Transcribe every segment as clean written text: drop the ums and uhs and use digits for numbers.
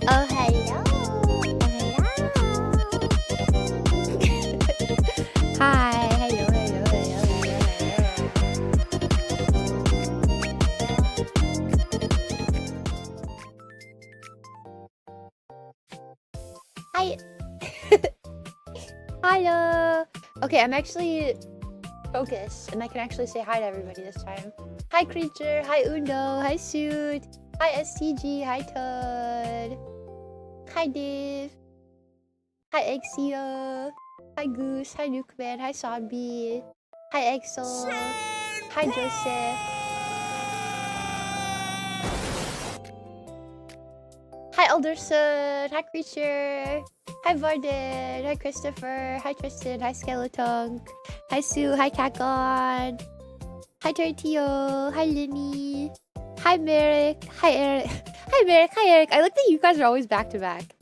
Oh, hello. Hi. Hello, hello, hello, hello, hello. Hi. Hello. Okay, I'm actually focused, and I can actually say hi to everybody this time. Hi, Creature. Hi, Undo. Hi, Suit. Hi, STG. Hi, Toad. Hi, Div. Hi, Exia. Hi, Goose. Hi, Nukeman. Hi, Zombie. Hi, Exo. Hi, Joseph. Hi, Alderson. Hi, Creature. Hi, Varden. Hi, Christopher. Hi, Tristan. Hi, Skeleton. Hi, Sue. Hi, Kakon. Hi, Tortillo. Hi, Linny. Hi, Merrick. Hi, Eric. Hi, Merrick. Hi, Eric. I like that you guys are always back to back.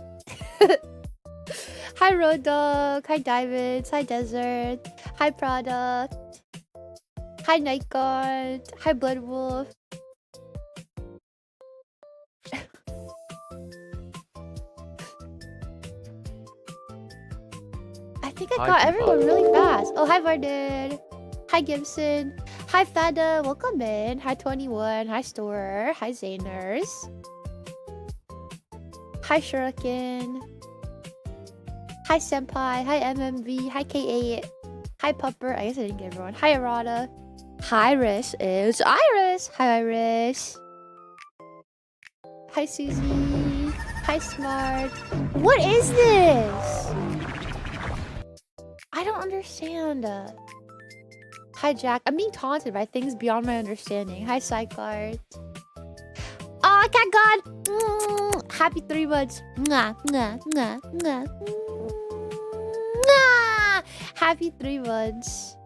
Hi, Road Dog. Hi, Diamonds. Hi, Desert. Hi, Product. Hi, Night Guard. Hi, Blood Wolf. I think I got everyone really fast. Oh, hi, Varden. Hi, Gibson. Hi, Fada. Welcome in. Hi, 21. Hi, Storer. Hi, Zayners. Hi, Shuriken. Hi, Senpai. Hi, MMV. Hi, K8. Hi, Pupper. I guess I didn't get everyone. Hi, Arata. Hi, Iris. It's Iris. Hi, Iris. Hi, Susie. Hi, Smart. What is this? I don't understand. Hi, Jack. I'm being taunted by things beyond my understanding. Hi, Sidecard. Oh, Cat God. Happy 3 months. Mwah, mwah, mwah, mwah. Mwah. Happy 3 months.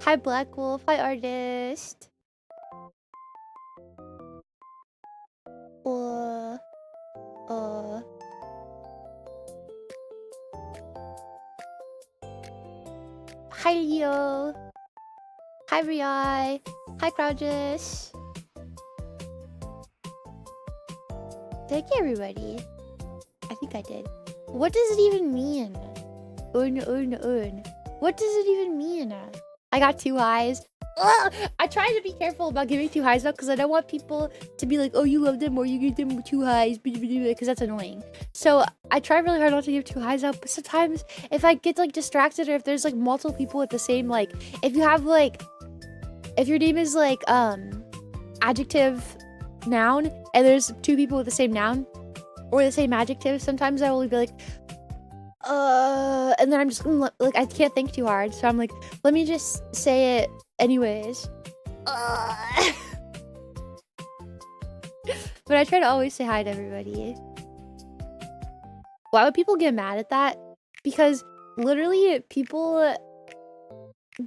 Hi, Black Wolf. Hi, Artist. Hi, Leo. Hi, Riai. Hi, Crowdus. Did I get everybody? I think I did. What does it even mean? What does it even mean? I got 2 highs. Ugh! I try to be careful about giving 2 highs up because I don't want people to be like, oh, you love them or you give them 2 highs because that's annoying. So I try really hard not to give 2 highs up, but sometimes if I get like distracted or if there's like multiple people with the same, like if you have like, if your name is like adjective noun and there's 2 people with the same noun or the same adjective, sometimes I will be like, and then I'm just like, I can't think too hard, so I'm like, let me just say it anyways. But I try to always say hi to everybody. Why would people get mad at that? Because literally people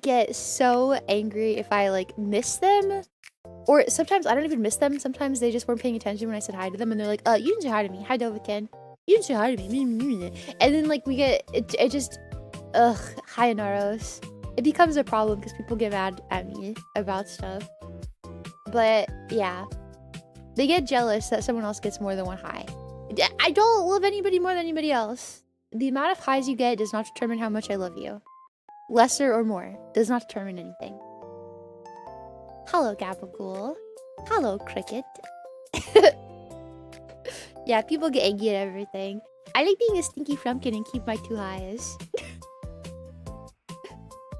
get so angry if I like miss them, or sometimes I don't even miss them. Sometimes they just weren't paying attention when I said hi to them and they're like, you didn't say hi to me. Hi, Dovakin. You didn't say hi to me. And then like we get it just hi, Naros. It becomes a problem because people get mad at me about stuff. But yeah, they get jealous that someone else gets more than 1 high. I don't love anybody more than anybody else. The amount of highs you get does not determine how much I love you. Lesser or more does not determine anything. Hello, Gabagool. Hello, Cricket. Yeah, people get angry at everything. I like being a stinky frumpkin and keep my 2 highs.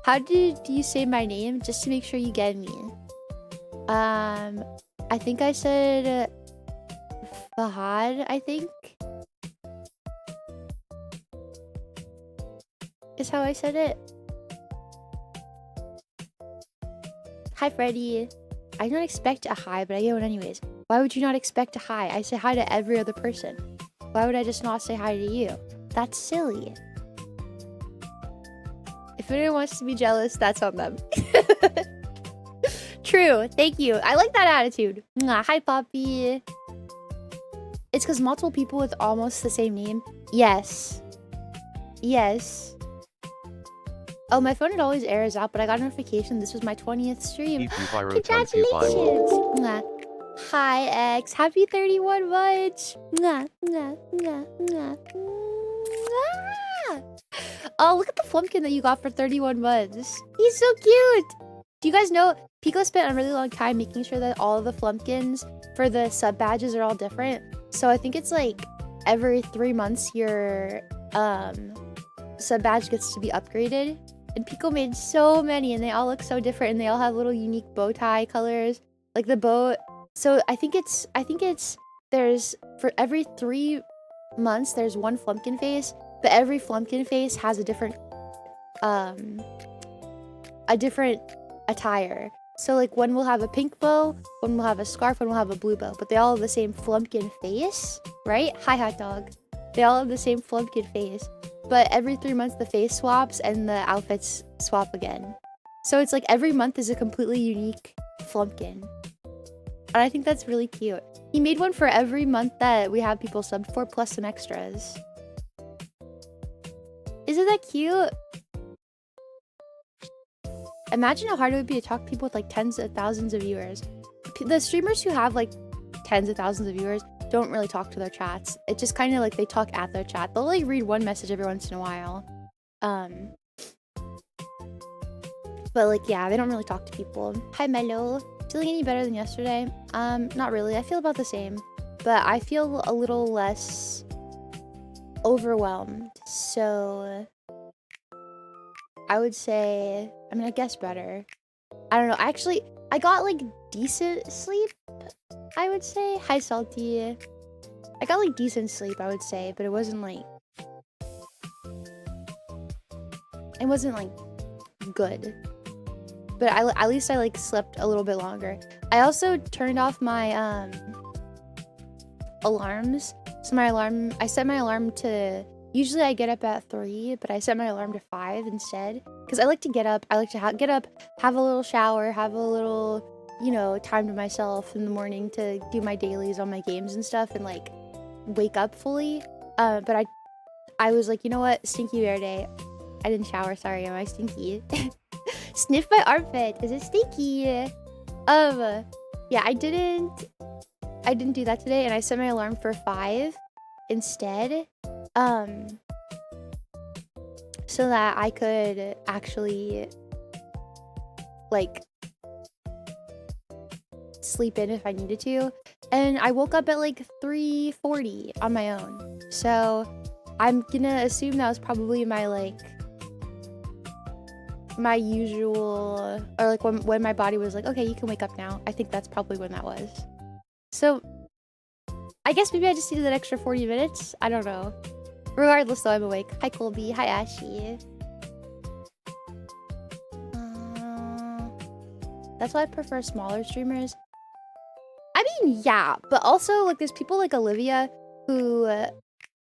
How did you say my name? Just to make sure you get me. I think I said Fahad, I think. Is how I said it. Hi, Freddy. I don't expect a hi, but I get one anyways. Why would you not expect a hi? I say hi to every other person. Why would I just not say hi to you? That's silly. If anyone wants to be jealous, that's on them. True. Thank you. I like that attitude. Mwah. Hi, Poppy. It's because multiple people with almost the same name. Yes. Yes. Oh, my phone, it always errors out, but I got a notification. This was my 20th stream. Congratulations. Mwah. Hi, X. Happy 31 months. Mwah, mwah, mwah, mwah, mwah. Oh, look at the flumpkin that you got for 31 months. He's so cute. Do you guys know Pico spent a really long time making sure that all of the flumpkins for the sub badges are all different? So I think it's like every 3 months your sub badge gets to be upgraded. And Pico made so many and they all look so different and they all have little unique bow tie colors. Like the bow. So I think it's there's for every 3 months there's 1 flumpkin face, but every flumpkin face has a different attire. So like one will have a pink bow, one will have a scarf, one will have a blue bow, but they all have the same flumpkin face, right? Hi, hot dog. They all have the same flumpkin face, but every 3 months the face swaps and the outfits swap again. So it's like every month is a completely unique flumpkin. And I think that's really cute. He made one for every month that we have people subbed for, plus some extras. Isn't that cute? Imagine how hard it would be to talk to people with like tens of thousands of viewers. The streamers who have like tens of thousands of viewers don't really talk to their chats. It's just kind of like they talk at their chat. They'll like read one message every once in a while. But like, yeah, they don't really talk to people. Hi, Mello. Feeling any better than yesterday? Not really. I feel about the same. But I feel a little less overwhelmed. So I would say, I mean, I guess better. I don't know. Actually, I got like decent sleep, I would say. Hi, Salty. I got like decent sleep, I would say, but it wasn't like good. But at least I like slept a little bit longer. I also turned off my alarms. So I set my alarm to, usually I get up at 3, but I set my alarm to 5 instead. Because I like to get up. I like to get up, have a little shower, have a little, you know, time to myself in the morning to do my dailies on my games and stuff and like wake up fully. But I was like, you know what, Stinky Bear Day. I didn't shower. Sorry, am I stinky? Sniff my armpit. Is it stinky? Yeah, I didn't do that today, and I set my alarm for 5 instead. So that I could actually like sleep in if I needed to. And I woke up at like 3:40 on my own. So I'm gonna assume that was probably my usual, or like when my body was like, okay, you can wake up now. I think that's probably when that was. So I guess maybe I just needed that extra 40 minutes. I don't know. Regardless though, I'm awake. Hi Colby. Hi Ashy. That's why I prefer smaller streamers. I mean, yeah, but also like there's people like Olivia who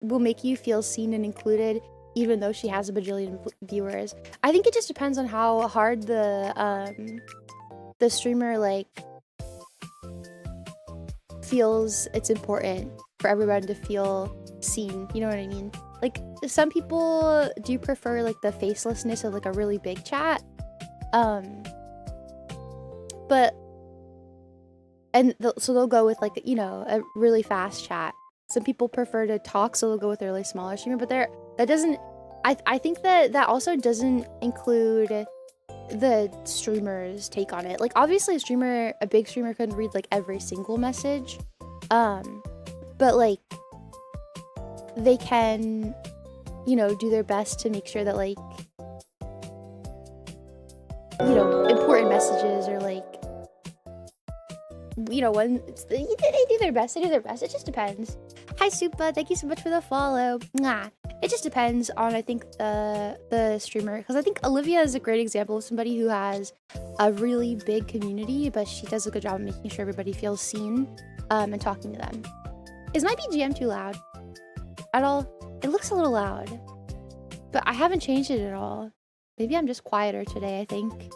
will make you feel seen and included even though she has a bajillion viewers. I think it just depends on how hard the streamer like feels it's important for everyone to feel seen. You know what I mean? Like some people do prefer like the facelessness of like a really big chat. But so they'll go with like, you know, a really fast chat. Some people prefer to talk, so they'll go with a really smaller streamer. But that doesn't. I think that also doesn't include the streamer's take on it. Like obviously a big streamer couldn't read like every single message, but like they can, you know, do their best to make sure that like, you know, important messages or like, you know, when they do their best. They do their best. It just depends. Hi Supa, thank you so much for the follow. Mwah. It just depends on, I think, the streamer, because I think Olivia is a great example of somebody who has a really big community, but she does a good job of making sure everybody feels seen and talking to them. Is my BGM too loud at all? It looks a little loud, but I haven't changed it at all. Maybe I'm just quieter today, I think.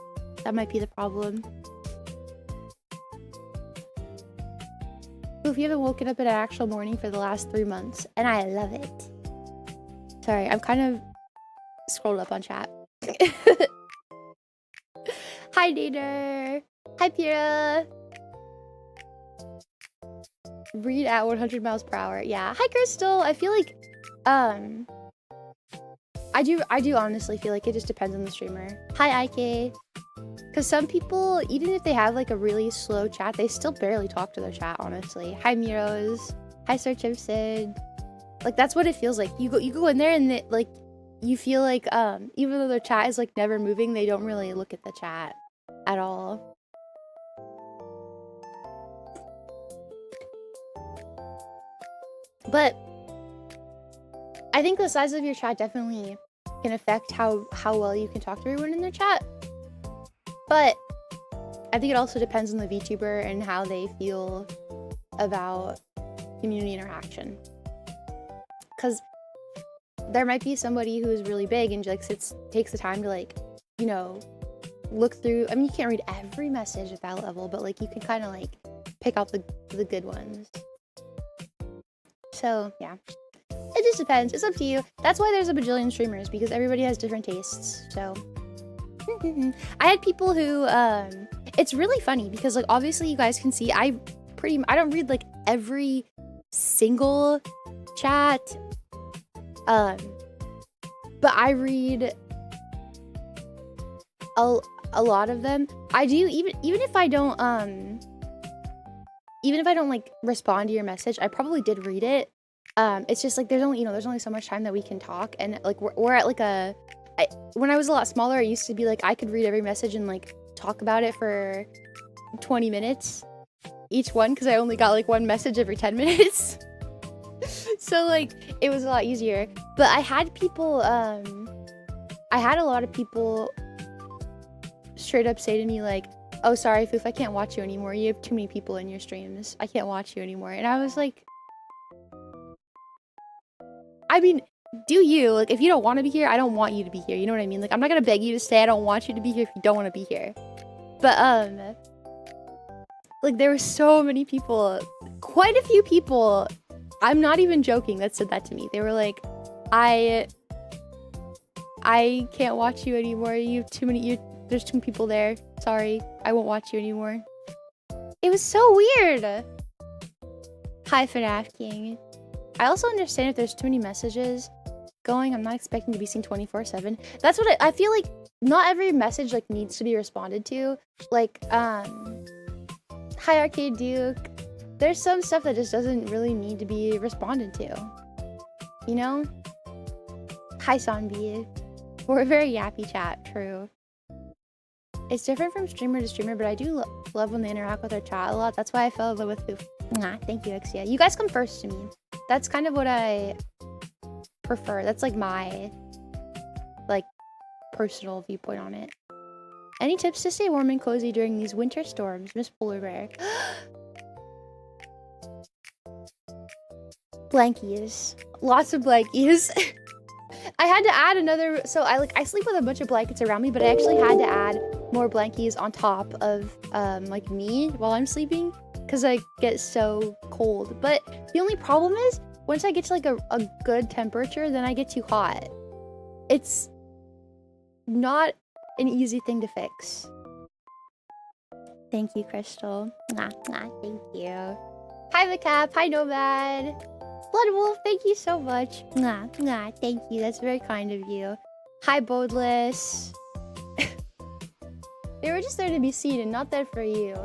That might be the problem. If you haven't woken up in an actual morning for the last 3 months, and I love it. Sorry, I'm kind of scrolled up on chat. Hi, Nader. Hi, Pira. Read at 100 miles per hour. Yeah. Hi, Crystal. I feel like, I do honestly feel like it just depends on the streamer. Hi, IK. Because some people, even if they have like a really slow chat, they still barely talk to their chat, honestly. Hi, Miros. Hi, Sir Chimson. Like, that's what it feels like. You go in there and like, you feel like, even though their chat is like never moving, they don't really look at the chat at all. But I think the size of your chat definitely can affect how well you can talk to everyone in their chat. But I think it also depends on the VTuber and how they feel about community interaction. Because there might be somebody who is really big and like takes the time to like, you know, look through. I mean, you can't read every message at that level, but like you can kind of like pick out the good ones. So yeah, it just depends. It's up to you. That's why there's a bajillion streamers, because everybody has different tastes. So I had people who it's really funny because like obviously you guys can see I don't read like every single chat, but I read a lot of them. I do, even if I don't like respond to your message, I probably did read it. It's just like there's only so much time that we can talk, and like we're at like when I was a lot smaller, I used to be like I could read every message and like talk about it for 20 minutes each one, because I only got like one message every 10 minutes. So like it was a lot easier. But I had people I had a lot of people straight up say to me like, oh sorry Foof, I can't watch you anymore, you have too many people in your streams, I can't watch you anymore. And I was like, I mean, do you? Like, if you don't want to be here, I don't want you to be here. You know what I mean? Like, I'm not gonna beg you to stay. I don't want you to be here if you don't want to be here. But, like, there were so many people, quite a few people, I'm not even joking, that said that to me. They were like, I I can't watch you anymore. You have too many. There's too many people there. Sorry, I won't watch you anymore. It was so weird. Hi, FNAF King. I also understand if there's too many messages going. I'm not expecting to be seen 24/7. That's what I feel like. Not every message like needs to be responded to. Like, hi Arcade Duke. There's some stuff that just doesn't really need to be responded to. You know? Hi Sanbi. We're a very yappy chat, true. It's different from streamer to streamer, but I do love when they interact with our chat a lot. That's why I fell in love with Fuufie. Nah, thank you, Exia. You guys come first to me. That's kind of what I prefer. That's like my like personal viewpoint on it. Any tips to stay warm and cozy during these winter storms, Miss Polar Bear? Blankies. Lots of blankies. I had to add another, so I sleep with a bunch of blankets around me, but I actually had to add more blankies on top of like me while I'm sleeping because I get so cold. But the only problem is once I get to like a good temperature, then I get too hot. It's not an easy thing to fix. Thank you, Crystal. Thank you. Hi, the Cap. Hi, Nomad. Blood Wolf, thank you so much. Thank you. That's very kind of you. Hi, Bodless. They were just there to be seen and not there for you.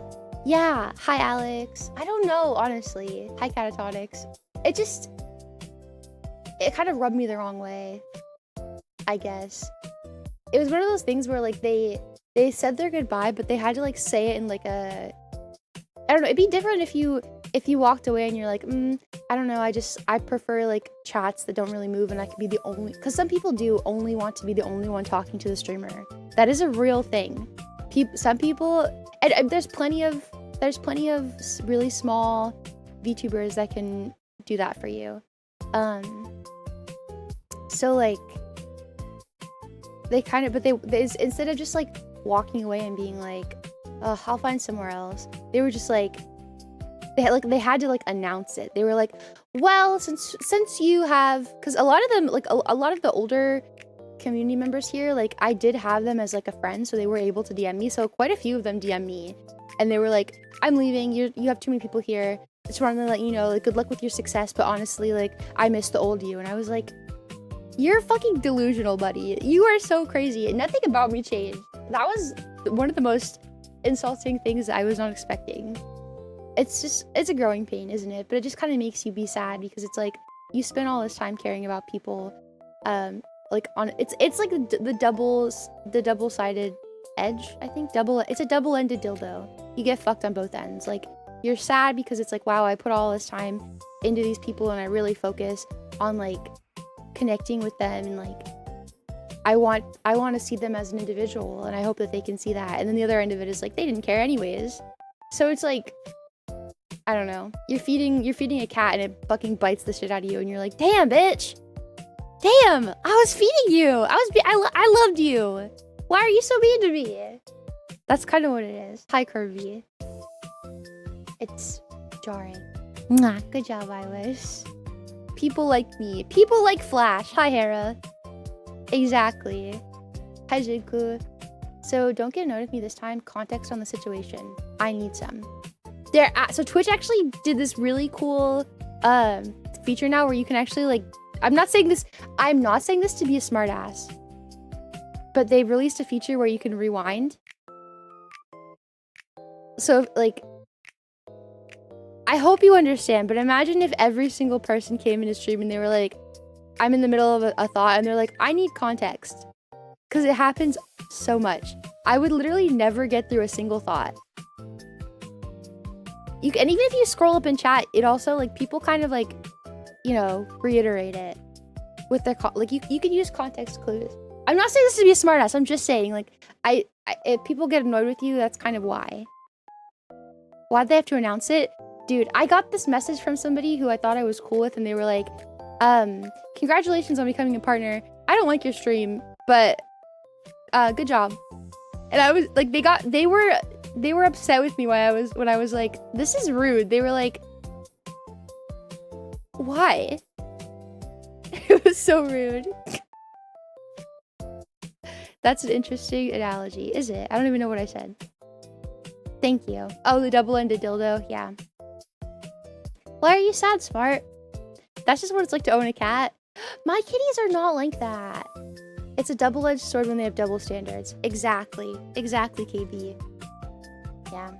Yeah. Hi, Alex. I don't know, honestly. Hi, Catatonics. It kind of rubbed me the wrong way, I guess. It was one of those things where like they said their goodbye, but they had to like say it in like a, I don't know. It'd be different if you walked away and you're like, I don't know, I prefer like chats that don't really move and I could be the only, because some people do only want to be the only one talking to the streamer. That is a real thing. Some people, and there's plenty of really small VTubers that can do that for you. So like, they kind of, but they instead of just like walking away and being like, I'll find somewhere else, they were just like, they had to like announce it. They were like, well, since you have, because a lot of them, like a lot of the older community members here, like I did have them as like a friend, so they were able to DM me. So quite a few of them DM me, and they were like, I'm leaving. You have too many people here. Just wanted to let you know, like, good luck with your success. But honestly, like, I miss the old you. And I was like, you're fucking delusional, buddy. You are so crazy. Nothing about me changed. That was one of the most insulting things I was not expecting. It's a growing pain, isn't it? But it just kind of makes you be sad because it's like you spend all this time caring about people, like on it's like the double-sided edge. I think it's a double-ended dildo. You get fucked on both ends. Like you're sad because it's like, wow, I put all this time into these people and I really focus on like connecting with them and like I want to see them as an individual and I hope that they can see that. And then the other end of it is like they didn't care anyways. So it's like, I don't know. You're feeding a cat and it fucking bites the shit out of you and you're like, damn, bitch. Damn, I was feeding you. I loved you. Why are you so mean to me? That's kind of what it is. Hi, Kirby. It's jarring. Mwah, good job, Eilish. People like me. People like Flash. Hi, Hera. Exactly. Hi, Jinku. So don't get annoyed with me this time. Context on the situation. I need some. So Twitch actually did this really cool feature now where you can actually like, I'm not saying this to be a smartass, but they've released a feature where you can rewind. So like, I hope you understand, but imagine if every single person came into stream and they were like, I'm in the middle of a thought and they're like, I need context. Because it happens so much. I would literally never get through a single thought. And even if you scroll up in chat, it also like people kind of like, you know, reiterate it with their like you can use context clues. I'm not saying this to be a smartass. I'm just saying like if people get annoyed with you, that's kind of why. Why'd they have to announce it? Dude, I got this message from somebody who I thought I was cool with, and they were like, congratulations on becoming a partner. I don't like your stream, but good job. And I was like, they were upset with me when I was like, this is rude. They were like, why? It was so rude. That's an interesting analogy, is it? I don't even know what I said. Thank you. Oh, the double-ended dildo. Yeah. Why are you sad, Smart? That's just what it's like to own a cat. My kitties are not like that. It's a double-edged sword when they have double standards. Exactly. Exactly, KB. Yeah.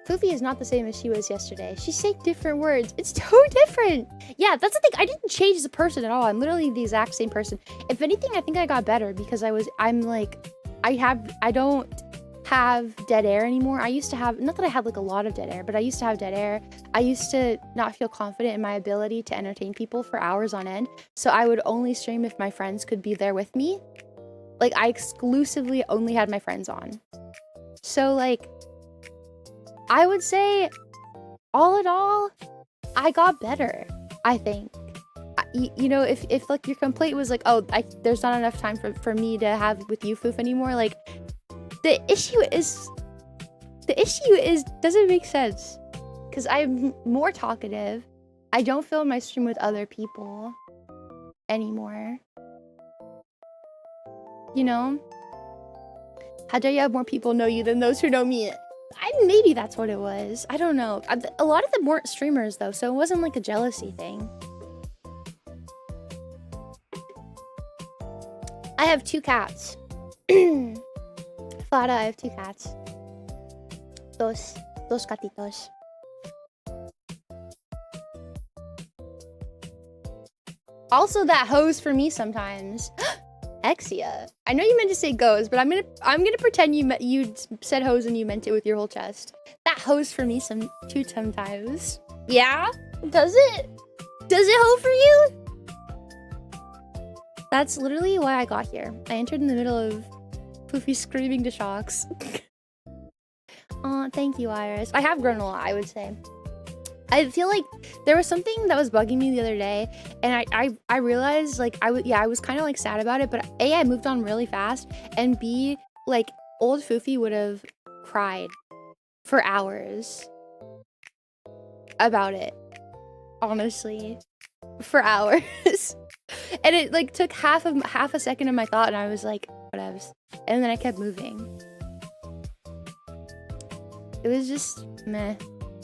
Fuufie is not the same as she was yesterday. She said different words. It's so different. Yeah, that's the thing. I didn't change as a person at all. I'm literally the exact same person. If anything, I think I got better because I don't have dead air anymore. I used to have, not that I had like a lot of dead air, but I used to have dead air. I used to not feel confident in my ability to entertain people for hours on end. So I would only stream if my friends could be there with me. Like I exclusively only had my friends on. So like, I would say, all in all, I got better, I think. You know, if like your complaint was like, oh, there's not enough time for me to have with you, Foof, anymore, like, the issue is, doesn't make sense. Because I'm more talkative. I don't film my stream with other people anymore. You know? How dare you have more people know you than those who know me? Maybe that's what it was. I don't know. A lot of them weren't streamers though, so it wasn't like a jealousy thing. I have 2 cats. Fada, I have 2 cats. Dos gatitos. Also, that hose for me sometimes. Exia. I know you meant to say goes, but I'm gonna pretend you said hose and you meant it with your whole chest. That hose for me too sometimes. Yeah? Does it? Does it hoe for you? That's literally why I got here. I entered in the middle of Fuufie screaming to shocks. Aw, thank you, Iris. I have grown a lot, I would say. I feel like there was something that was bugging me the other day, and I realized like I was kind of like sad about it, but A, I moved on really fast, and B, like old Fuufie would have cried for hours about it, honestly, for hours. And it like took half a second of my thought, and I was like, whatevs, and then I kept moving. It was just meh.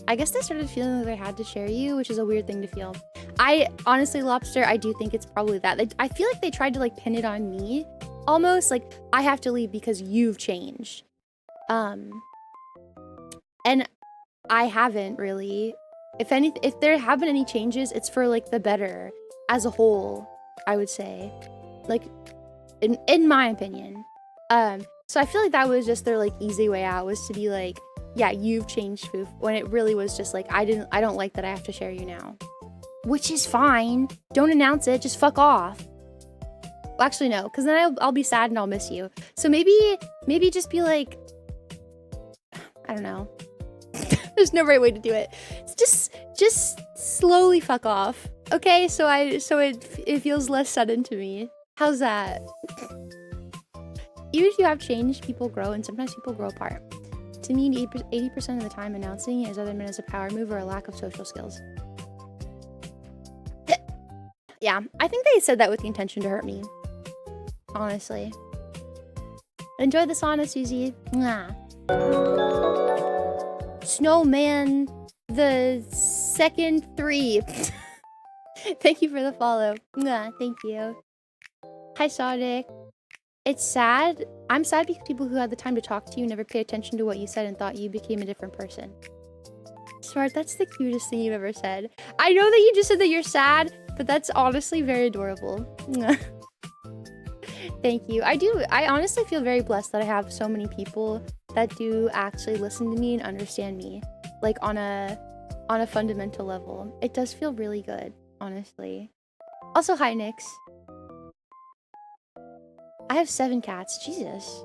I guess I started feeling like I had to share you, which is a weird thing to feel. I honestly, Lobster, I do think it's probably that. I feel like they tried to like pin it on me, almost like I have to leave because you've changed. And I haven't really. If there have been any changes, it's for like the better as a whole, I would say, like in my opinion. So I feel like that was just their like easy way out, was to be like, yeah, you've changed, Foof, when it really was just like, I don't like that I have to share you now. Which is fine. Don't announce it, just fuck off. Well, actually no, because then I'll be sad and I'll miss you. So maybe just be like, I don't know. There's no right way to do it. It's just slowly fuck off. Okay, so it feels less sudden to me. How's that? Even if you have changed, people grow, and sometimes people grow apart. To me, 80% of the time, announcing it is either meant as a power move or a lack of social skills. Yeah, I think they said that with the intention to hurt me. Honestly. Enjoy the sauna, Susie. Mwah. Snowman the second 3. Thank you for the follow. Mwah, thank you. Hi, Sonic. It's sad. I'm sad because people who had the time to talk to you never paid attention to what you said and thought you became a different person. Smart, that's the cutest thing you've ever said. I know that you just said that you're sad, but that's honestly very adorable. Thank you. I honestly feel very blessed that I have so many people that do actually listen to me and understand me, like on a fundamental level. It does feel really good, honestly. Also, hi, Nyx. I have 7 cats. Jesus.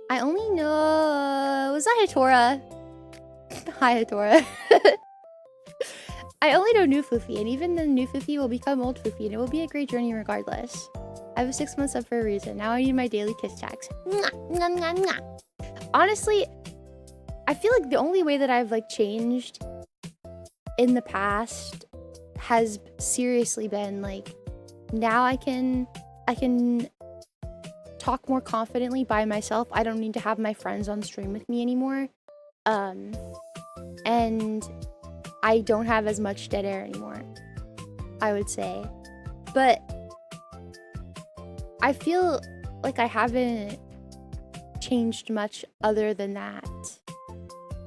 I only know... Was that Hitora? Hi, Hitora. I only know new Fuufie, and even the new Fuufie will become old Fuufie, and it will be a great journey regardless. I was 6 months up for a reason. Now I need my daily kiss tags. Honestly, I feel like the only way that I've like changed in the past has seriously been like, now I can I can talk more confidently by myself. I don't need to have my friends on stream with me anymore. And I don't have as much dead air anymore, I would say. But I feel like I haven't changed much other than that.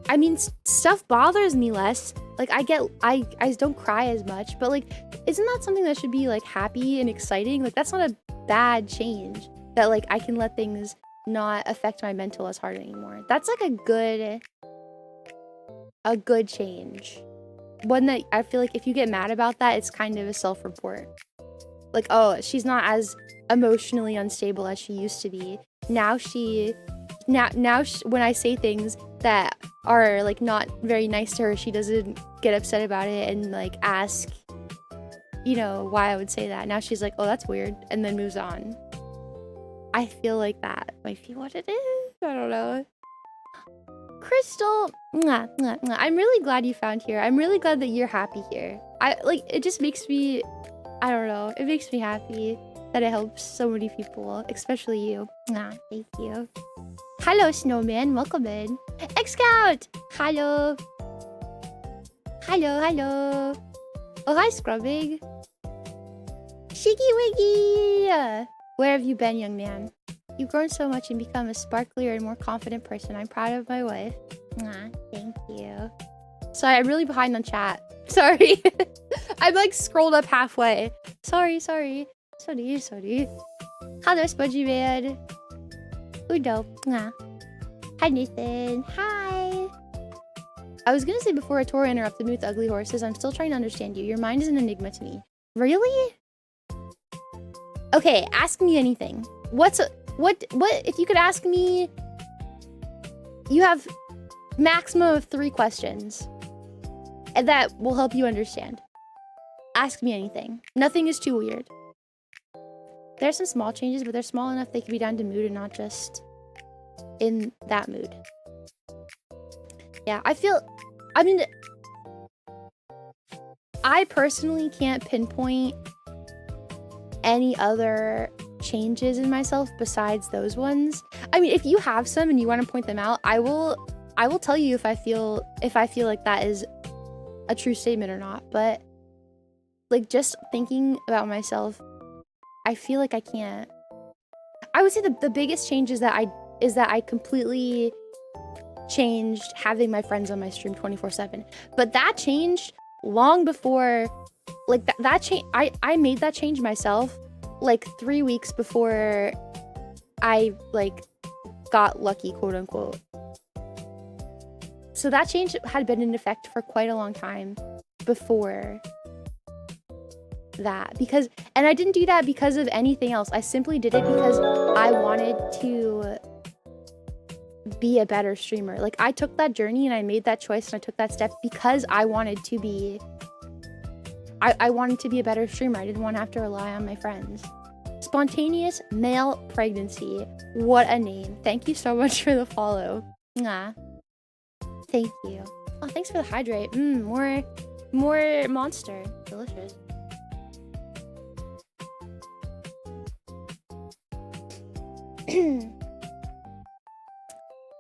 I mean, stuff bothers me less. Like, I don't cry as much, but like, isn't that something that should be like happy and exciting? Like, that's not a bad change, that like I can let things not affect my mental as hard anymore. That's like a good change. One that I feel like if you get mad about that, it's kind of a self-report. Like, oh, she's not as emotionally unstable as she used to be. Now when I say things that are like not very nice to her, she doesn't get upset about it and like ask, you know, why I would say that. Now she's like, oh, that's weird, and then moves on. I feel like that might be what it is. I don't know. Crystal, mwah, mwah, mwah. I'm really glad you found here. I'm really glad that you're happy here. It just makes me, I don't know, it makes me happy that it helps so many people, especially you. Mwah, thank you. Hello, Snowman, welcome in. X-Scout, hello. Hello. Oh, hi, Scrubbing. Shiggy Wiggy. Where have you been, young man? You've grown so much and become a sparklier and more confident person. I'm proud of my wife. Mwah, thank you. Sorry, I'm really behind on chat. Sorry. I'm like scrolled up halfway. Sorry. Sorry. Hello, Spongy Man. Udo. Mwah. Hi, Nathan. Hi. I was gonna say before Tora interrupted me with ugly horses, I'm still trying to understand you. Your mind is an enigma to me. Really? Okay, ask me anything. What if you could ask me, you have maximum of 3 questions and that will help you understand. Ask me anything. Nothing is too weird. There's some small changes, but they're small enough they can be down to mood and not just in that mood. Yeah, I personally can't pinpoint any other changes in myself besides those ones. I mean, if you have some and you want to point them out, I will tell you if I feel like that is a true statement or not. But like, just thinking about myself, I feel like I can't. I would say the biggest change is that I completely changed having my friends on my stream 24/7. But that changed long before, like that change. I made that change myself like 3 weeks before I like got lucky, quote unquote. So that change had been in effect for quite a long time before that, and I didn't do that because of anything else. I simply did it because I wanted to be a better streamer. Like, I took that journey and I made that choice and I took that step because I wanted to be I wanted to be a better streamer. I didn't want to have to rely on my friends. Spontaneous male pregnancy. What a name. Thank you so much for the follow. Mwah. Thank you. Oh, thanks for the hydrate. More monster. Delicious.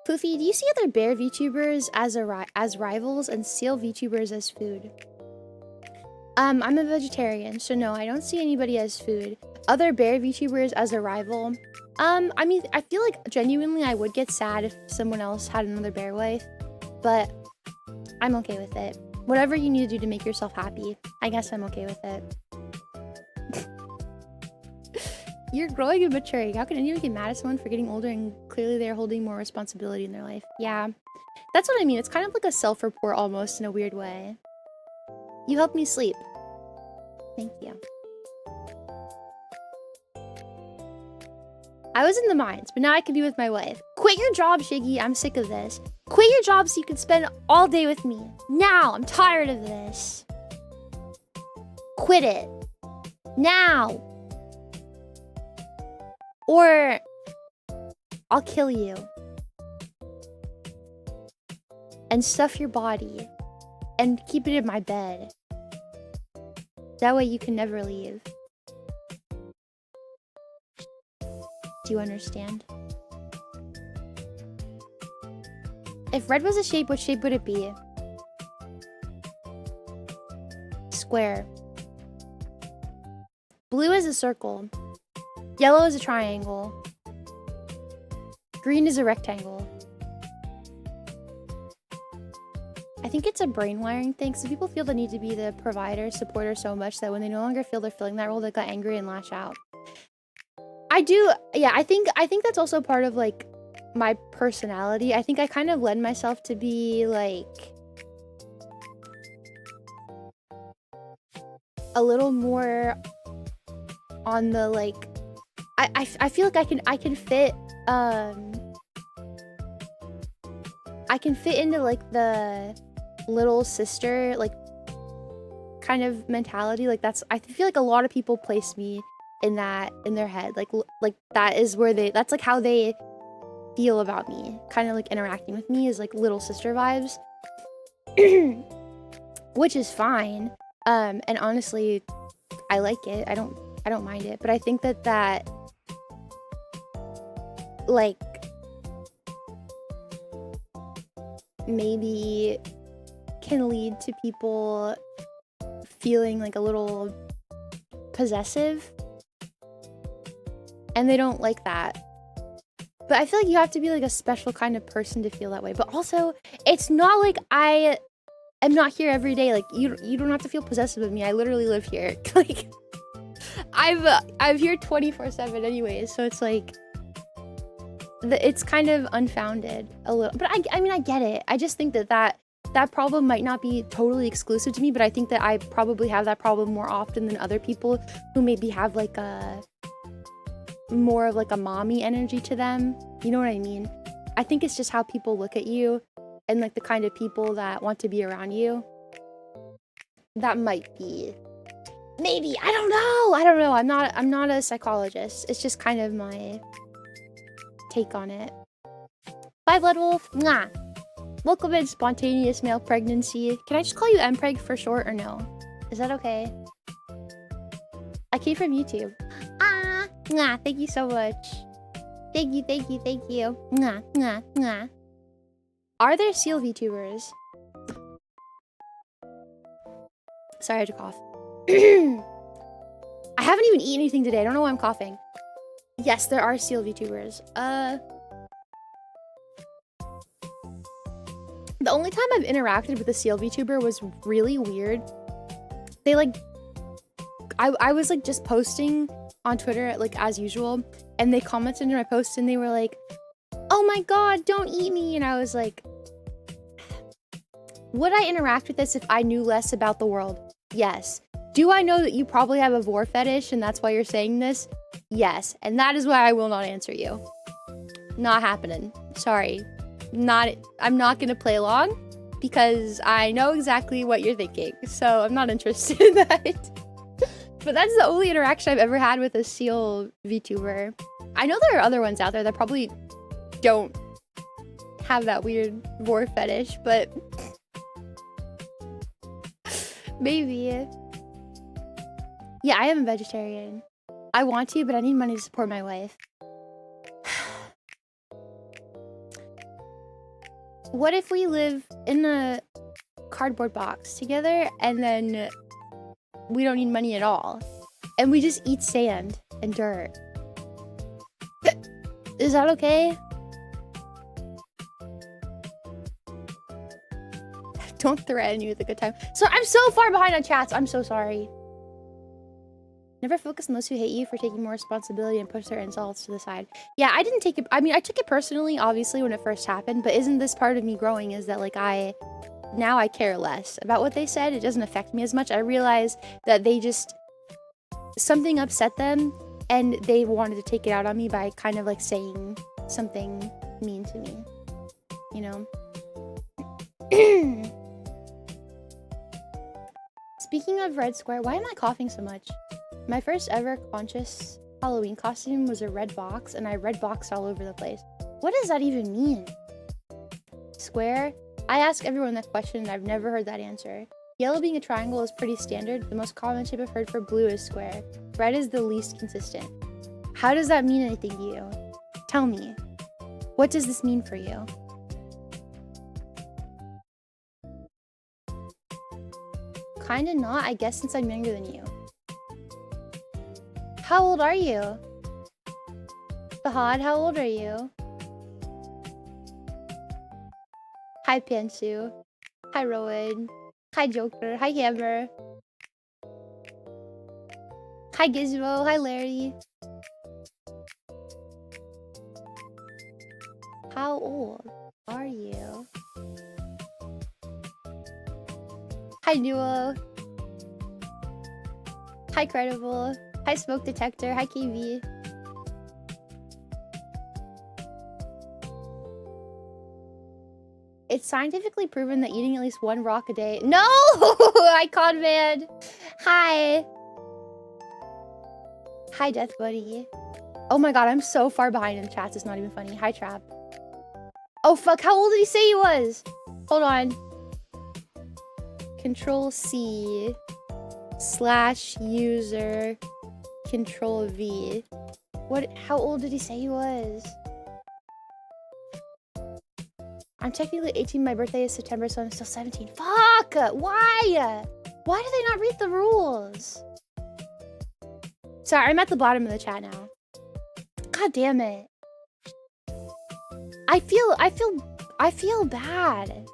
Fuufie, do you see other bear VTubers as rivals and seal VTubers as food? I'm a vegetarian, so no, I don't see anybody as food. Other bear VTubers as a rival. I mean, I feel like genuinely I would get sad if someone else had another bear wife, but I'm okay with it. Whatever you need to do to make yourself happy, I guess I'm okay with it. You're growing and maturing. How can anyone get mad at someone for getting older and clearly they're holding more responsibility in their life? Yeah, that's what I mean. It's kind of like a self-report almost in a weird way. You helped me sleep. Thank you. I was in the mines, but now I can be with my wife. Quit your job, Shiggy. I'm sick of this. Quit your job so you can spend all day with me. Now, I'm tired of this. Quit it. Now. Or I'll kill you. And stuff your body. And keep it in my bed. That way you can never leave. do understand. If red was a shape, what shape would it be? Square. Blue is a circle. Yellow is a triangle. Green is a rectangle. I think it's a brain wiring thing. So people feel the need to be the provider, supporter so much that when they no longer feel they're filling that role, they got angry and lash out. I do. Yeah, I think that's also part of like my personality. I think I kind of lend myself to be like a little more on the like I feel like I can fit into like the little sister like kind of mentality. Like that's, I feel like a lot of people place me in that in their head, like that is where that's like how they feel about me, kind of like interacting with me is like little sister vibes. Which is fine, and honestly I like it. I don't mind it, but I think that like maybe can lead to people feeling like a little possessive, and they don't like that. But I feel like you have to be like a special kind of person to feel that way. But also, it's not like I am not here every day. Like you don't have to feel possessive of me. I literally live here. Like I'm here 24/7 anyways. So it's like it's kind of unfounded a little. But I mean I get it. I just think that problem might not be totally exclusive to me. But I think that I probably have that problem more often than other people who maybe have like a more of like a mommy energy to them. You know what I mean? I think it's just how people look at you and like the kind of people that want to be around you. That might be maybe, I don't know. I'm not a psychologist. It's just kind of my take on it. Bye, Blood Wolf. Mwah. Welcome in, spontaneous male pregnancy. Can I just call you Mpreg for short or no? Is that okay? I came from YouTube. Mwah, thank you so much. Thank you. Mwah, mwah, mwah. Are there seal VTubers? Sorry, I had to cough. I haven't even eaten anything today. I don't know why I'm coughing. Yes, there are seal VTubers. The only time I've interacted with a seal VTuber was really weird. They like... I was like just posting on Twitter like as usual, and they commented under my post and they were like, "Oh my god, don't eat me." And I was like, would I interact with this if I knew less about the world? Yes. Do I know that you probably have a vor fetish and that's why you're saying this? Yes. And that is why I will not answer you. Not happening. Sorry. I'm not gonna play along because I know exactly what you're thinking. So I'm not interested in that. But that's the only interaction I've ever had with a seal VTuber. I know there are other ones out there that probably don't have that weird vor fetish, but maybe. Yeah, I am a vegetarian. I want to, but I need money to support my wife. What if we live in a cardboard box together and then we don't need money at all, and we just eat sand and dirt? Is that okay? Don't threaten you with a good time. So I'm so far behind on chats. I'm so sorry. Never focus on those who hate you for taking more responsibility and push their insults to the side. Yeah, I didn't take it. I mean, I took it personally, obviously, when it first happened. But isn't this part of me growing? Is that like now I care less about what they said. It doesn't affect me as much. I realize that they just, something upset them and they wanted to take it out on me by kind of like saying something mean to me, you know? Speaking of Red Square, why am I coughing so much? My first ever conscious Halloween costume was a red box, and I red boxed all over the place. What does that even mean? Square? I ask everyone that question, and I've never heard that answer. Yellow being a triangle is pretty standard. The most common shape I've heard for blue is square. Red is the least consistent. How does that mean anything to you? Tell me. What does this mean for you? Kinda not, I guess, since I'm younger than you. How old are you? Fahad, how old are you? Hi, Piansu. Hi, Rowan. Hi, Joker. Hi, Hammer. Hi, Gizmo. Hi, Larry. How old are you? Hi, Duo. Hi, Credible. Hi, Smoke Detector. Hi, KV. It's scientifically proven that eating at least one rock a day— No! Icon Man! Hi! Hi, Death Buddy. Oh my god, I'm so far behind in chats, it's not even funny. Hi, Trap. Oh fuck, how old did he say he was? Hold on. Control C / user Control V. What? How old did he say he was? I'm technically 18, my birthday is September, so I'm still 17. Fuck! Why? Why do they not read the rules? Sorry, I'm at the bottom of the chat now. God damn it. I feel bad.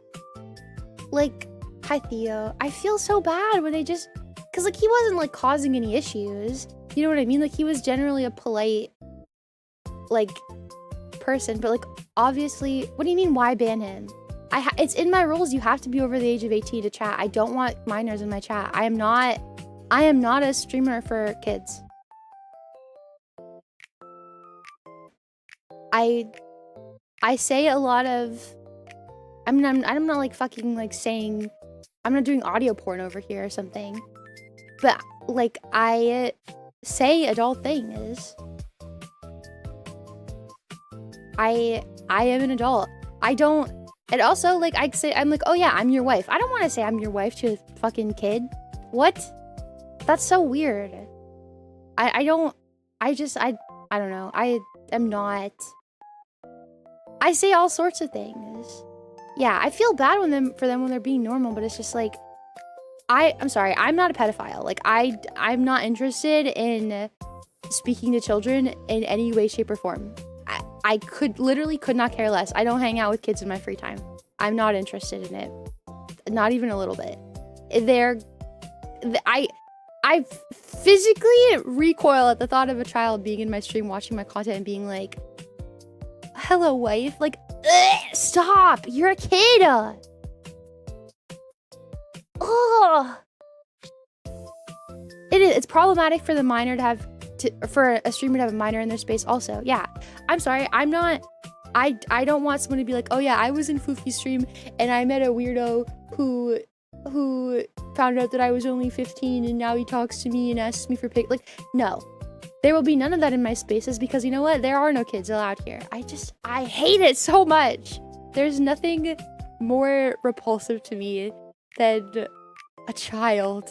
Like, hi Theo. I feel so bad when they just, cause like he wasn't like causing any issues. You know what I mean? Like he was generally a polite, like, person, but like obviously, what do you mean why ban him? It's in my rules, you have to be over the age of 18 to chat. I don't want minors in my chat. I am not a streamer for kids. I say a lot of, I'm not like fucking like saying, I'm not doing audio porn over here or something, but like I say adult things. I am an adult. I don't, and also like I'm like, oh yeah, I'm your wife. I don't want to say I'm your wife to a fucking kid. What? That's so weird. I don't know. I am not. I say all sorts of things. Yeah, I feel bad for them when they're being normal, but it's just like, I'm sorry, I'm not a pedophile. Like I'm not interested in speaking to children in any way, shape, or form. I literally could not care less. I don't hang out with kids in my free time. I'm not interested in it. Not even a little bit. I physically recoil at the thought of a child being in my stream watching my content and being like, hello, wife. Like, stop. You're a kid. Ugh. It's problematic for the minor to have for a streamer to have a minor in their space also. Yeah, I'm sorry, I don't want someone to be like, oh yeah, I was in Fuufie's stream and I met a weirdo who found out that I was only 15 and now he talks to me and asks me for pic. Like, no, there will be none of that in my spaces, because you know what, there are no kids allowed here. I hate it so much. There's nothing more repulsive to me than a child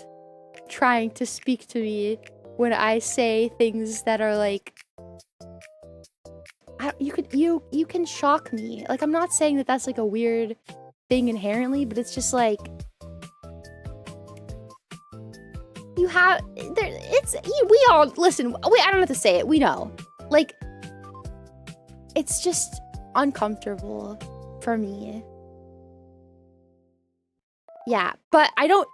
trying to speak to me when I say things that are like, you can shock me. Like, I'm not saying that that's like a weird thing inherently, but it's just like, we all, listen, I don't have to say it, we know. Like, it's just uncomfortable for me. Yeah, but I don't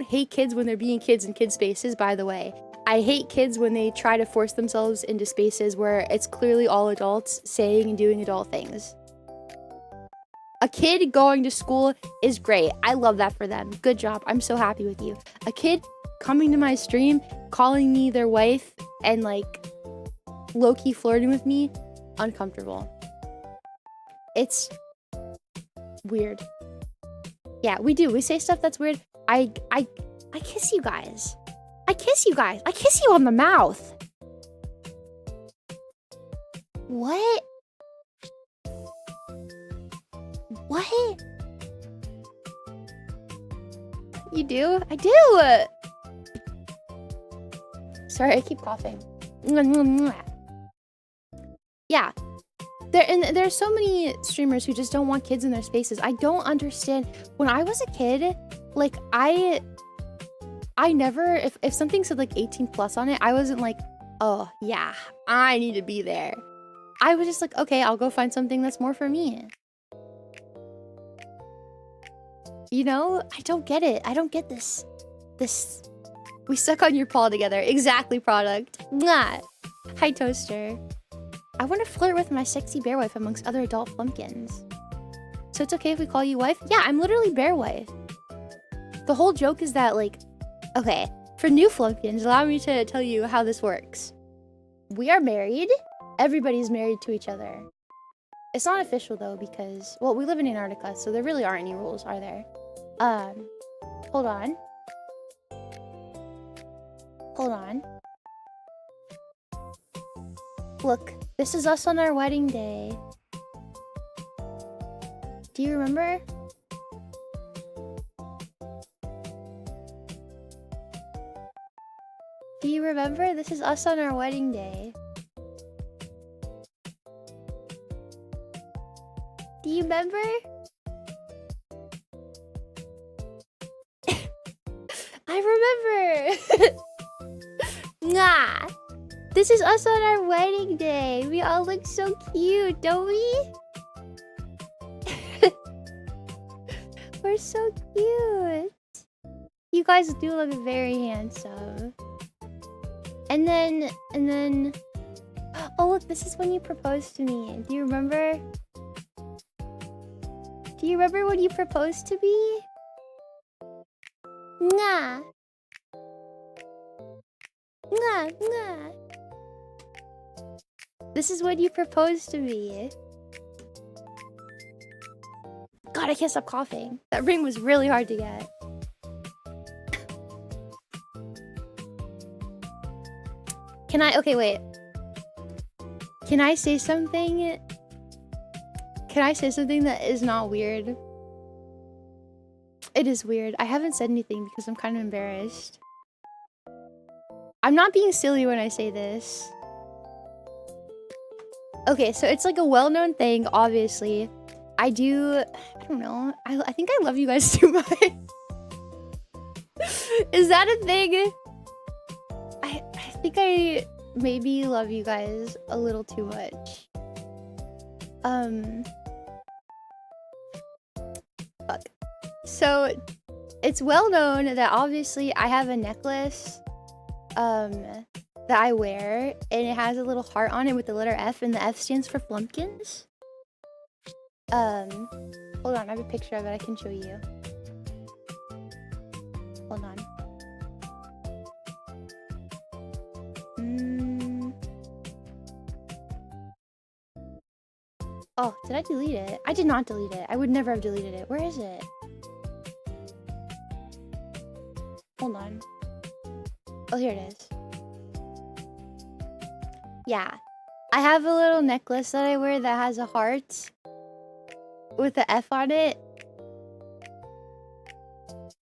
hate kids when they're being kids in kid spaces, by the way. I hate kids when they try to force themselves into spaces where it's clearly all adults saying and doing adult things. A kid going to school is great. I love that for them. Good job. I'm so happy with you. A kid coming to my stream, calling me their wife, and like low-key flirting with me, uncomfortable. It's weird. Yeah, we do. We say stuff that's weird. I kiss you guys. I kiss you guys. I kiss you on the mouth. What? What? You do? I do. Sorry, I keep coughing. Yeah. There's so many streamers who just don't want kids in their spaces. I don't understand. When I was a kid, like I never, if something said like 18 plus on it, I wasn't like, oh yeah, I need to be there. I was just like, okay, I'll go find something that's more for me. You know, I don't get it. I don't get this. We suck on your paw together. Exactly, product. Mwah. Hi, Toaster. I want to flirt with my sexy bear wife amongst other adult flumpkins. So it's okay if we call you wife? Yeah, I'm literally bear wife. The whole joke is that, like, okay, for new flumpkins, allow me to tell you how this works. We are married. Everybody's married to each other. It's not official, though, because, well, we live in Antarctica, so there really aren't any rules, are there? Hold on. Hold on. Look, this is us on our wedding day. Do you remember? Do you remember? This is us on our wedding day. Do you remember? I remember! Nah! This is us on our wedding day. We all look so cute, don't we? We're so cute. You guys do look very handsome. And then... Oh, look, this is when you proposed to me. Do you remember? Do you remember when you proposed to me? Nah. Nah, nah. This is when you proposed to me. God, I can't stop coughing. That ring was really hard to get. Can I... Okay, wait. Can I say something? Can I say something that is not weird? It is weird. I haven't said anything because I'm kind of embarrassed. I'm not being silly when I say this. Okay, so it's like a well-known thing, obviously. I don't know. I think I love you guys too much. Is that a thing? I think I maybe love you guys a little too much. Fuck. So, it's well known that obviously I have a necklace that I wear, and it has a little heart on it with the letter F, and the F stands for Flumpkins. Hold on, I have a picture of it I can show you. Hold on. Oh, did I delete it? I did not delete it. I would never have deleted it. Where is it? Hold on. Oh, here it is. Yeah. I have a little necklace that I wear that has a heart with the F on it.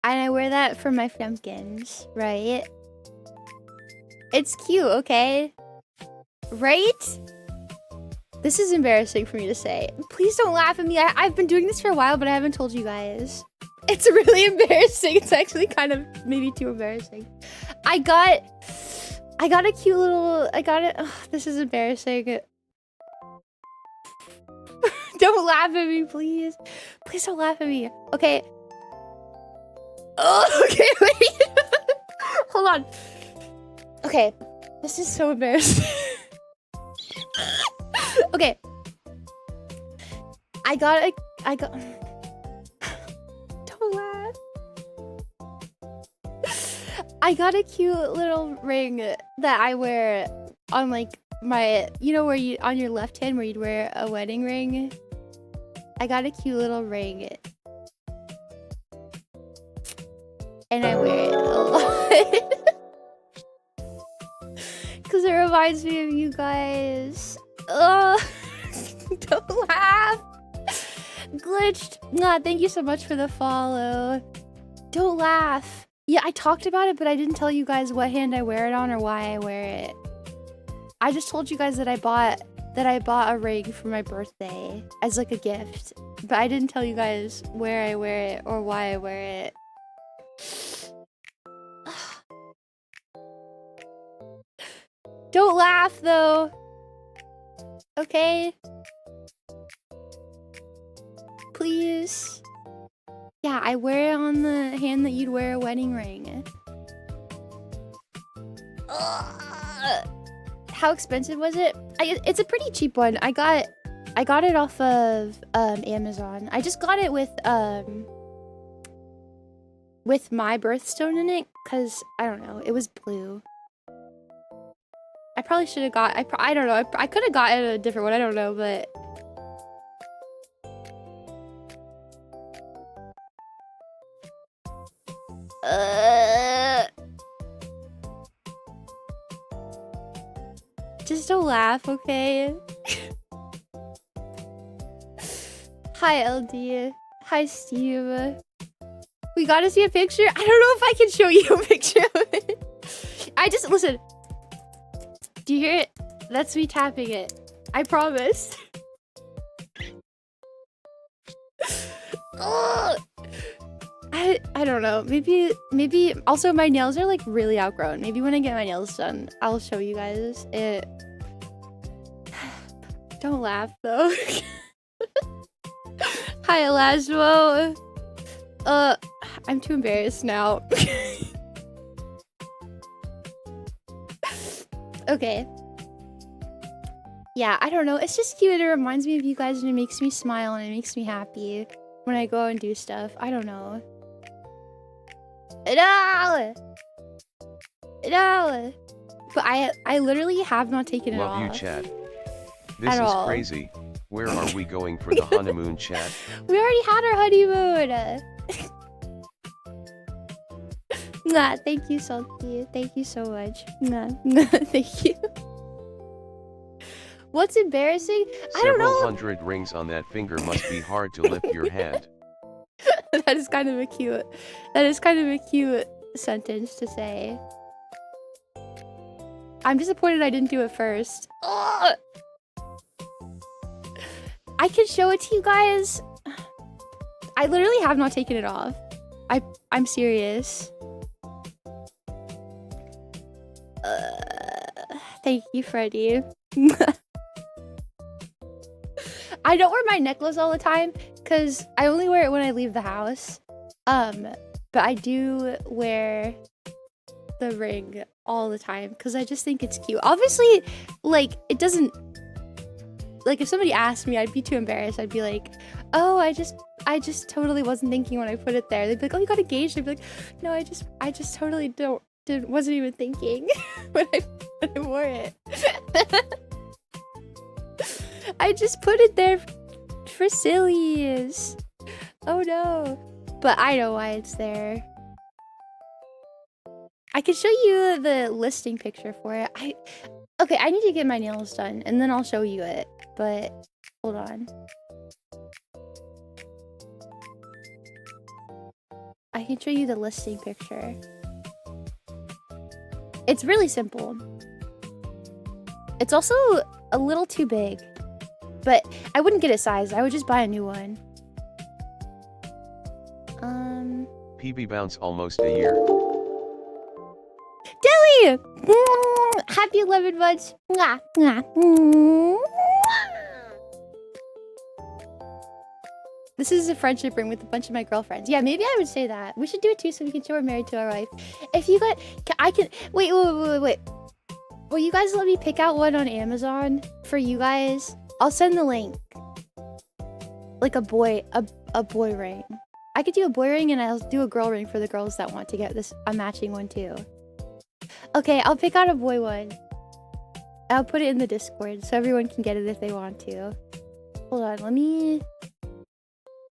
And I wear that for my Flumpkins, right? It's cute, okay? Right? This is embarrassing for me to say. Please don't laugh at me. I've been doing this for a while, but I haven't told you guys. It's really embarrassing. It's actually kind of maybe too embarrassing. I got a cute little... this is embarrassing. Don't laugh at me, please. Please don't laugh at me. Okay. Oh, okay, wait. Hold on. Okay. This is so embarrassing. Okay. I got... Don't laugh. I got a cute little ring that I wear on like my... You know where you... On your left hand where you'd wear a wedding ring? I got a cute little ring. And I wear it a lot. Because it reminds me of you guys. Ugh. Don't laugh. Glitched. Nah, thank you so much for the follow. Don't laugh. Yeah, I talked about it, but I didn't tell you guys what hand I wear it on or why I wear it. I just told you guys that I bought that I bought a ring for my birthday as like a gift, but I didn't tell you guys where I wear it or why I wear it. Don't laugh though. Okay? Please. Yeah, I wear it on the hand that you'd wear a wedding ring. How expensive was it? It's a pretty cheap one. I got it off of Amazon. I just got it with my birthstone in it because I don't know, it was blue. I probably should have got. I don't know. I could have gotten a different one. I don't know, but. Just don't laugh, okay? Hi, LD. Hi, Steve. We gotta see a picture? I don't know if I can show you a picture of it. Listen. Do you hear it? That's me tapping it. I promise. I don't know. Maybe also my nails are like really outgrown. Maybe when I get my nails done, I'll show you guys it. Don't laugh though. Hi, Elasmo. I'm too embarrassed now. Okay. Yeah, I don't know. It's just cute. It reminds me of you guys and it makes me smile and it makes me happy when I go and do stuff. I don't know. No! No! But I literally have not taken it off. Love you, chat. This is crazy. Where are we going for the honeymoon, chat? We already had our honeymoon. Nah, thank you, Salty. Thank you so much. Nah, thank you. What's embarrassing? I don't know. Several hundred rings on that finger must be hard to lift your hand. That is kind of a cute sentence to say. I'm disappointed I didn't do it first. Ugh! I can show it to you guys. I literally have not taken it off. I'm serious. Thank you, Freddie. I don't wear my necklace all the time because I only wear it when I leave the house. But I do wear the ring all the time because I just think it's cute. Obviously, like, it doesn't... Like, if somebody asked me, I'd be too embarrassed. I'd be like, oh, I just totally wasn't thinking when I put it there. They'd be like, oh, you got engaged? I'd be like, no, I just totally wasn't even thinking when I wore it. I just put it there for sillies. Oh no. But I know why it's there. I can show you the listing picture for it. Okay, I need to get my nails done and then I'll show you it. But hold on. I can show you the listing picture. It's really simple. It's also a little too big. But I wouldn't get it sized. I would just buy a new one. PB bounce almost a year. Dilly! Happy 11 months. This is a friendship ring with a bunch of my girlfriends. Yeah, maybe I would say that. We should do it too so we can show we're married to our wife. If you got... I can... Wait. Will you guys let me pick out one on Amazon for you guys? I'll send the link. Like a boy ring. I could do a boy ring and I'll do a girl ring for the girls that want to get a matching one too. Okay, I'll pick out a boy one. I'll put it in the Discord so everyone can get it if they want to. Hold on, let me...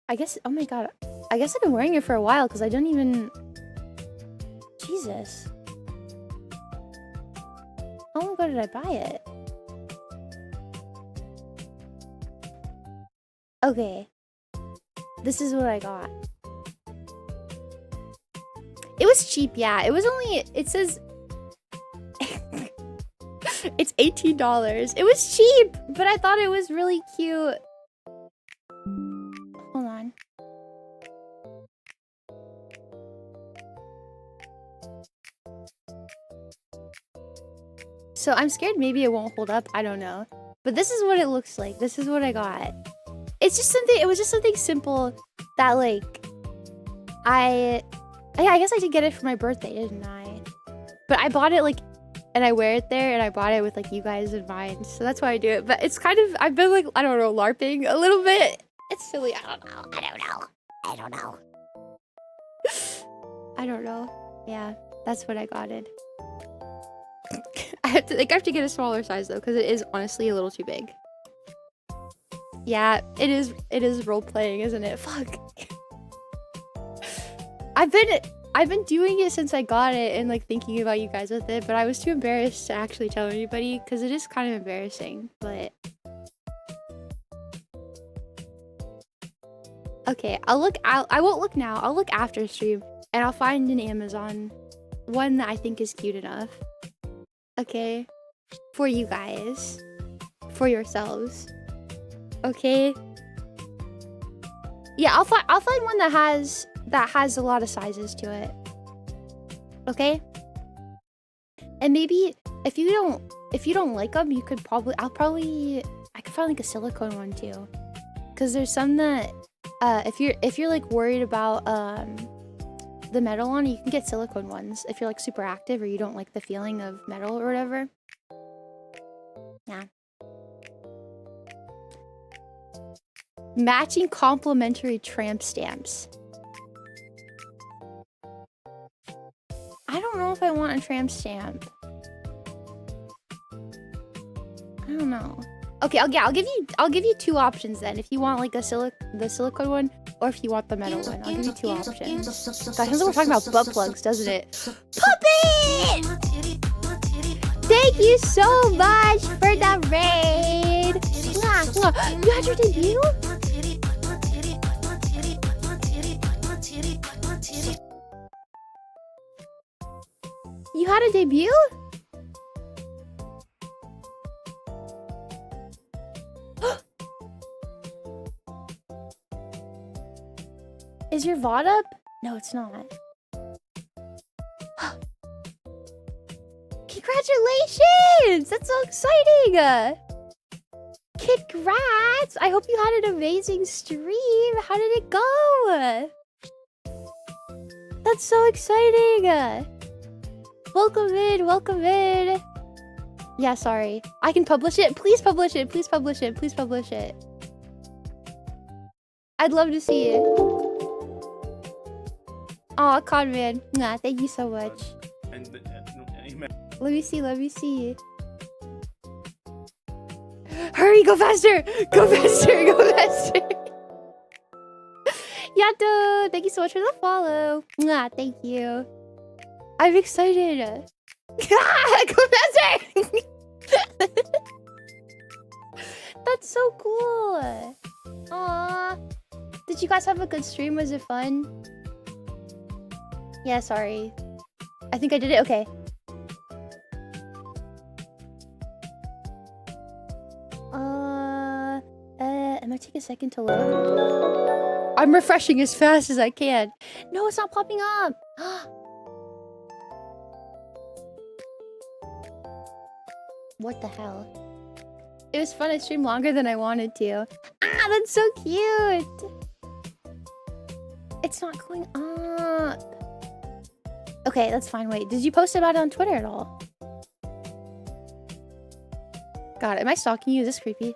I guess... Oh my god. I guess I've been wearing it for a while because I don't even... Jesus. How long ago did I buy it? Okay. This is what I got. It was cheap, yeah. It was only... It says... It's $18. It was cheap, but I thought it was really cute. Hold on. So I'm scared maybe it won't hold up. I don't know. But this is what it looks like. This is what I got. It's just something, it was just something simple that like, I guess I did get it for my birthday, didn't I? But I bought it like, and I wear it there, and I bought it with like you guys in mind. So that's why I do it. But it's kind of, I've been like, I don't know, LARPing a little bit. It's silly. I don't know. I don't know. Yeah, that's what I got it. I have to get a smaller size though, because it is honestly a little too big. Yeah, it is role playing, isn't it? Fuck. I've been doing it since I got it and like thinking about you guys with it, but I was too embarrassed to actually tell anybody because it is kind of embarrassing, but okay, I won't look now. I'll look after stream and I'll find an Amazon one that I think is cute enough. Okay, for you guys, for yourselves. Okay. Yeah, I'll find one that has a lot of sizes to it. Okay. And maybe if you don't like them, you could I could find like a silicone one too, because there's some that if you're like worried about the metal one, you can get silicone ones if you're like super active or you don't like the feeling of metal or whatever. Yeah. Matching complimentary tramp stamps. I don't know if I want a tramp stamp. I don't know. Okay, I'll give you two options then. If you want like the silicone one, or if you want the metal one, I'll give you two options. God, sounds like we're talking about butt plugs, doesn't it? Puppet! Thank you so much for the raid. You had your debut? You had a debut? Is your VOD up? No, it's not. Congratulations! That's so exciting! Congrats! I hope you had an amazing stream. How did it go? That's so exciting! Welcome in, welcome in. Yeah, sorry. I can publish it. Please publish it. Please publish it. Please publish it. I'd love to see it. Aw, Conman. Nah, thank you so much. Let me see, let me see. Hurry, go faster! Go faster, go faster! Yato, thank you so much for the follow. Mwah, thank you. I'm excited. Go faster! That's so cool. Aw. Did you guys have a good stream? Was it fun? Yeah, sorry. I think I did it. Okay. It might take a second to load. I'm refreshing as fast as I can. No, it's not popping up. What the hell? It was fun. I streamed longer than I wanted to. Ah, that's so cute. It's not going up. Okay, that's fine. Wait, did you post about it on Twitter at all? God, am I stalking you? Is this creepy?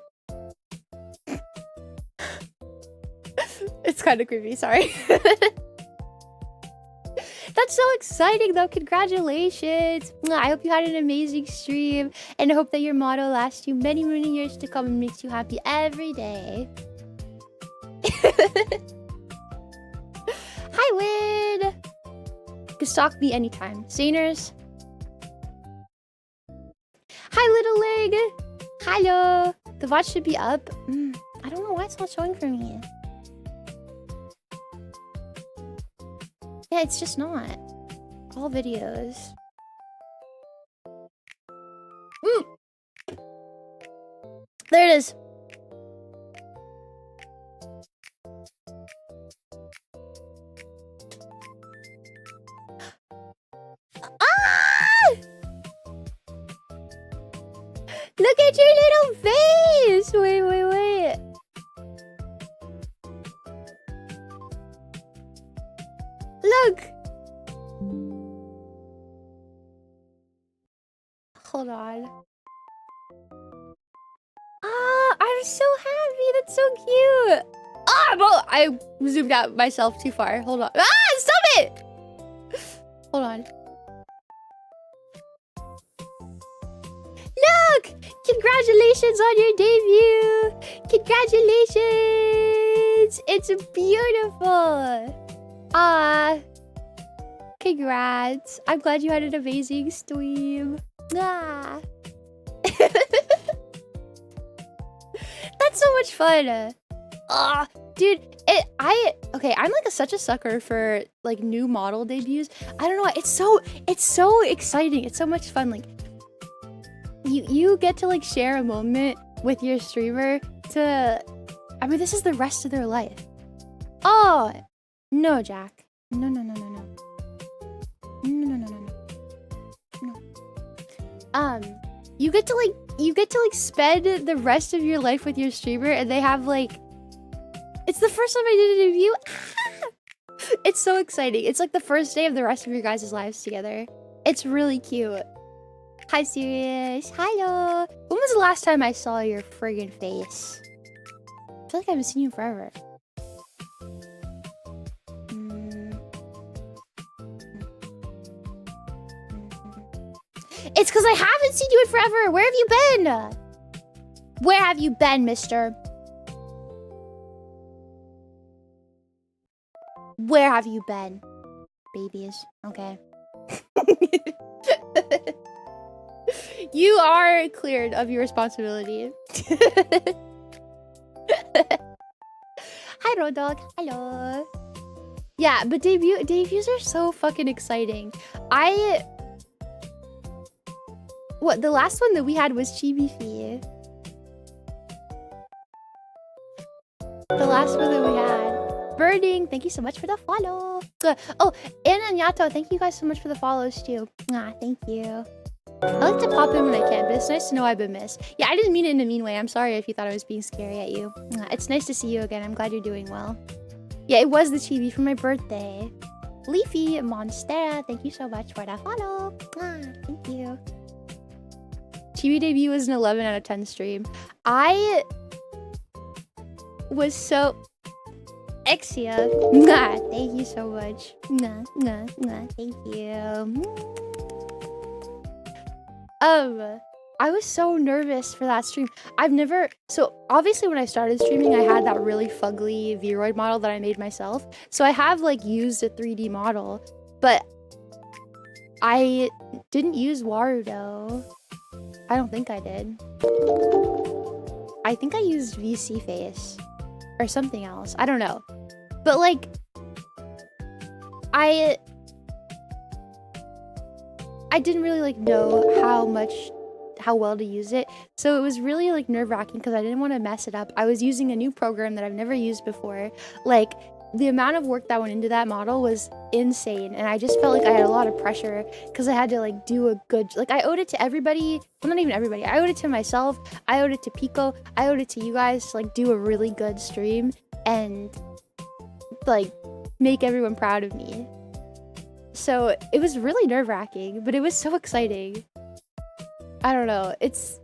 It's kind of creepy, sorry. That's so exciting though, congratulations. I hope you had an amazing stream, and I hope that your motto lasts you many, many years to come and makes you happy every day. Hi, Win! You can stalk me anytime. Saners. Hi, Little Leg! Hello! The VOD should be up. I don't know why it's not showing for me. Yeah, it's just not. All videos. is. Ah! Look at your little face! Wait, wait, wait. Look! Hold on. Ah, I'm so happy. That's so cute. Ah, well, I zoomed out myself too far. Hold on. Ah, stop it! Hold on. Look! Congratulations on your debut! Congratulations! It's beautiful! Ah, congrats. I'm glad you had an amazing stream. Ah. That's so much fun. Ah, dude, okay, I'm like such a sucker for like new model debuts. I don't know, it's so exciting. It's so much fun. Like you get to like share a moment with your streamer to, I mean, this is the rest of their life. Oh, no, Jack. No. No. You get to like spend the rest of your life with your streamer, and they have like, it's the first time I did a debut. It's so exciting. It's like the first day of the rest of your guys' lives together. It's really cute. Hi, Sirius. Hello. When was the last time I saw your friggin' face? I feel like I haven't seen you forever. It's because I haven't seen you in forever. Where have you been? Where have you been, mister? Where have you been? Babies. Okay. You are cleared of your responsibility. Hi, Road Dog. Hello. Yeah, but debuts are so fucking exciting. What, the last one that we had was Fuufie. The last one that we had. Burning, thank you so much for the follow. Oh, Anna and Yato, thank you guys so much for the follows too. Ah, thank you. I like to pop in when I can, but it's nice to know I've been missed. Yeah, I didn't mean it in a mean way. I'm sorry if you thought I was being scary at you. It's nice to see you again. I'm glad you're doing well. Yeah, it was the chibi for my birthday. Leafy Monstera, thank you so much for that follow. Ah, thank you. Chibi debut was an 11 out of 10 stream. I was so... Exia. Thank you so much. Thank you. I was so nervous for that stream. So obviously when I started streaming, I had that really fugly Vroid model that I made myself. So I have like used a 3D model, but I didn't use Warudo. I don't think I did. I think I used VC Face or something else. I don't know. But like, I didn't really like know how well to use it. So it was really like nerve-wracking because I didn't want to mess it up. I was using a new program that I've never used before. Like, the amount of work that went into that model was insane, and I just felt like I had a lot of pressure because I had to like do a good, like I owed it to everybody, well not even everybody, I owed it to myself, I owed it to Pico, I owed it to you guys to like do a really good stream and like make everyone proud of me. So it was really nerve-wracking, but it was so exciting. I don't know, it's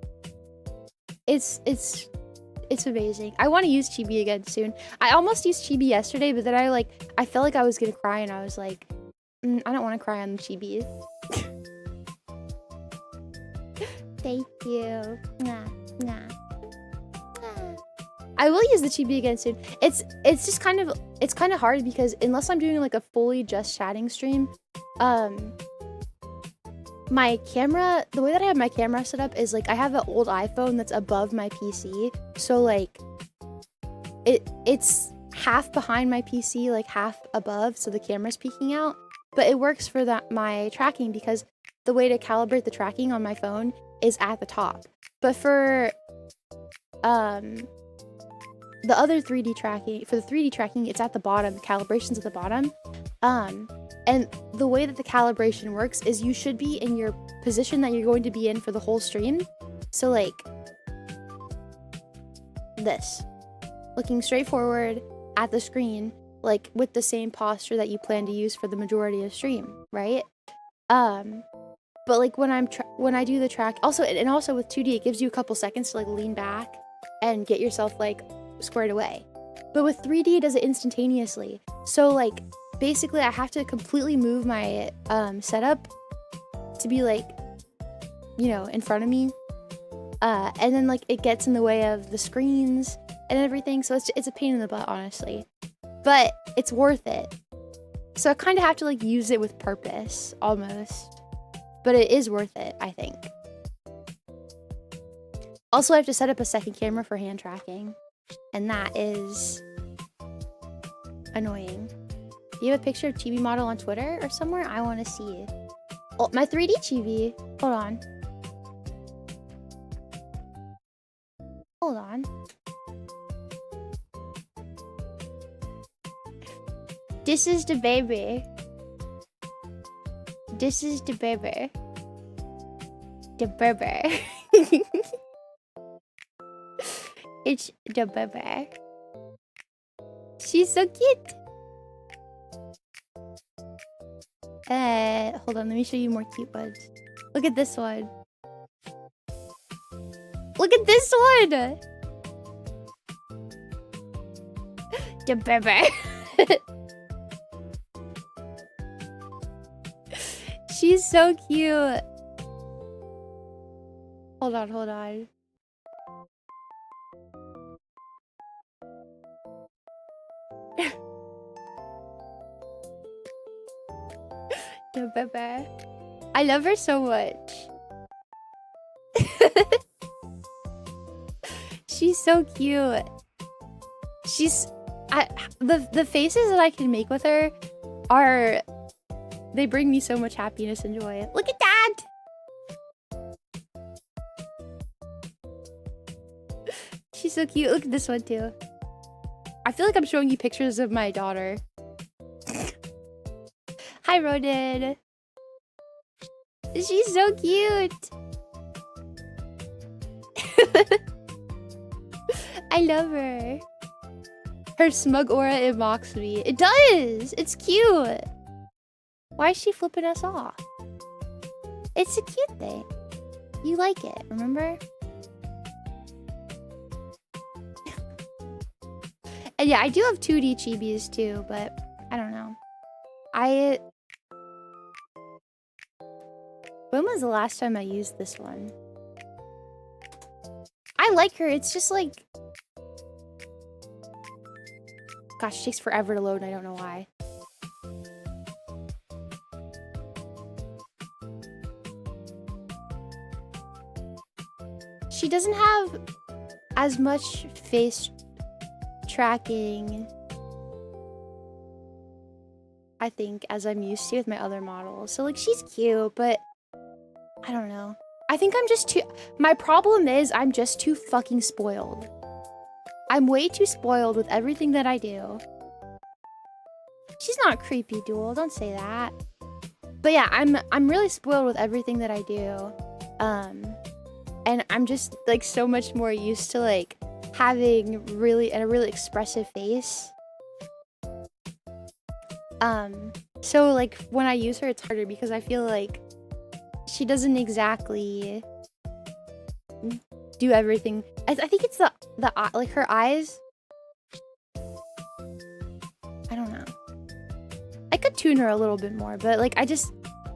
amazing. I want to use Chibi again soon. I almost used Chibi yesterday, but then I felt like I was gonna cry, and I was like, I don't want to cry on the Chibi. Thank you. I will use the Chibi again soon. It's just kind of hard because unless I'm doing like a fully just chatting stream, my camera, the way that I have my camera set up is like I have an old iPhone that's above my PC, so like it's half behind my PC, like half above, so the camera's peeking out. But it works for my tracking because the way to calibrate the tracking on my phone is at the top. But for the other 3D tracking, for the 3D tracking, it's at the bottom, the calibration's at the bottom. And the way that the calibration works is you should be in your position that you're going to be in for the whole stream. So like this, looking straight forward at the screen, like with the same posture that you plan to use for the majority of stream, right? But like when I do the track, also with 2D, it gives you a couple seconds to like lean back and get yourself like squared away. But with 3D, it does it instantaneously. So like basically I have to completely move my setup to be like, you know, in front of me. And then like it gets in the way of the screens and everything. So it's a pain in the butt, honestly. But it's worth it. So I kind of have to like use it with purpose almost. But it is worth it, I think. Also, I have to set up a second camera for hand tracking. And that is annoying. Do you have a picture of chibi model on Twitter or somewhere? I want to see it. Oh, my 3D chibi. Hold on. Hold on. This is the baby. This is the baby. The baby. It's the baby. She's so cute. Hold on, let me show you more cute ones. Look at this one. Look at this one. The baby. She's so cute. Hold on, hold on. The baby. I love her so much. She's so cute. The faces that I can make with her are, they bring me so much happiness and joy. Look at that! She's so cute. Look at this one too. I feel like I'm showing you pictures of my daughter. Hi, Roden. She's so cute. I love her. Her smug aura, it mocks me. It does! It's cute! Why is she flipping us off? It's a cute thing. You like it, remember? And yeah, I do have 2D chibis too, but I don't know. When was the last time I used this one? I like her, it's just like... Gosh, it takes forever to load and I don't know why. She doesn't have as much face tracking, I think, as I'm used to with my other models. So like, she's cute, but I don't know. I think I'm just too... My problem is I'm just too fucking spoiled. I'm way too spoiled with everything that I do. She's not creepy, Duel. Don't say that. But yeah, I'm really spoiled with everything that I do. And I'm just like so much more used to like having a really expressive face. So like when I use her, it's harder because I feel like she doesn't exactly do everything. I think it's the like her eyes. I don't know. I could tune her a little bit more, but like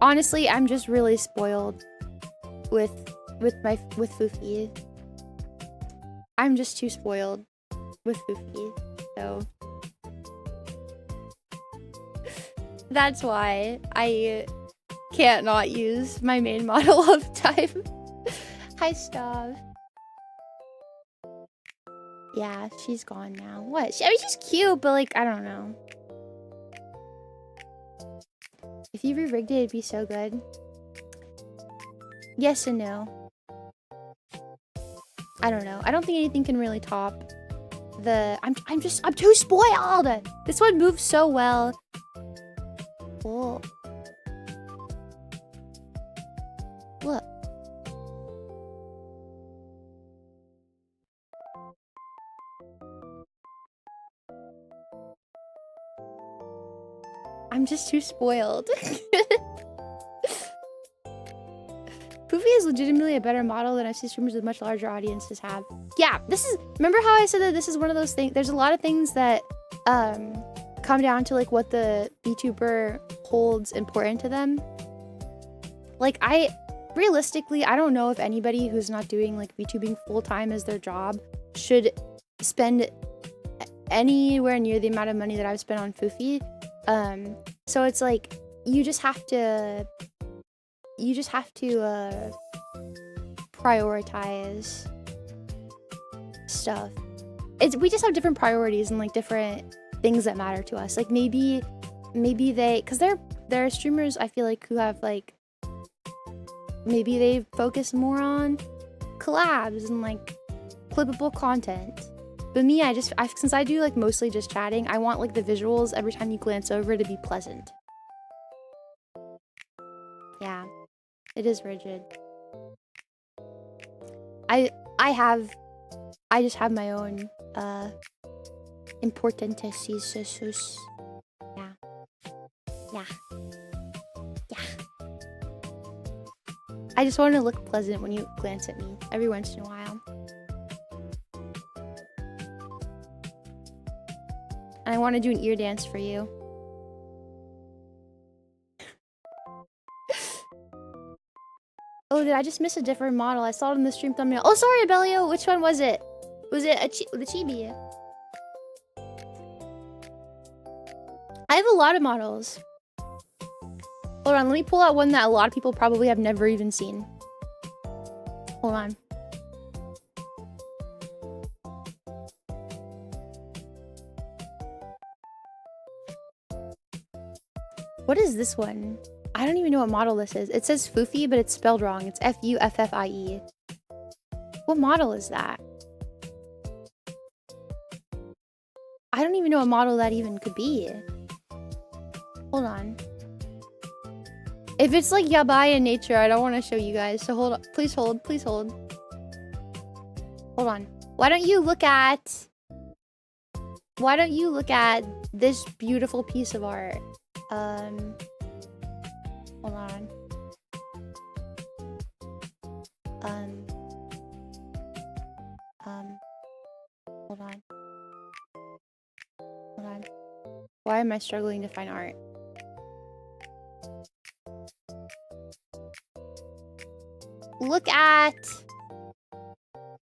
honestly, I'm just really spoiled with Fuufie. I'm just too spoiled with Fuufie, so that's why I can't not use my main model all the time. Hi, Stav. Yeah, she's gone now. What? I mean, she's cute, but like, I don't know. If you re-rigged it, it'd be so good. Yes and no. I don't know. I don't think anything can really top the... I'm too spoiled! This one moves so well. Whoa. Look. I'm just too spoiled. Fuufie is legitimately a better model than I've seen streamers with much larger audiences have. Yeah, this is... Remember how I said that this is one of those things... There's a lot of things that come down to like what the VTuber holds important to them. Like realistically, I don't know if anybody who's not doing like VTubing full-time as their job should spend anywhere near the amount of money that I've spent on Fuufie. So it's like, you just have to prioritize stuff. We just have different priorities and like different things that matter to us. Like maybe they, because there are streamers I feel like who have like, maybe they focus more on collabs and like clippable content. But me, since I do like mostly just chatting, I want like the visuals every time you glance over to be pleasant. Yeah, it is rigid. I just have my own importances. Yeah. I just want to look pleasant when you glance at me every once in a while. And I want to do an ear dance for you. Oh, did I just miss a different model? I saw it in the stream thumbnail. Oh, sorry, Abellio. Which one was it? Was it the chibi? I have a lot of models. Hold on, let me pull out one that a lot of people probably have never even seen. Hold on. What is this one? I don't even know what model this is. It says Fuufie, but it's spelled wrong. It's Fuffie. What model is that? I don't even know what model that even could be. Hold on. If it's like yabai in nature, I don't want to show you guys. So hold on. Please hold. Please hold. Hold on. Why don't you look at this beautiful piece of art? Hold on. Hold on. Hold on. Why am I struggling to find art? Look at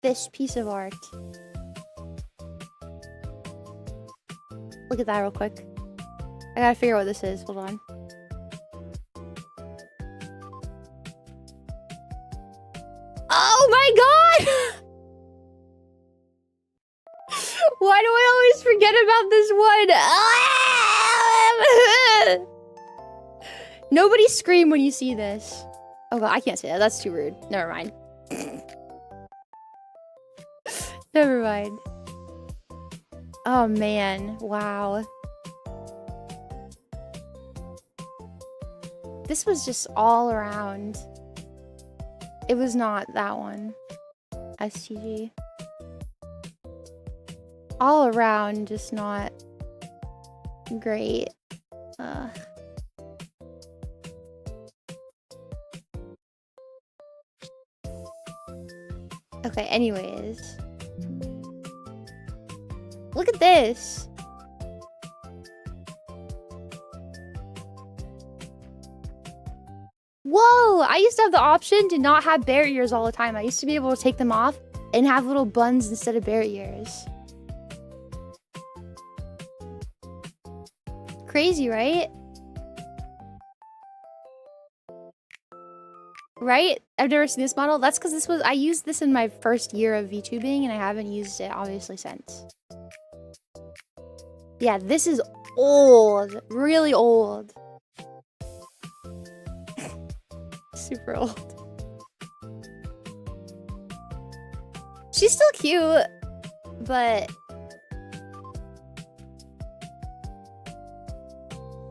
this piece of art. Look at that real quick. I gotta figure out what this is. Hold on. Oh my god! Why do I always forget about this one? Nobody scream when you see this. Oh god, I can't say that. That's too rude. Never mind. Never mind. Oh man, wow. This was just all around. It was not that one. STG. All around, just not great. Okay, anyways. Look at this. Whoa! I used to have the option to not have bear ears all the time. I used to be able to take them off and have little buns instead of bear ears. Crazy, right? Right? I've never seen this model. That's because I used this in my first year of VTubing and I haven't used it obviously since. Yeah, this is old. Really old. Super old. She's still cute, but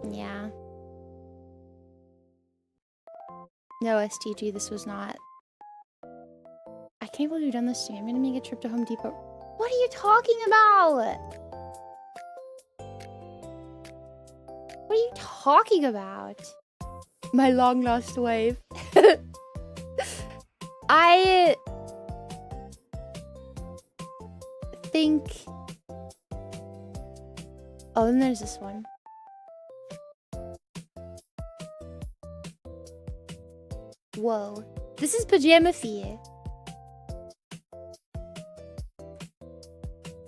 yeah. No, STG, this was not. I can't believe you've done this to me. I'm gonna make a trip to Home Depot. What are you talking about? What are you talking about? My long lost wife. I think. Oh, and there's this one. Whoa. This is Pajama Fee.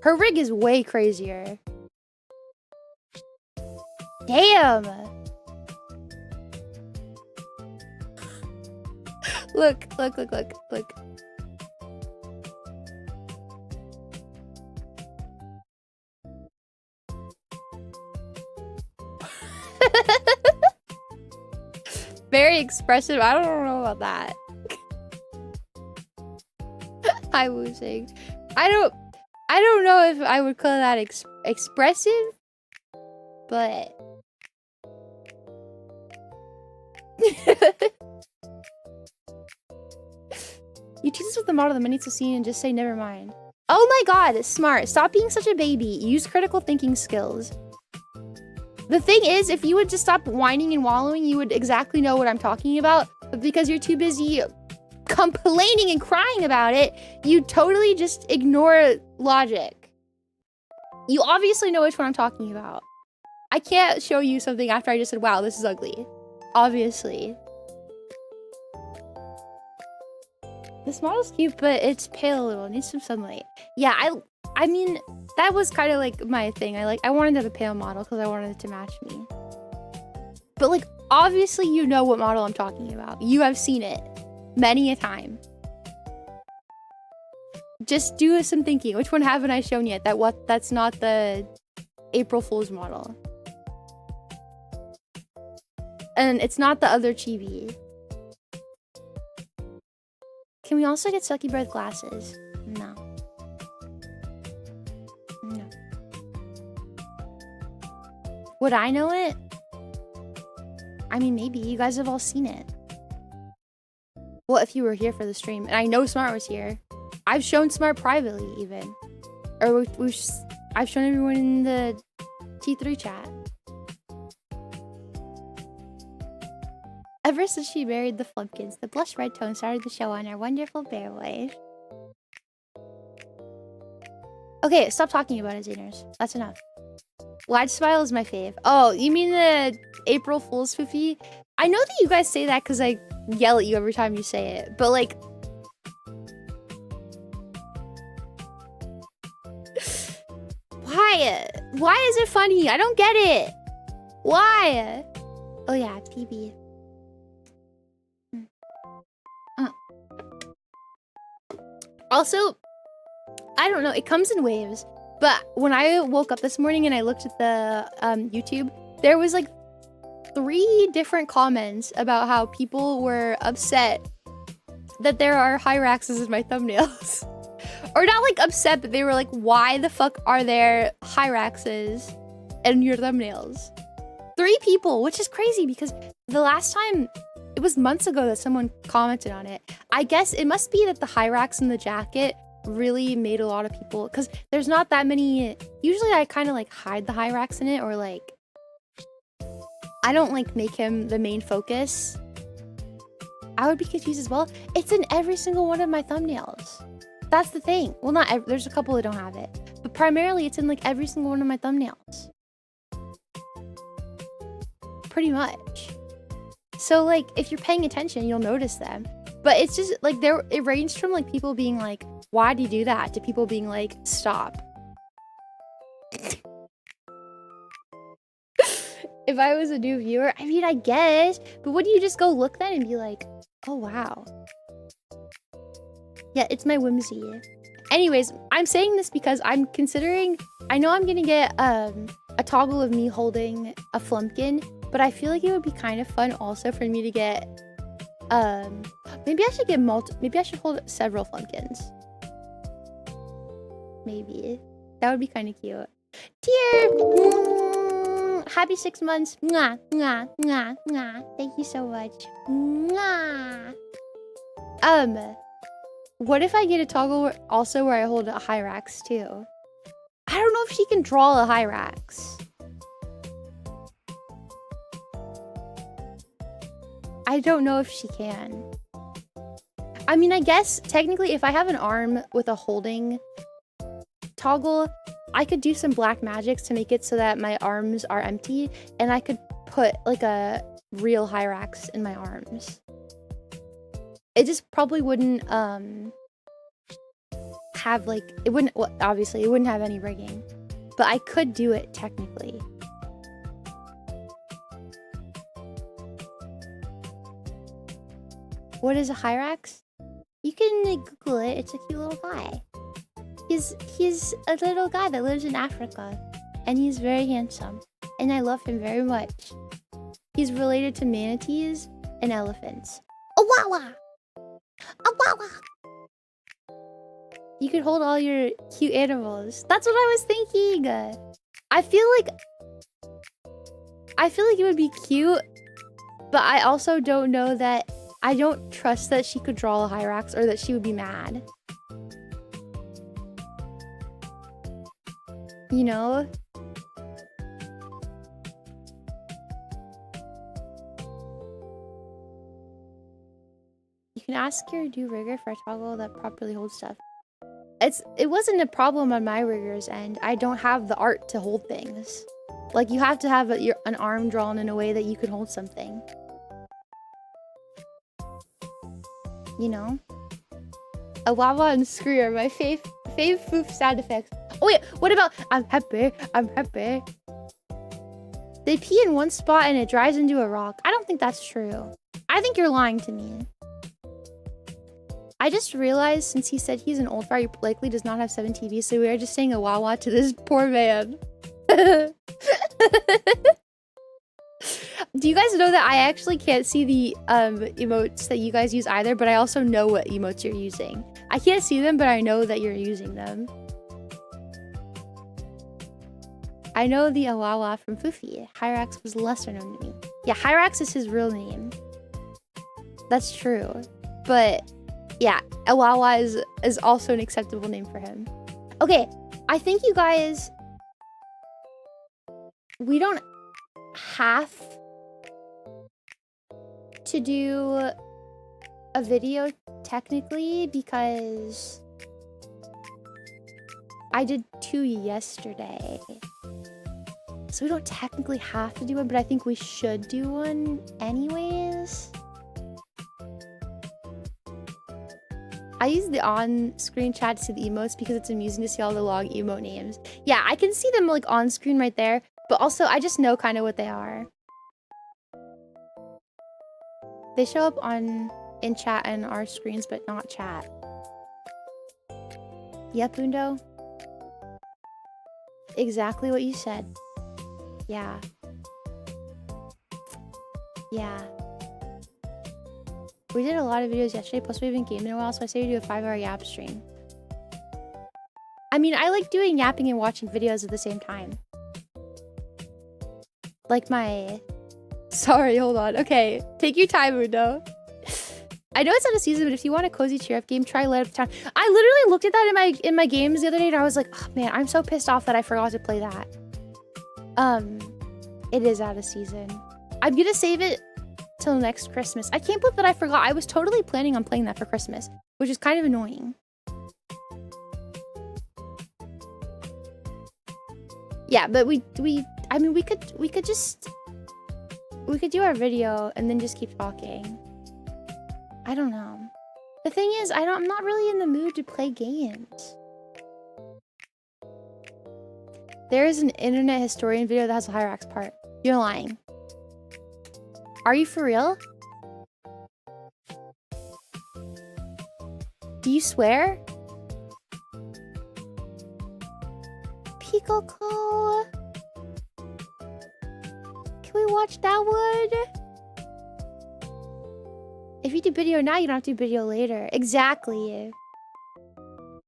Her rig is way crazier. Damn. Look. Very expressive. I don't know about that. Hi, Woosing. I don't know if I would call that expressive, but you tease us with the model the minutes to see and just say never mind. Oh my god, smart. Stop being such a baby. Use critical thinking skills. The thing is, if you would just stop whining and wallowing, you would exactly know what I'm talking about. But because you're too busy complaining and crying about it, you totally just ignore logic. You obviously know which one I'm talking about. I can't show you something after I just said, wow, this is ugly. Obviously. This model's cute, but it's pale a little. It needs some sunlight. Yeah, I mean, that was kind of like my thing. I wanted to have a pale model because I wanted it to match me. But like, obviously you know what model I'm talking about. You have seen it many a time. Just do some thinking. Which one haven't I shown yet? That's not the April Fool's model. And it's not the other chibi. Can we also get Sucky Breath glasses? No. No. Would I know it? I mean, maybe. You guys have all seen it. Well, if you were here for the stream. And I know Smart was here. I've shown Smart privately, even. Or I've shown everyone in the T3 chat. Ever since she married the Flumpkins, the blush red tone started to show on our wonderful bear wife. Okay, stop talking about it, Xaners. That's enough. Wide Smile is my fave. Oh, you mean the April Fool's Fuufie? I know that you guys say that because I yell at you every time you say it, but like... Why? Why is it funny? I don't get it. Why? Oh yeah, PB. Also, I don't know, it comes in waves, but when I woke up this morning and I looked at the YouTube, there was like 3 different comments about how people were upset that there are Hyraxes in my thumbnails. Or not like upset, but they were like, why the fuck are there Hyraxes in your thumbnails? 3 people, which is crazy because the last time, it was months ago that someone commented on it. I guess it must be that the Hyrax in the jacket really made a lot of people, because there's not that many. Usually I kind of like hide the Hyrax in it, or like I don't like make him the main focus. I would be confused as well. It's in every single one of my thumbnails. That's the thing. Well, not every, there's a couple that don't have it, but primarily it's in like every single one of my thumbnails. Pretty much. So like if you're paying attention, you'll notice them. But it's just like it ranged from like people being like, why do you do that? To people being like, stop. If I was a new viewer, I mean, I guess, but wouldn't you just go look then and be like, oh wow. Yeah, it's my whimsy. Anyways, I'm saying this because I'm considering, I know I'm gonna get a toggle of me holding a Flumpkin, but I feel like it would be kind of fun also for me to get, maybe I should get maybe I should hold several Flumpkins. maybe. That would be kind of cute. Tear! Happy 6 months. Mwah, mwah, mwah, mwah. Thank you so much. Mwah. What if I get a toggle also where I hold a Hyrax too? I don't know if she can draw a Hyrax. I don't know if she can. I mean, I guess technically if I have an arm with a holding toggle, I could do some black magics to make it so that my arms are empty, and I could put like a real Hyrax in my arms. It just probably wouldn't have like, it wouldn't, well, obviously it wouldn't have any rigging, but I could do it technically. What is a Hyrax? You can Google it. It's a cute little guy. He's a little guy that lives in Africa, and he's very handsome, and I love him very much. He's related to manatees and elephants. A wawa! A wawa! You could hold all your cute animals. That's what I was thinking. I feel like it would be cute, but I also don't know that. I don't trust that she could draw a Hyrax or that she would be mad. You know? You can ask your do rigger for a toggle that properly holds stuff. It wasn't a problem on my rigger's end. I don't have the art to hold things. Like, you have to have an arm drawn in a way that you can hold something. You know? A Wawa and Screw are my fave Foof sound effects. Oh yeah, what about I'm happy, I'm happy. They pee in one spot and it dries into a rock. I don't think that's true. I think you're lying to me. I just realized since he said he's an old fire, he likely does not have 7 TVs, so we are just saying a Wawa to this poor man. Do you guys know that I actually can't see the emotes that you guys use either, but I also know what emotes you're using. I can't see them, but I know that you're using them. I know the Awawa from Fuufie. Hyrax was lesser known to me. Yeah, Hyrax is his real name. That's true. But yeah, Awawa is also an acceptable name for him. Okay, I think you guys... We don't have to do a video technically because I did 2 yesterday. So we don't technically have to do one, but I think we should do one anyways. I use the on-screen chat to see the emotes because it's amusing to see all the long emote names. Yeah, I can see them like on screen right there, but also I just know kind of what they are. They show up in chat and our screens, but not chat. Yep, Undo. Exactly what you said. Yeah. Yeah. We did a lot of videos yesterday, plus we haven't gamed in a while, so I say we do a 5-hour yap stream. I mean, I like doing yapping and watching videos at the same time. Like my... Sorry, hold on. Okay, take your time, Undo. I know it's out of season, but if you want a cozy cheer up game, try Light Up the Town. I literally looked at that in my games the other day, and I was like, oh man, I'm so pissed off that I forgot to play that. It is out of season. I'm gonna save it till next Christmas. I can't believe that I forgot. I was totally planning on playing that for Christmas, which is kind of annoying. Yeah, but I mean, we could do our video and then just keep talking. I don't know. The thing is, I'm not really in the mood to play games. There is an internet historian video that has a Hyrax part. You're lying. Are you for real? Do you swear? Picoco. Can we watch that one? If you do video now, you don't have to do video later. Exactly.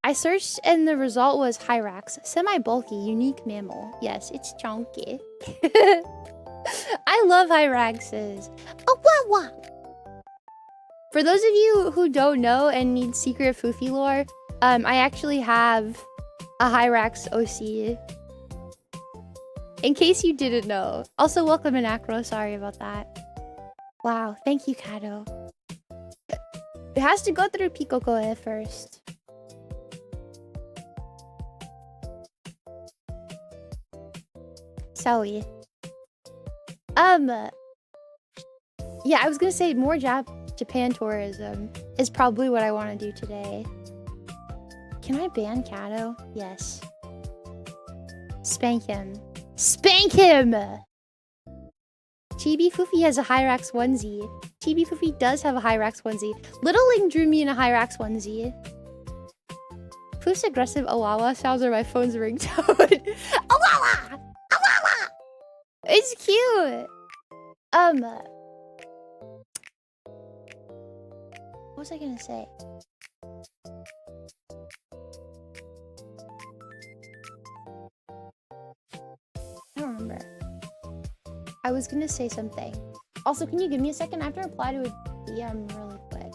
I searched and the result was Hyrax. Semi-bulky, unique mammal. Yes, it's chunky. I love Hyraxes. Oh, wah, wah. For those of you who don't know and need secret Fuufie lore, I actually have a Hyrax OC. In case you didn't know. Also, welcome in Acro. Sorry about that. Wow, thank you, Kato. It has to go through Pikokoe first. Sorry. Yeah, I was gonna say more Japan tourism is probably what I want to do today. Can I ban Kato? Yes. Spank him. Spank him! Chibi Fuufie has a Hyrax onesie. Chibi Fuufie does have a Hyrax onesie. Littling drew me in a Hyrax onesie. Poof's aggressive Awawa sounds are my phone's ringtone. Awawa! Awawa! It's cute! What was I gonna say? I don't remember. I was gonna say something. Also, can you give me a second? I have to reply to a DM really quick.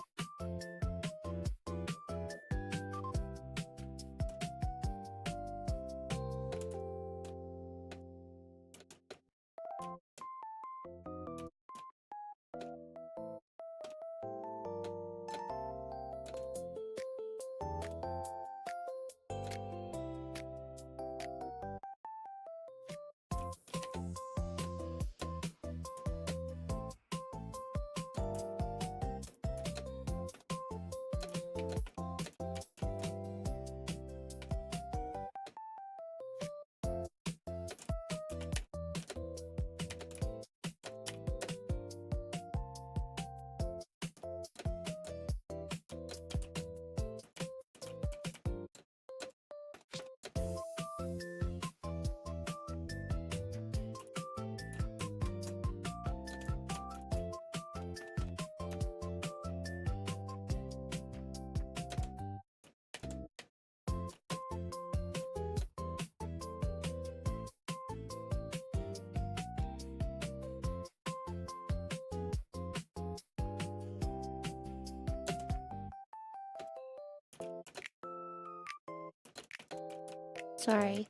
Sorry.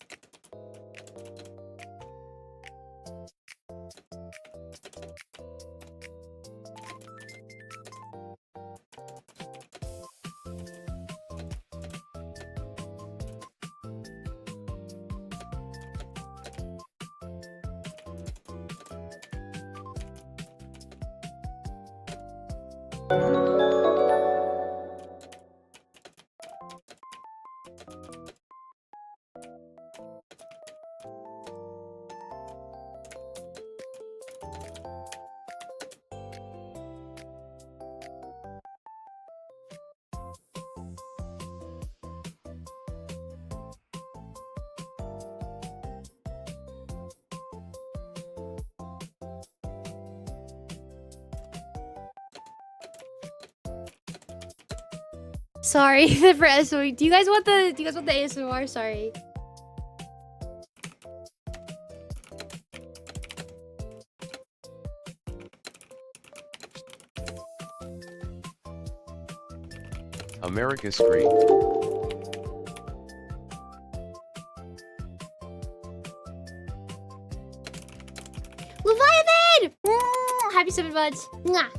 Sorry for SOE. Do you guys want the ASMR? Sorry. America Screen. Leviathan! Happy 7 months. Mwah.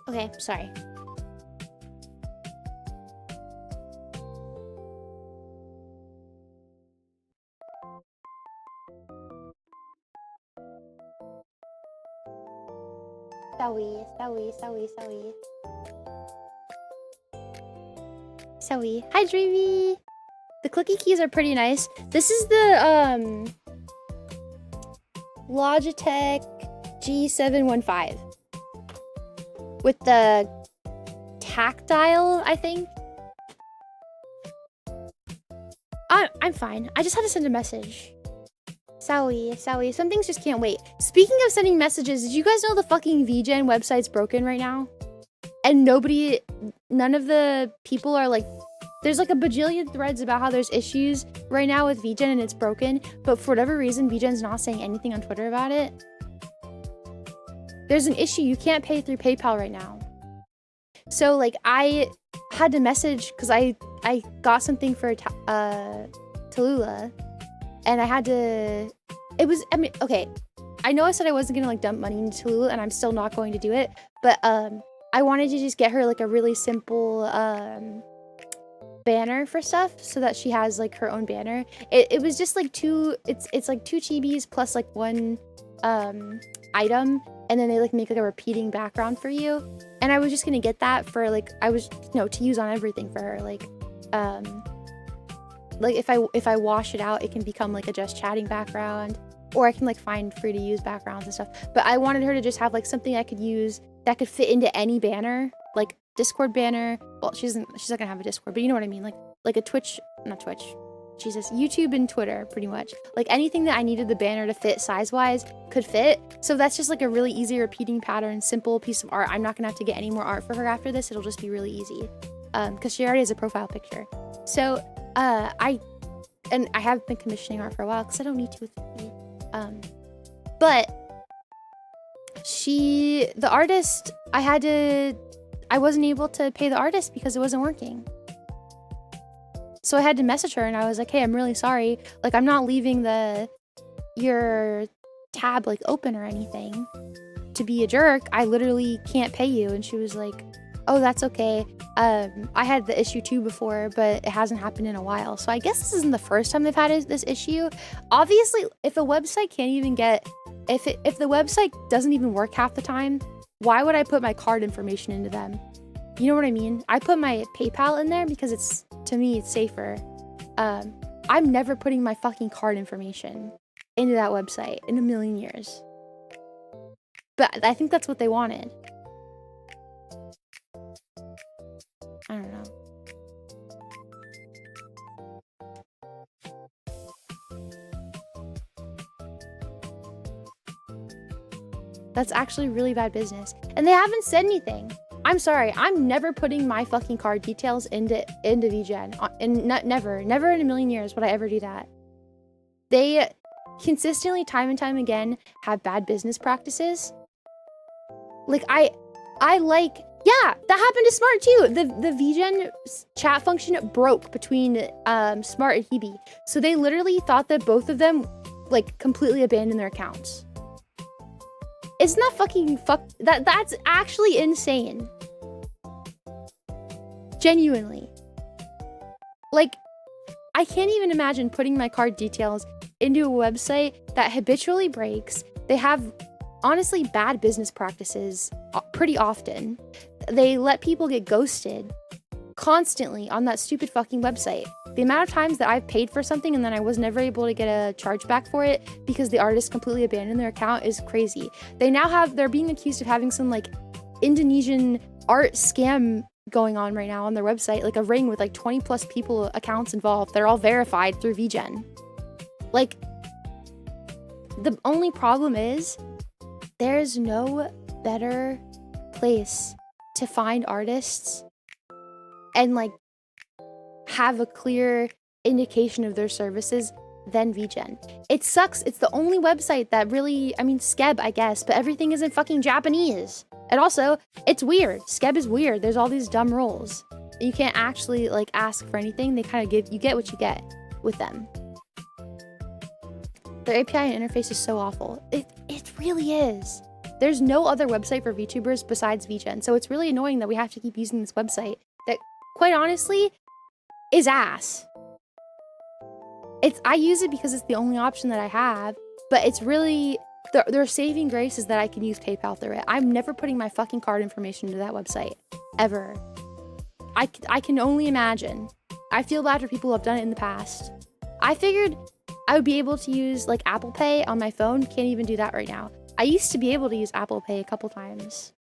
Okay, sorry. Sawi. Hi, Dreamy. The clicky keys are pretty nice. This is the Logitech G715 with the tactile, I think. I'm fine. I just had to send a message. Sawi. Some things just can't wait. Speaking of sending messages, did you guys know the fucking VGen website's broken right now? And none of the people are like, there's like a bajillion threads about how there's issues right now with VGen and it's broken, but for whatever reason, VGen's not saying anything on Twitter about it. There's an issue. You can't pay through PayPal right now. So like I had to message because I got something for Tallulah, and I had to. Okay. I know I said I wasn't gonna like dump money into Tallulah, and I'm still not going to do it. But I wanted to just get her like a really simple banner for stuff so that she has like her own banner. It was just like it's like 2 chibis plus like 1 item, and then they like make like a repeating background for you. And I was just gonna get that for like to use on everything for her. Like if I wash it out, it can become like a just chatting background, or I can like find free to use backgrounds and stuff. But I wanted her to just have like something I could use that could fit into any banner, like Discord banner. Well, she's not gonna have a Discord, but you know what I mean, like a YouTube and Twitter, pretty much. Like anything that I needed the banner to fit size-wise could fit. So that's just like a really easy repeating pattern, simple piece of art. I'm not gonna have to get any more art for her after this. It'll just be really easy, because she already has a profile picture. So I have been commissioning art for a while because I don't need to with me. But the artist, I wasn't able to pay the artist because it wasn't working. So I had to message her and I was like, hey, I'm really sorry. Like, I'm not leaving your tab like open or anything to be a jerk. I literally can't pay you. And she was like, oh, that's okay. I had the issue too before, but it hasn't happened in a while. So I guess this isn't the first time they've had this issue. Obviously, if a website can't even if the website doesn't even work half the time, why would I put my card information into them? You know what I mean? I put my PayPal in there because to me, it's safer. I'm never putting my fucking card information into that website in a million years. But I think that's what they wanted. I don't know. That's actually really bad business. And they haven't said anything. I'm sorry. I'm never putting my fucking card details into VGen. And never in a million years would I ever do that. They consistently, time and time again, have bad business practices. Like, yeah, that happened to Smart too. The VGen chat function broke between Smart and Hebe. So they literally thought that both of them like completely abandoned their accounts. Isn't that fucking that's actually insane. Genuinely. Like, I can't even imagine putting my card details into a website that habitually breaks. They have honestly bad business practices pretty often. They let people get ghosted constantly on that stupid fucking website. The amount of times that I've paid for something and then I was never able to get a chargeback for it because the artist completely abandoned their account is crazy. They're being accused of having some like Indonesian art scam going on right now on their website, like a ring with like 20 plus people accounts involved. They're all verified through VGen. Like, the only problem is there's no better place to find artists and like have a clear indication of their services than VGen. It sucks. It's the only website that really, I mean, Skeb, I guess, but everything is in fucking Japanese. And also, it's weird. Skeb is weird. There's all these dumb rules. You can't actually like ask for anything. They kind of you get what you get with them. Their API and interface is so awful. It really is. There's no other website for VTubers besides VGen. So it's really annoying that we have to keep using this website that, quite honestly, is ass. I use it because it's the only option that I have, but it's really their saving grace is that I can use PayPal through it. I'm never putting my fucking card information into that website. Ever. I can only imagine. I feel bad for people who have done it in the past. I figured I would be able to use like Apple Pay on my phone. Can't even do that right now. I used to be able to use Apple Pay a couple times.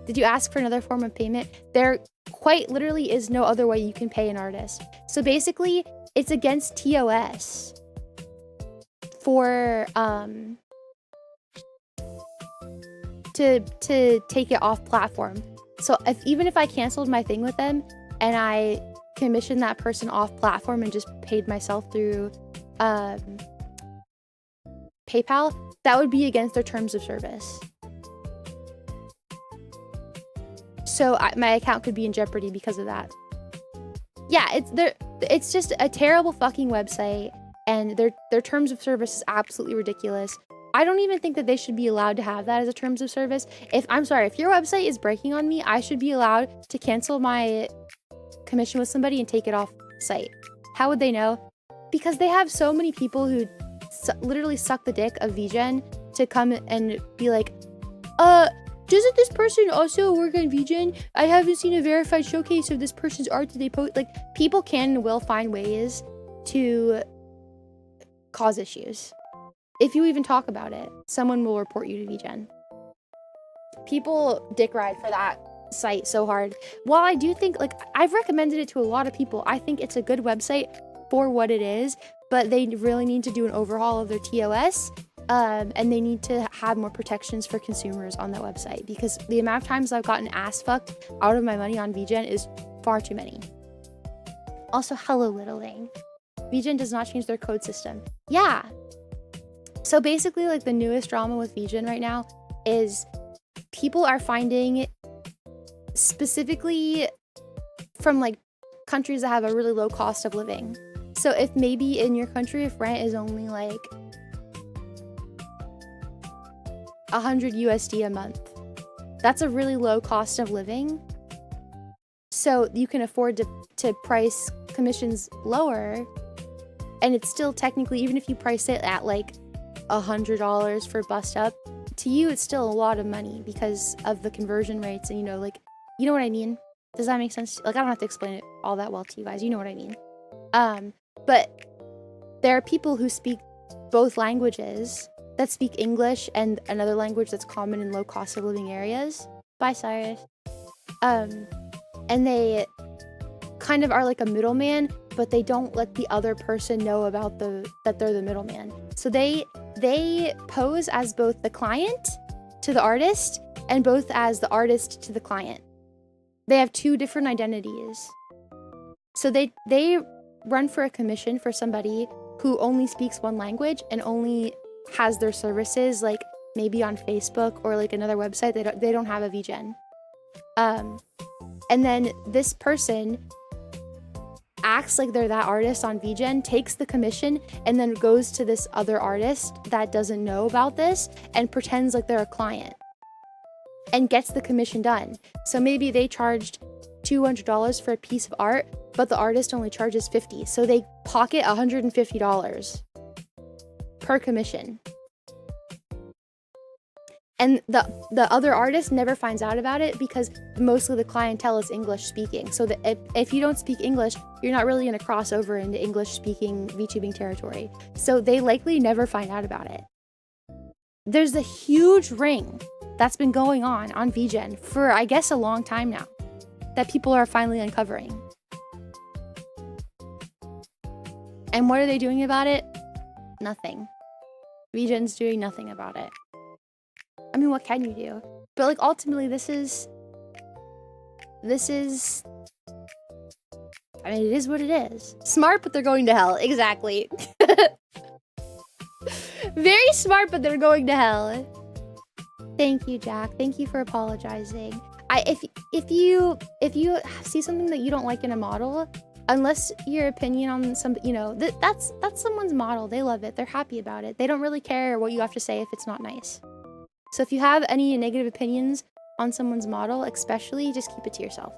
Did you ask for another form of payment? There quite literally is no other way you can pay an artist. So basically, it's against TOS for to take it off platform. So even if I canceled my thing with them and I commissioned that person off platform and just paid myself through PayPal, that would be against their terms of service. So my account could be in jeopardy because of that. Yeah, it's just a terrible fucking website, and their terms of service is absolutely ridiculous. I don't even think that they should be allowed to have that as a terms of service. I'm sorry, if your website is breaking on me, I should be allowed to cancel my commission with somebody and take it off site. How would they know? Because they have so many people who literally suck the dick of VGen to come and be like, doesn't this person also work on VGen? I haven't seen a verified showcase of this person's art that they post. Like, people can and will find ways to cause issues. If you even talk about it, someone will report you to VGen. People dick ride for that site so hard. While I do think, like, I've recommended it to a lot of people. I think it's a good website for what it is, but they really need to do an overhaul of their TOS. And they need to have more protections for consumers on that website, because the amount of times I've gotten ass fucked out of my money on VGen is far too many. Also, hello, littling. VGen does not change their code system. Yeah. So basically, like, the newest drama with VGen right now is people are finding, specifically from like countries that have a really low cost of living. So if maybe in your country, if rent is only like 100 USD a month, that's a really low cost of living. So you can afford to price commissions lower, and it's still technically, even if you price it at like $100 for bust up, to you it's still a lot of money because of the conversion rates, and you know what I mean? Does that make sense? Like, I don't have to explain it all that well to you guys, you know what I mean. But there are people who speak both languages, that speak English and another language that's common in low cost of living areas. Bye, Cyrus. And they kind of are like a middleman, but they don't let the other person know about that they're the middleman. So they pose as both the client to the artist and both as the artist to the client. They have two different identities. So they run for a commission for somebody who only speaks one language and only has their services like maybe on Facebook or like another website. They don't have a VGen. And then this person acts like they're that artist on VGen, takes the commission, and then goes to this other artist that doesn't know about this and pretends like they're a client and gets the commission done. So maybe they charged $200 for a piece of art, but the artist only charges $50. So they pocket $150 per commission. And the other artist never finds out about it because mostly the clientele is English speaking. So that if you don't speak English, you're not really going to cross over into English speaking VTubing territory. So they likely never find out about it. There's a huge ring that's been going on VGen for, I guess, a long time now that people are finally uncovering. And what are they doing about it? Nothing. VGen's doing nothing about it. I mean, what can you do? But like, ultimately, this is, I mean, it is what it is. Smart, but they're going to hell. Exactly. Very smart, but they're going to hell. Thank you, Jack. Thank you for apologizing. If you see something that you don't like in a model, unless your opinion on some, that's someone's model. They love it. They're happy about it. They don't really care what you have to say if it's not nice. So if you have any negative opinions on someone's model, especially, just keep it to yourself.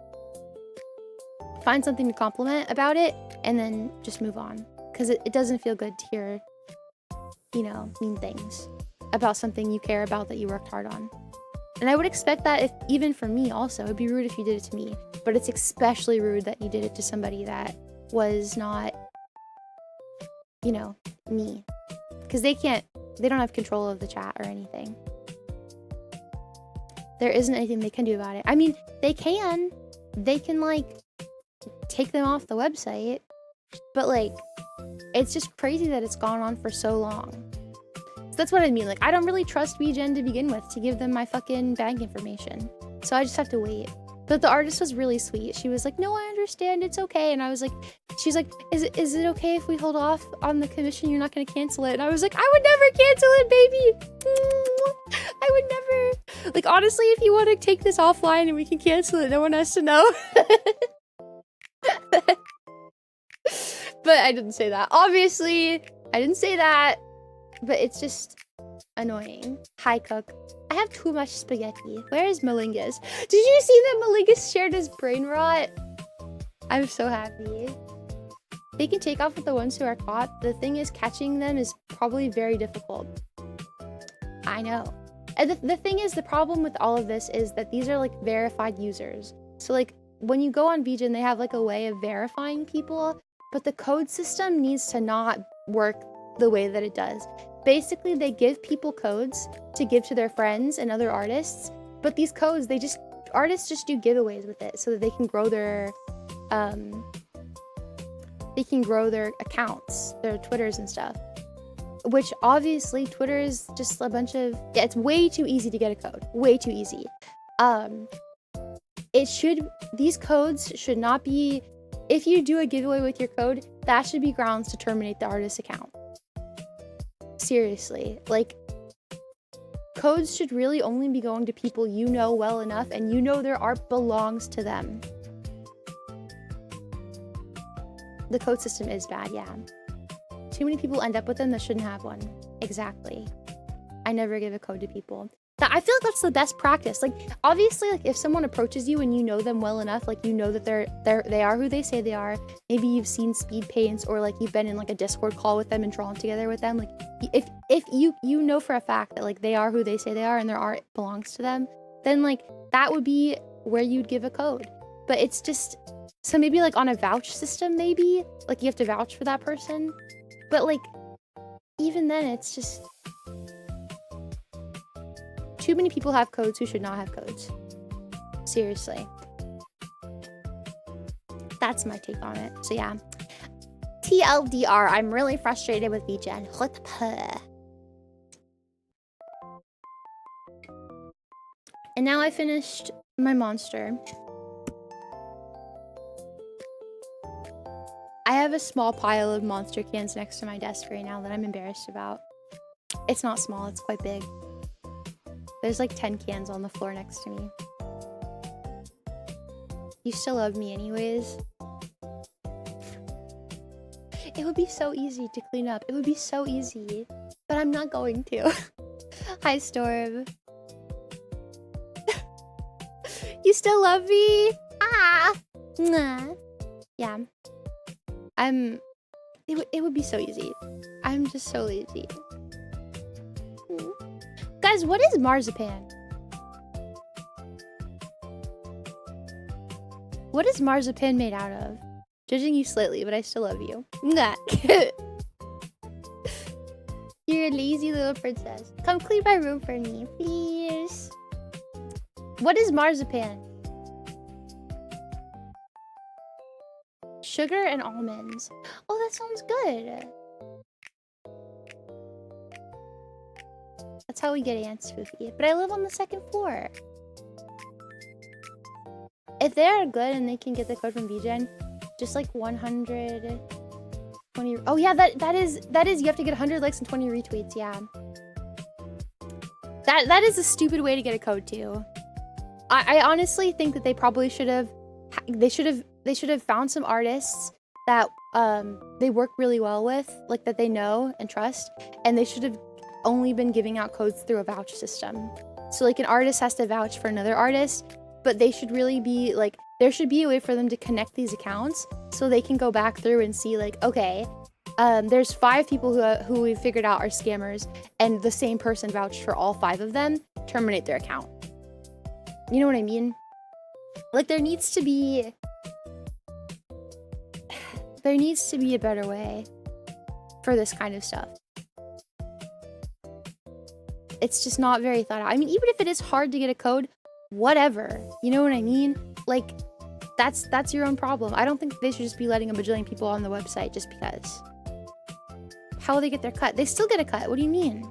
Find something to compliment about it, and then just move on. Because it doesn't feel good to hear you know, mean things about something you care about that you worked hard on. And I would expect that if even for me also, it'd be rude if you did it to me, but it's especially rude that you did it to somebody that was not, you know, me. Because they don't have control of the chat or anything. There isn't anything they can do about it. I mean, they can like take them off the website, but like, it's just crazy that it's gone on for so long. So that's what I mean. Like, I don't really trust VGen to begin with to give them my fucking bank information. So I just have to wait. But the artist was really sweet. She was like, no, I understand. It's okay. And I was like, she's like, is it okay if we hold off on the commission? You're not going to cancel it. And I was like, I would never cancel it, baby. I would never. Like, honestly, if you want to take this offline and we can cancel it, no one has to know. But I didn't say that. Obviously, I didn't say that. But it's just annoying. Hi, Cook. I have too much spaghetti. Where is Malingus? Did you see that Malingus shared his brain rot? I'm so happy. They can take off with the ones who are caught. The thing is, catching them is probably very difficult. I know. And the thing is, the problem with all of this is that these are like verified users. So like when you go on VGen, they have like a way of verifying people, but the code system needs to not work the way that it does. Basically, they give people codes to give to their friends and other artists, but these codes, artists just do giveaways with it so that they can grow their accounts, their Twitters and stuff. Which obviously Twitter is just a bunch of, yeah, it's way too easy to get a code. Way too easy. These codes should not be, if you do a giveaway with your code, that should be grounds to terminate the artist's account. Seriously, like, codes should really only be going to people you know well enough and you know their art belongs to them. The code system is bad, yeah. Too many people end up with them that shouldn't have one. Exactly. I never give a code to people. I feel like that's the best practice. Like, obviously, like, if someone approaches you and you know them well enough, like, you know that they are who they say they are. Maybe you've seen speed paints, or like you've been in like a Discord call with them and drawn together with them. Like, if you know for a fact that like they are who they say they are and their art belongs to them, then like that would be where you'd give a code. But it's just, so maybe like on a vouch system, maybe like you have to vouch for that person. But like, even then, it's just, too many people have codes who should not have codes. Seriously. That's my take on it. So yeah. TLDR, I'm really frustrated with VGen. And now I finished my monster. I have a small pile of monster cans next to my desk right now that I'm embarrassed about. It's not small, it's quite big. There's like 10 cans on the floor next to me. You still love me anyways. It would be so easy to clean up. It would be so easy. But I'm not going to. Hi, Storm. You still love me? Ah! Mwah. Yeah. It would be so easy. I'm just so lazy. Guys, what is marzipan? What is marzipan made out of? Judging you slightly, but I still love you. Nah. You're a lazy little princess. Come clean my room for me, please. What is marzipan? Sugar and almonds. Oh, that sounds good. That's how we get ants, Fuufie. But I live on the second floor. If they are good and they can get the code from VGen, just like 120. Oh yeah, that is you have to get 100 likes and 20 retweets. Yeah. That is a stupid way to get a code too. I honestly think that they probably should have found some artists that they work really well with, like that they know and trust, and they should have only been giving out codes through a vouch system. So like an artist has to vouch for another artist, but they should really be like, there should be a way for them to connect these accounts so they can go back through and see like, okay, There's 5 people who we figured out are scammers, and the same person vouched for all 5 of them. Terminate their account. You know what I mean? Like, there needs to be a better way for this kind of stuff. It's just not very thought out. I mean, even if it is hard to get a code, whatever. You know what I mean? Like, that's your own problem. I don't think they should just be letting a bajillion people on the website just because. How will they get their cut? They still get a cut. What do you mean?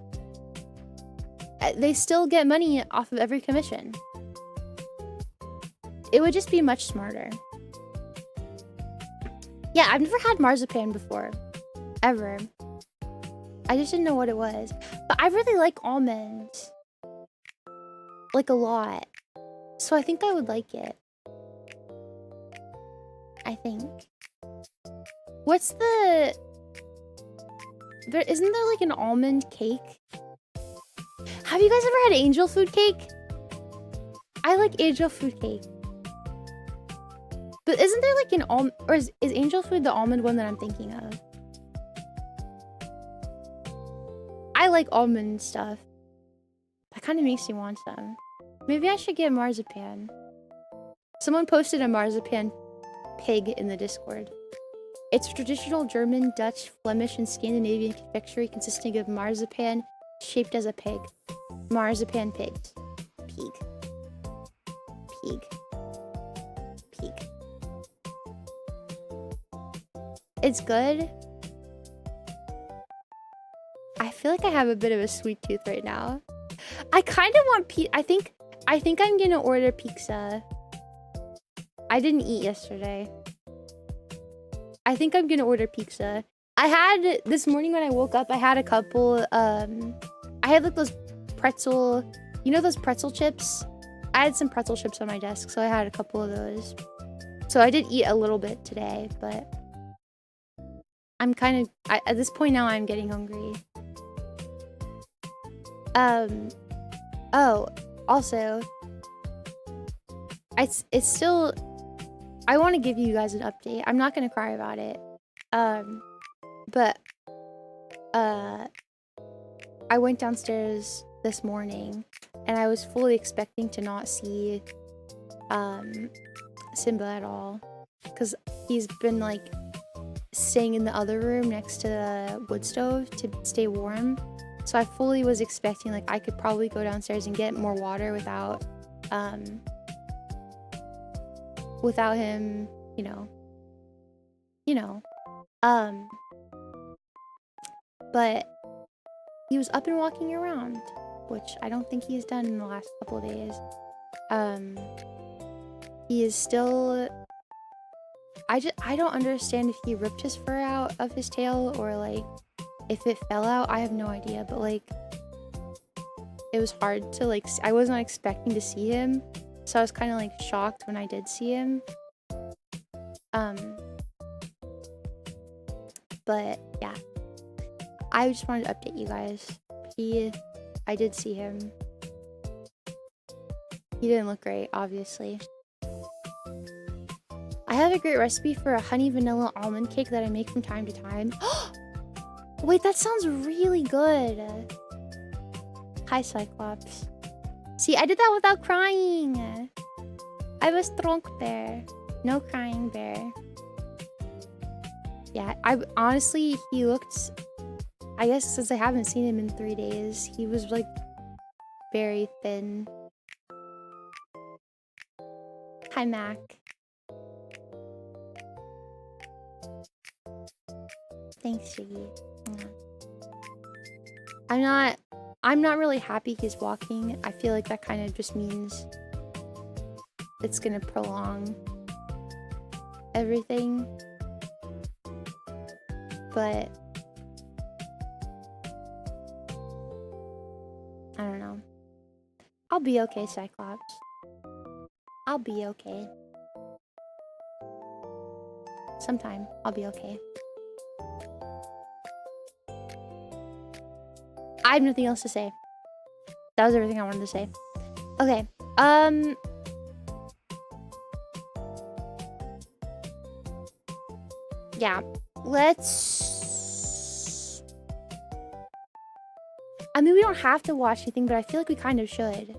They still get money off of every commission. It would just be much smarter. Yeah, I've never had marzipan before. Ever. I just didn't know what it was. But I really like almonds. Like, a lot. So I think I would like it. I think. What's the... Isn't there like an almond cake? Have you guys ever had angel food cake? I like angel food cake. But isn't there like an almond... Or is angel food the almond one that I'm thinking of? I like almond stuff. That kind of makes me want some. Maybe I should get marzipan. Someone posted a marzipan pig in the Discord. It's a traditional German, Dutch, Flemish, and Scandinavian confectionery consisting of marzipan shaped as a pig. Marzipan pigs. Pig. Pig. Pig. It's good. I feel like I have a bit of a sweet tooth right now. I kind of want I think I'm gonna order pizza. I didn't eat yesterday. I think I'm gonna order pizza. I had, this morning when I woke up, I had a couple, I had like those pretzel, you know those pretzel chips? I had some pretzel chips on my desk, so I had a couple of those. So I did eat a little bit today, but I'm kind of, at this point now I'm getting hungry. Oh, also, it's still, I want to give you guys an update. I'm not going to cry about it. But, I went downstairs this morning and I was fully expecting to not see, Simba at all. Because he's been, like, staying in the other room next to the wood stove to stay warm. So I fully was expecting, like, I could probably go downstairs and get more water without him, you know. But he was up and walking around, which I don't think he's done in the last couple of days. He is still, I don't understand if he ripped his fur out of his tail or, like, if it fell out. I have no idea, but, like, it was hard to, like, I was not expecting to see him, so I was kind of, like, shocked when I did see him. But yeah, I just wanted to update you guys. I did see him. He didn't look great, obviously. I have a great recipe for a honey vanilla almond cake that I make from time to time. Wait, that sounds really good. Hi, Cyclops. See, I did that without crying. I was drunk bear. No crying bear. Yeah, honestly, he looked, I guess since I haven't seen him in 3 days, he was, like, very thin. Hi, Mac. Thanks, Shiggy. I'm not really happy he's walking. I feel like that kind of just means it's gonna prolong everything. But I don't know. I'll be okay, Cyclops. I'll be okay. Sometime I'll be okay. I have nothing else to say. That was everything I wanted to say. Okay. Yeah. Let's I mean, we don't have to watch anything, but I feel like we kind of should.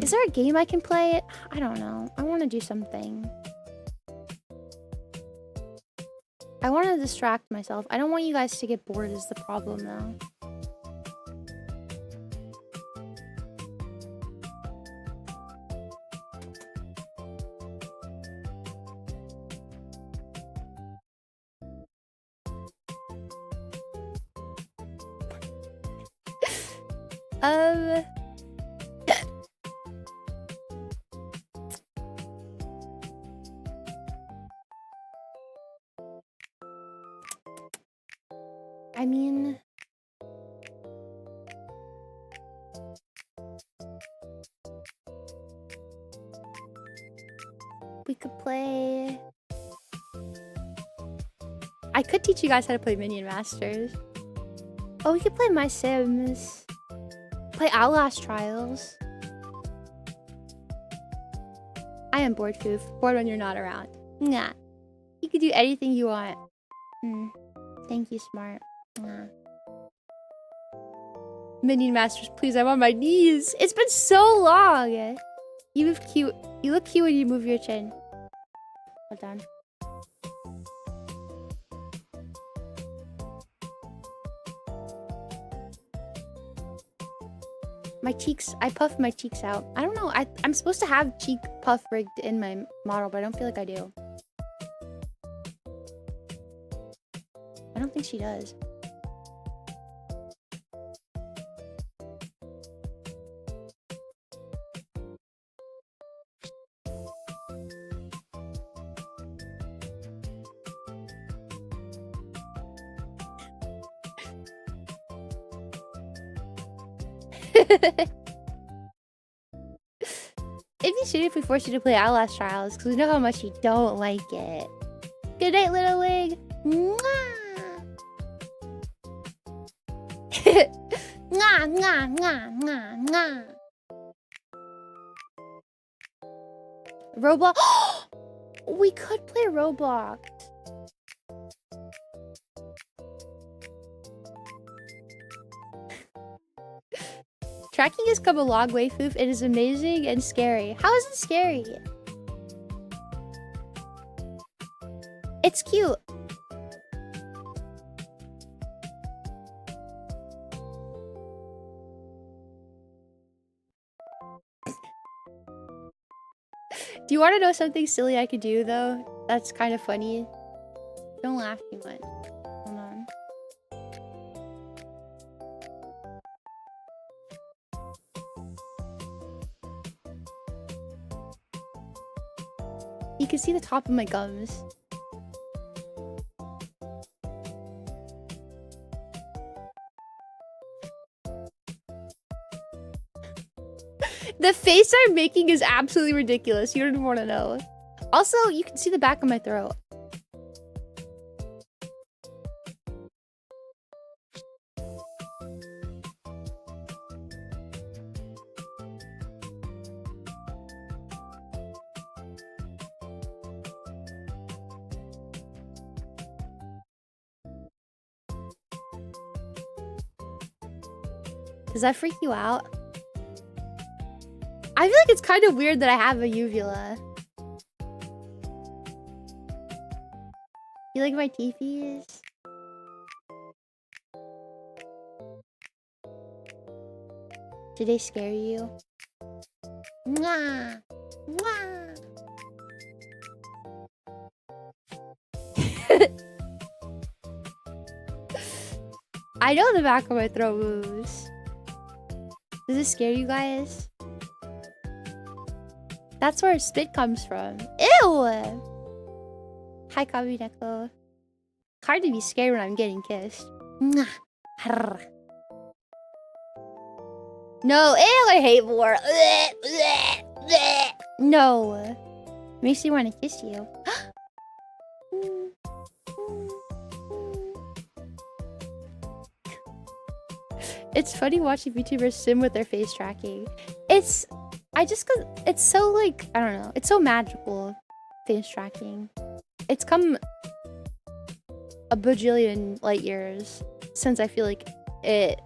Is there a game I can play? I don't know. I want to do something. I want to distract myself. I don't want you guys to get bored is the problem, though. I mean, we could play. I could teach you guys how to play Minion Masters. Oh, we could play My Sims. Play Outlast Trials. I am bored, Foof. Bored when you're not around. Nah. You could do anything you want. Thank you, Smart. Nah. Minion Masters, please. I'm on my knees. It's been so long. You look cute. You look cute when you move your chin. Hold on. My cheeks, I puffed my cheeks out. I don't know, I'm supposed to have cheek puff rigged in my model, but I don't feel like I do. I don't think she does. It'd be shitty if we forced you to play Outlast Trials, because we know how much you don't like it. Good night, little wig. Mwah! Mwah, mwah, mwah, mwah, mwah. Roblox. We could play Roblox. Tracking has come a long way, Foof. It is amazing and scary. How is it scary? It's cute. Do you want to know something silly I could do, though? That's kind of funny. Don't laugh too much. Hold on. You can see the top of my gums. The face I'm making is absolutely ridiculous. You don't even want to know. Also, you can see the back of my throat. Does that freak you out? I feel like it's kind of weird that I have a uvula. You like my teethies? Did they scare you? Mwah! Mwah! I know the back of my throat moves. Does this scare you guys? That's where spit comes from. Ew! Hi, Kabineko. Hard to be scared when I'm getting kissed. No, ew, I hate more. No. Makes me want to kiss you. It's funny watching VTubers sim with their face tracking. It's so like, I don't know. It's so magical, face tracking. It's come a bajillion light years since I feel like it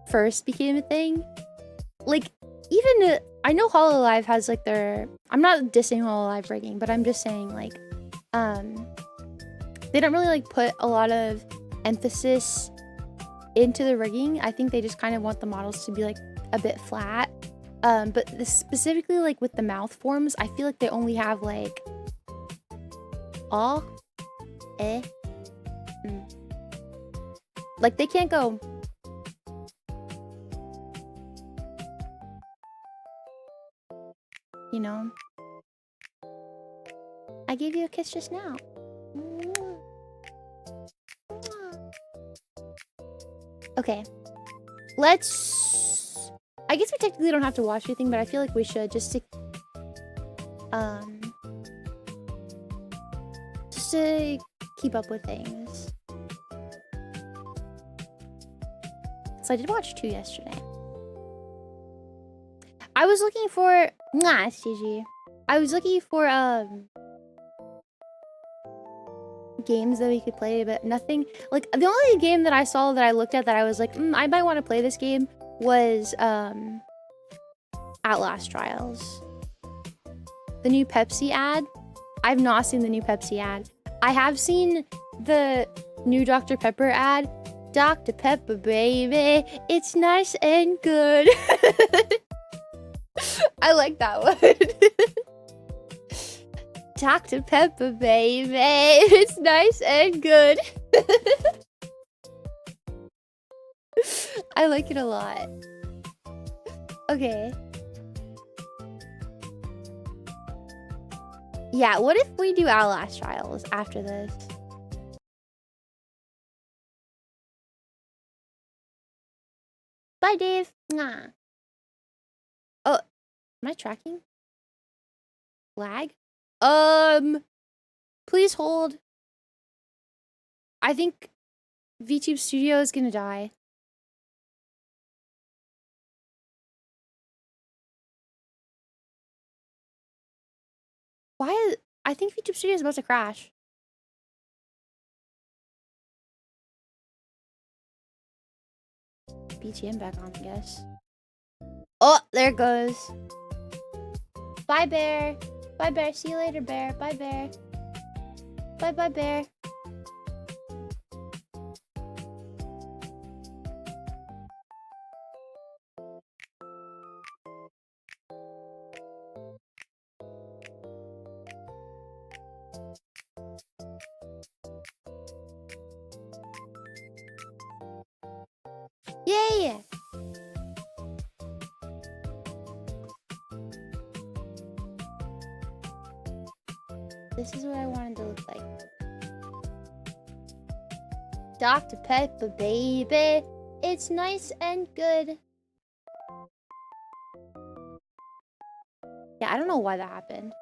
first became a thing. Like, even I know Hololive has like their. I'm not dissing Hololive rigging, but I'm just saying like, they don't really like put a lot of emphasis into the rigging. I think they just kind of want the models to be like a bit flat. But specifically like with the mouth forms, I feel like they only have like like they can't go you know. I gave you a kiss just now. Okay. Let's... I guess we technically don't have to watch anything, but I feel like we should just to keep up with things. So I did watch 2 yesterday. I was looking for... Mwah, CG. I was looking for, games that we could play, but nothing... Like, the only game that I saw that I looked at that I was like, I might want to play this game was, Outlast Trials. The new Pepsi ad. I've not seen the new Pepsi ad. I have seen the new Dr. Pepper ad. Dr. Pepper, baby, it's nice and good. I like that one. Dr. Pepper, baby, it's nice and good. I like it a lot. Okay. Yeah, what if we do Outlast Trials after this? Bye, Dave. Mwah. Oh, am I tracking? Lag? Please hold. I think VTube Studio is gonna die. Why is... I think VTube Studio is about to crash. BTM back on, I guess. Oh, there it goes. Bye, Bear. Bye, Bear. See you later, Bear. Bye, Bear. Bye, bye, Bear. Yay! This is what I wanted to look like. Dr. Pepper, baby, it's nice and good. Yeah, I don't know why that happened.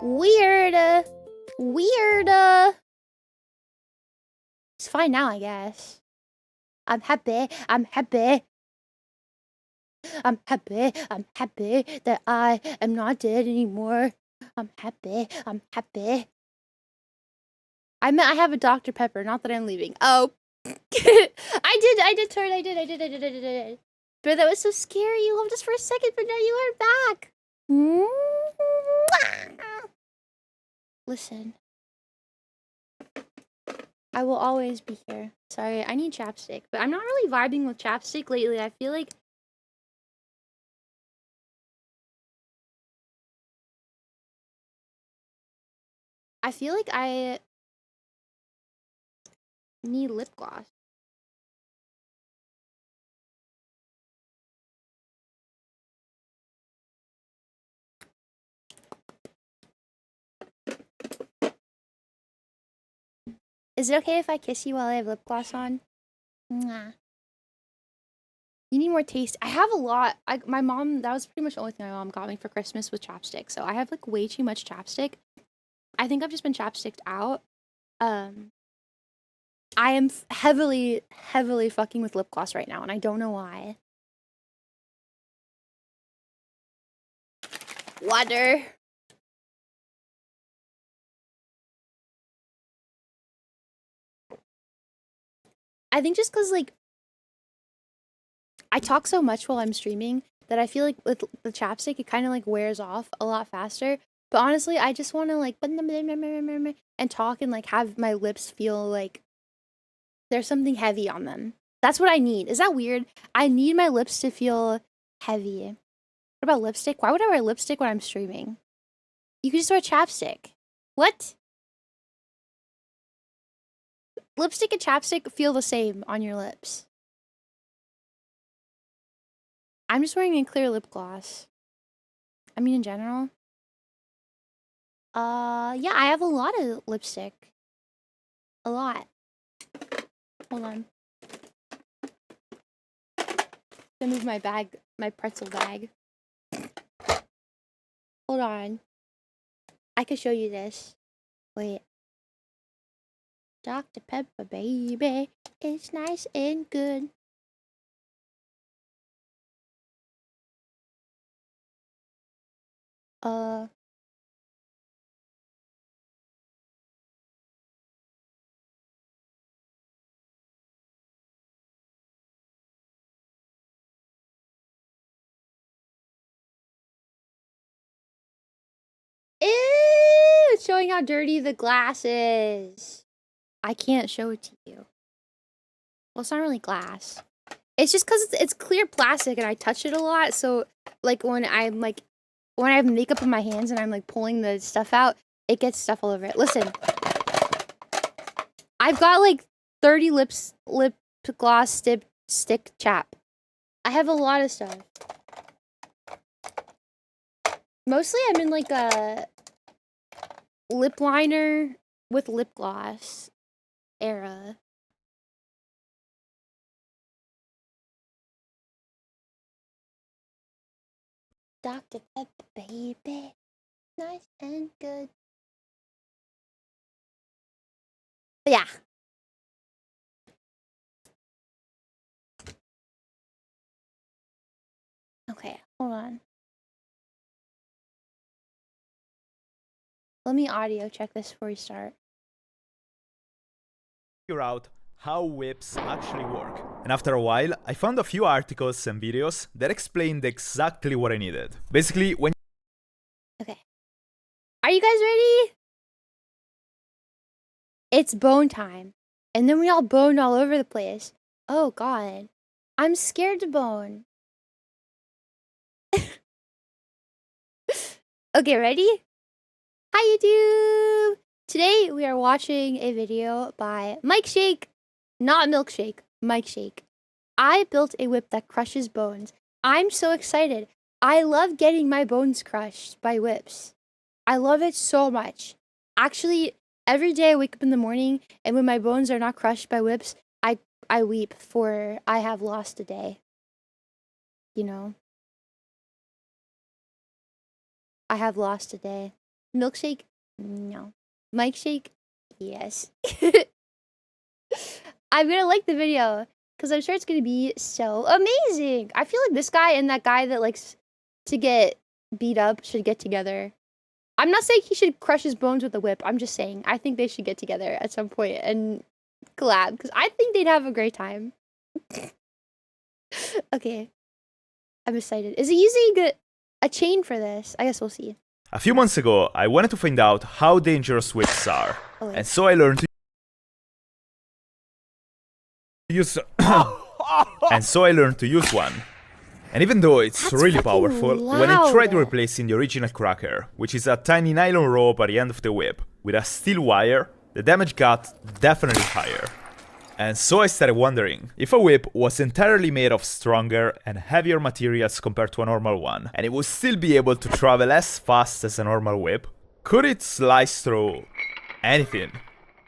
Weird. Weird. It's fine now, I guess. I'm happy. I'm happy. I'm happy. I'm happy that I am not dead anymore. I'm happy. I'm happy. I meant I have a Dr. Pepper, not that I'm leaving. Oh. I did turn. I did. But that was so scary. You left us for a second, but now you are back. Listen. I will always be here. Sorry, I need chapstick. But I'm not really vibing with chapstick lately. I feel like... I need lip gloss. Is it okay if I kiss you while I have lip gloss on? Mwah. You need more taste. I have a lot. My mom, that was pretty much the only thing my mom got me for Christmas was chapstick. So I have like way too much chapstick. I think I've just been chapsticked out. I am heavily fucking with lip gloss right now, and I don't know why. Water. I think just because, like, I talk so much while I'm streaming that I feel like with the chapstick, it kind of like wears off a lot faster. But honestly, I just want to like and talk and like have my lips feel like there's something heavy on them. That's what I need. Is that weird? I need my lips to feel heavy. What about lipstick? Why would I wear lipstick when I'm streaming? You could just wear chapstick. What? Lipstick and chapstick feel the same on your lips. I'm just wearing a clear lip gloss. I mean, in general. Yeah, I have a lot of lipstick. A lot. Hold on. Gonna move my bag, my pretzel bag. Hold on. I could show you this. Wait. Dr. Pepper, baby, it's nice and good. Ew, it's showing how dirty the glass is. I can't show it to you. Well, it's not really glass. It's just because it's clear plastic and I touch it a lot. So, like, when I have makeup in my hands and I'm, like, pulling the stuff out, it gets stuff all over it. Listen. I've got, like, 30 lip gloss stick chap. I have a lot of stuff. Mostly I'm in, like, a lip liner with lip gloss era. Dr. Pepper, baby, nice and good. But yeah. Okay, hold on. Let me audio check this before we start. Figure out how whips actually work. And after a while, I found a few articles and videos that explained exactly what I needed. Basically, when... Okay. Are you guys ready? It's bone time. And then we all boned all over the place. Oh, God. I'm scared to bone. Okay, ready? Hi, YouTube! Today, we are watching a video by Mike Shake. Not Milkshake, Mike Shake. I built a whip that crushes bones. I'm so excited. I love getting my bones crushed by whips. I love it so much. Actually, every day I wake up in the morning and when my bones are not crushed by whips, I weep for I have lost a day. You know? I have lost a day. Milkshake? No. Mike Shake? Yes. I'm gonna like the video because I'm sure it's gonna be so amazing. I feel like this guy and that guy that likes to get beat up should get together. I'm not saying he should crush his bones with a whip. I'm just saying I think they should get together at some point and collab because I think they'd have a great time. Okay. I'm excited. Is he using a chain for this? I guess we'll see. A few months ago, I wanted to find out how dangerous whips are. Oh, and so I learned to use... and so I learned to use one. And even though it's That's really fucking powerful, when I loud. tried replacing the original cracker, which is a tiny nylon rope at the end of the whip, with a steel wire, the damage got definitely higher. And so I started wondering, if a whip was entirely made of stronger and heavier materials compared to a normal one, and it would still be able to travel as fast as a normal whip, could it slice through anything?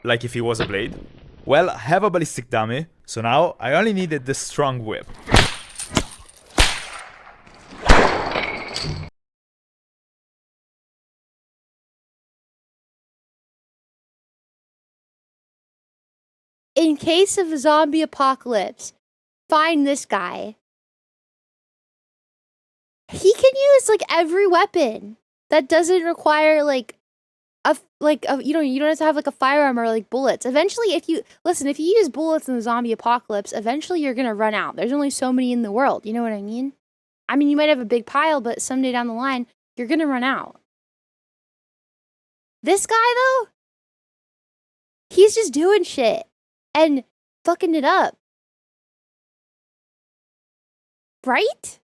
Like if it was a blade? Well, I have a ballistic dummy, so now I only needed the strong whip. In case of a zombie apocalypse, find this guy. He can use like every weapon that doesn't require like you don't have to have like a firearm or like bullets. Eventually, if you use bullets in the zombie apocalypse, eventually you're gonna run out. There's only so many in the world. You know what I mean? I mean, you might have a big pile, but someday down the line, you're gonna run out. This guy though, he's just doing shit and fucking it up, right?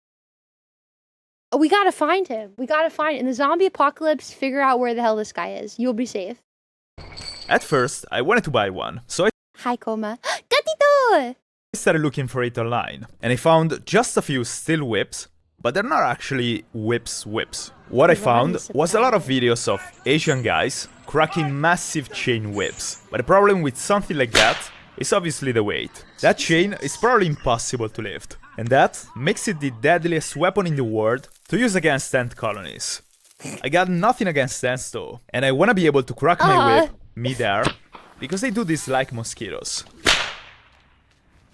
We gotta find him. In the zombie apocalypse, figure out where the hell this guy is. You'll be safe. At first, I wanted to buy one, so Hi, Coma. Gatito! I started looking for it online, and I found just a few still whips, but they're not actually whips. What I found was a lot of videos of Asian guys cracking massive chain whips, but the problem with something like that is obviously the weight. That chain is probably impossible to lift, and that makes it the deadliest weapon in the world to use against ant colonies. I got nothing against ants though, and I wanna be able to crack my whip mid-air, because they do this like mosquitoes.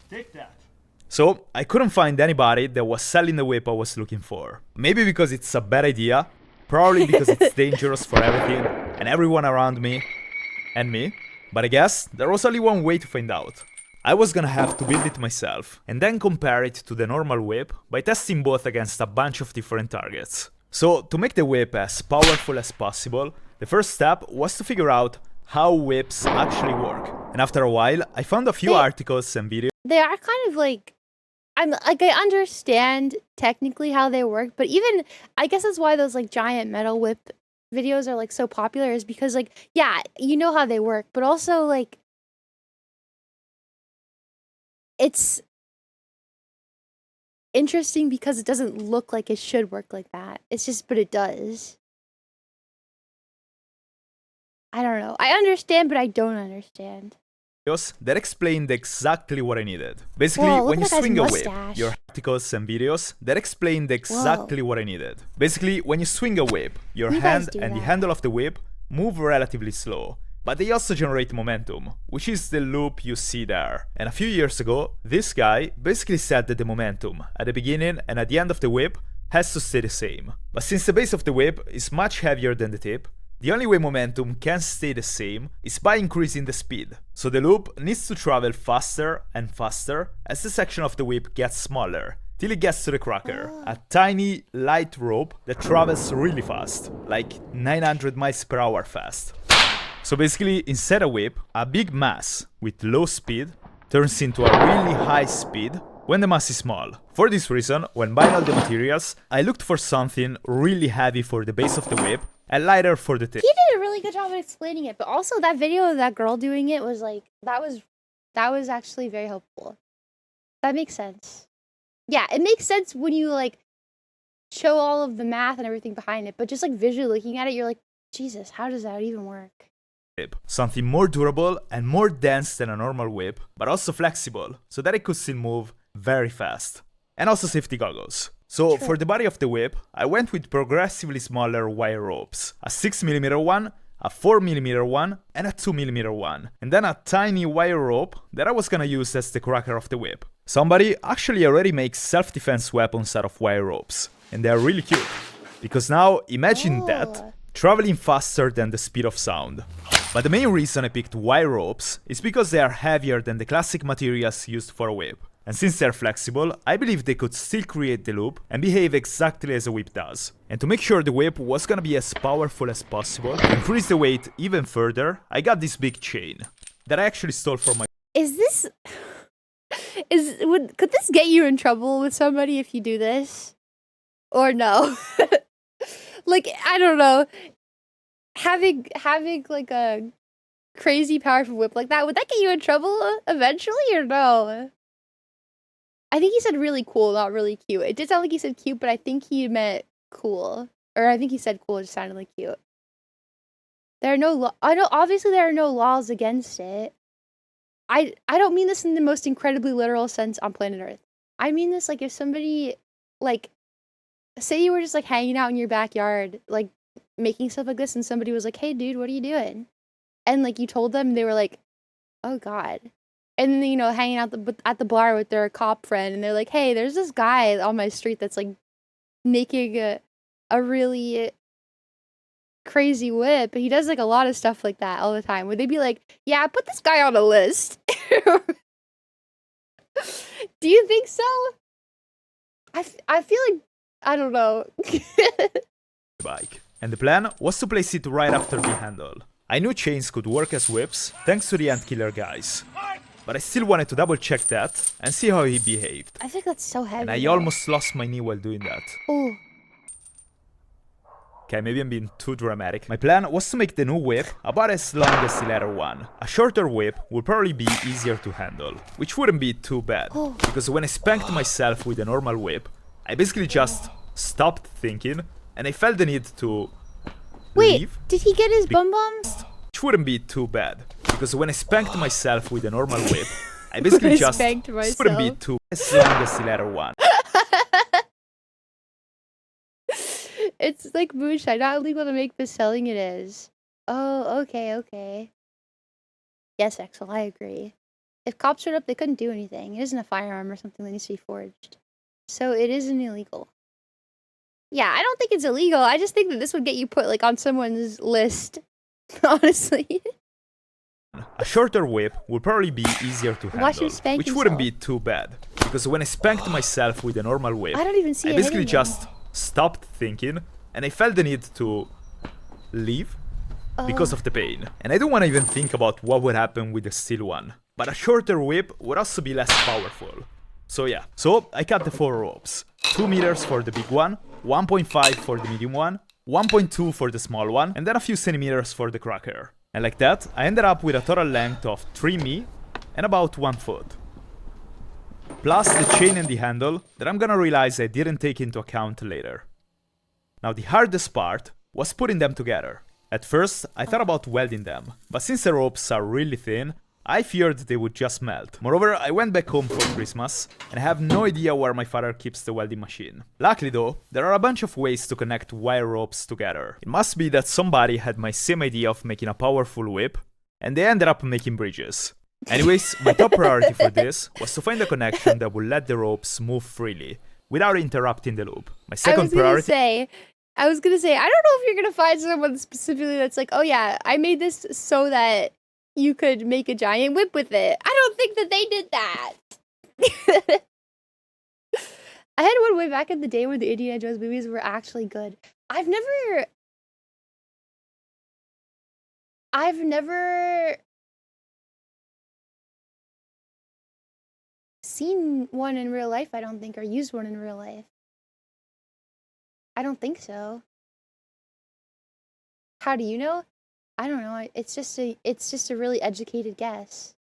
Take that. So, I couldn't find anybody that was selling the whip I was looking for. Maybe because it's a bad idea, probably because it's dangerous for everything and everyone around me, and me. But I guess there was only one way to find out. I was gonna have to build it myself, and then compare it to the normal whip by testing both against a bunch of different targets. So, to make the whip as powerful as possible, the first step was to figure out how whips actually work. And after a while, I found a few articles and videos. They are kind of like, I understand technically how they work, but even, I guess that's why those like giant metal whip videos are like so popular, is because like, yeah, you know how they work, but also like, it's interesting because it doesn't look like it should work like that. It's just, but it does. I don't know. I understand, but I don't understand. That explained exactly what I needed. Basically, Whoa, when you swing a whip, mustache. your articles and videos that explained exactly what I needed. Basically, when you swing a whip, your hand and the handle of the whip move relatively slow, but they also generate momentum, which is the loop you see there. And a few years ago, this guy basically said that the momentum at the beginning and at the end of the whip has to stay the same. But since the base of the whip is much heavier than the tip, the only way momentum can stay the same is by increasing the speed. So the loop needs to travel faster and faster as the section of the whip gets smaller, till it gets to the cracker, a tiny, light rope that travels really fast, like 900 miles per hour fast. So basically, instead of whip, a big mass with low speed turns into a really high speed when the mass is small. For this reason, when buying all the materials, I looked for something really heavy for the base of the whip and lighter for the tip. He did a really good job of explaining it, but also that video of that girl doing it was like, that was actually very helpful. That makes sense. Yeah, it makes sense when you like show all of the math and everything behind it, but just like visually looking at it, you're like, Jesus, how does that even work? Something more durable and more dense than a normal whip, but also flexible, so that it could still move very fast. And also safety goggles. So for the body of the whip, I went with progressively smaller wire ropes. A 6mm one, a 4mm one, and a 2mm one. And then a tiny wire rope that I was gonna use as the cracker of the whip. Somebody actually already makes self-defense weapons out of wire ropes. And they are really cute. Because now, imagine that, traveling faster than the speed of sound. But the main reason I picked wire ropes is because they are heavier than the classic materials used for a whip. And since they're flexible, I believe they could still create the loop and behave exactly as a whip does. And to make sure the whip was gonna be as powerful as possible, to increase the weight even further, I got this big chain that I actually stole from my... Could this get you in trouble with somebody if you do this? Or no? Like, I don't know. Having like a crazy powerful whip like that, would that get you in trouble eventually or no? I think he said really cool, not really cute. It did sound like he said cute, but I think he meant cool. Or I think he said cool, it just sounded like cute. There are no I know obviously there are no laws against it. I don't mean this in the most incredibly literal sense on planet Earth. I mean this like if somebody like say you were just like hanging out in your backyard, like making stuff like this, and somebody was like, "Hey dude, what are you doing?" And like you told them, they were like, "Oh god." And then, you know, hanging out at the bar with their cop friend, and they're like, "Hey, there's this guy on my street that's like making a really crazy whip, but he does like a lot of stuff like that all the time. Would they be like, yeah, put this guy on a list? Do you think so? I feel like, I don't know. bike. And the plan was to place it right after the handle. I knew chains could work as whips, thanks to the ant killer guys. But I still wanted to double check that and see how he behaved. I think that's so heavy. And I almost lost my knee while doing that. Oh. Okay, maybe I'm being too dramatic. My plan was to make the new whip about as long as the latter one. A shorter whip would probably be easier to handle, which wouldn't be too bad. Because when I spanked myself with a normal whip, I basically just stopped thinking and I felt the need to leave. Did he get his bum bums? Which wouldn't be too bad. Because when I spanked myself with a normal whip, I basically just wouldn't be too as long as the latter one. It's like moonshine, not illegal to make, but selling it is. Oh, okay. Yes, Axel, I agree. If cops showed up, they couldn't do anything. It isn't a firearm or something that needs to be forged. So it isn't illegal. Yeah, I don't think it's illegal. I just think that this would get you put like on someone's list. Honestly. A shorter whip would probably be easier to handle, which wouldn't be too bad. Because when I spanked myself with a normal whip, I don't even see I basically just stopped thinking and I felt the need to leave because of the pain. And I don't want to even think about what would happen with the steel one. But a shorter whip would also be less powerful. So yeah, so I cut the 4 ropes. 2 meters for the big one, 1.5 for the medium one, 1.2 for the small one, and then a few centimeters for the cracker. And like that, I ended up with a total length of 3 me and about 1 foot. Plus the chain and the handle that I'm gonna realize I didn't take into account later. Now the hardest part was putting them together. At first, I thought about welding them, but since the ropes are really thin, I feared they would just melt. Moreover, I went back home for Christmas, and I have no idea where my father keeps the welding machine. Luckily though, there are a bunch of ways to connect wire ropes together. It must be that somebody had my same idea of making a powerful whip, and they ended up making bridges. Anyways, my top priority for this was to find a connection that would let the ropes move freely, without interrupting the loop. My second priority... I was gonna say, I don't know if you're gonna find someone specifically that's like, oh yeah, I made this so that you could make a giant whip with it. I don't think that they did that. I had one way back in the day where the Indiana Jones movies were actually good. I've never seen one in real life, I don't think, or used one in real life. I don't think so. How do you know? I don't know. It's just a really educated guess.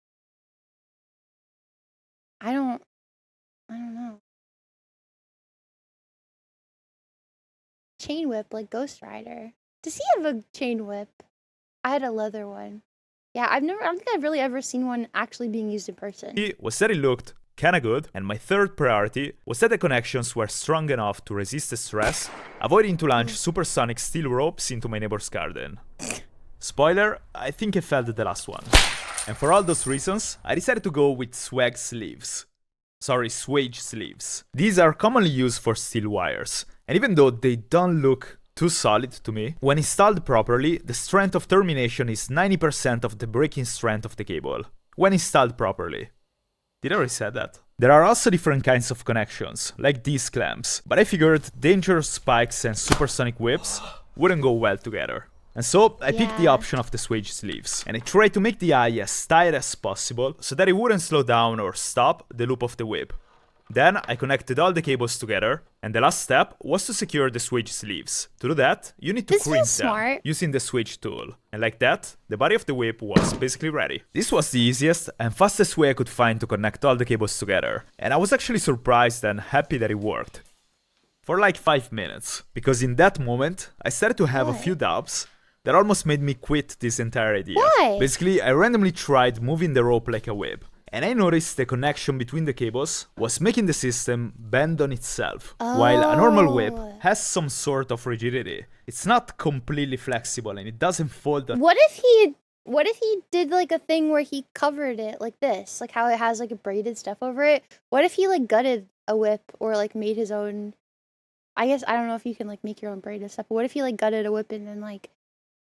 I don't know. Chain whip like Ghost Rider. Does he have a chain whip? I had a leather one. Yeah, I don't think I've really ever seen one actually being used in person. It was that it looked kinda good, and my third priority was that the connections were strong enough to resist the stress, avoiding to launch supersonic steel ropes into my neighbor's garden. Spoiler, I think I failed the last one. And for all those reasons, I decided to go with swage sleeves. These are commonly used for steel wires, and even though they don't look too solid to me, when installed properly, the strength of termination is 90% of the breaking strength of the cable. When installed properly. Did I already say that? There are also different kinds of connections, like these clamps, but I figured dangerous spikes and supersonic whips wouldn't go well together. And so I picked the option of the swage sleeves, and I tried to make the eye as tight as possible so that it wouldn't slow down or stop the loop of the whip. Then I connected all the cables together, and the last step was to secure the swage sleeves. To do that, you need to crimp them using the swage tool. And like that, the body of the whip was basically ready. This was the easiest and fastest way I could find to connect all the cables together, and I was actually surprised and happy that it worked. For like 5 minutes, because in that moment, I started to have a few doubts that almost made me quit this entire idea. Why? Basically, I randomly tried moving the rope like a whip, and I noticed the connection between the cables was making the system bend on itself, while a normal whip has some sort of rigidity. It's not completely flexible and it doesn't fold. What if he did like a thing where he covered it like this, like how it has like a braided stuff over it? What if he like gutted a whip or like made his own? I guess I don't know if you can like make your own braided stuff, but what if he like gutted a whip and then like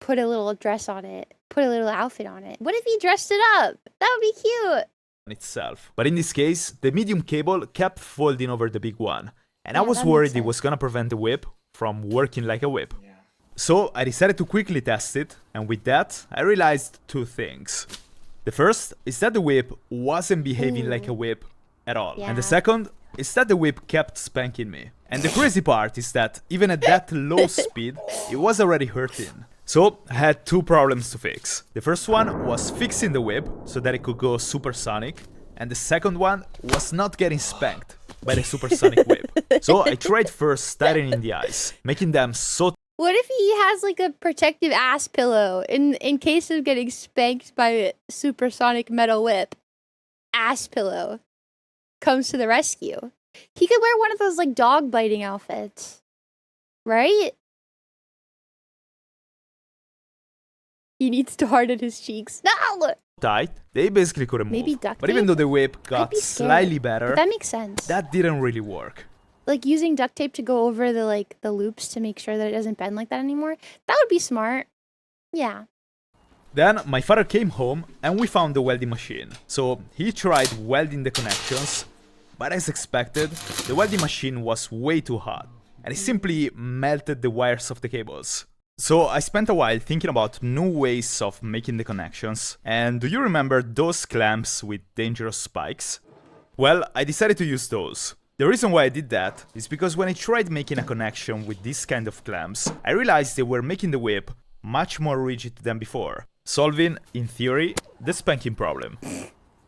put a little dress on it, put a little outfit on it. What if he dressed it up? That would be cute. Itself. But in this case, the medium cable kept folding over the big one, and I Yeah, was that worried makes it was gonna prevent the whip from working like a whip. So I decided to quickly test it, and with that, I realized two things. The first is that the whip wasn't behaving like a whip at all. Yeah. And the second is that the whip kept spanking me. And the crazy part is that even at that low speed, it was already hurting. So I had two problems to fix. The first one was fixing the whip so that it could go supersonic, and the second one was not getting spanked by the supersonic whip. So I tried first tightening the eyes, making them so. What if he has like a protective ass pillow in case of getting spanked by a supersonic metal whip? Ass pillow comes to the rescue. He could wear one of those like dog biting outfits, right? He needs to harden his cheeks. No! Tight, they basically couldn't Maybe move. duct But even tape? though the whip got be scared. slightly better, But that makes sense. that didn't really work. Like using duct tape to go over the loops to make sure that it doesn't bend like that anymore. That would be smart. Yeah. Then my father came home and we found the welding machine. So he tried welding the connections, but as expected, the welding machine was way too hot and it simply melted the wires of the cables. So I spent a while thinking about new ways of making the connections. And do you remember those clamps with dangerous spikes? Well, I decided to use those. The reason why I did that is because when I tried making a connection with this kind of clamps, I realized they were making the whip much more rigid than before, solving, in theory, the spanking problem.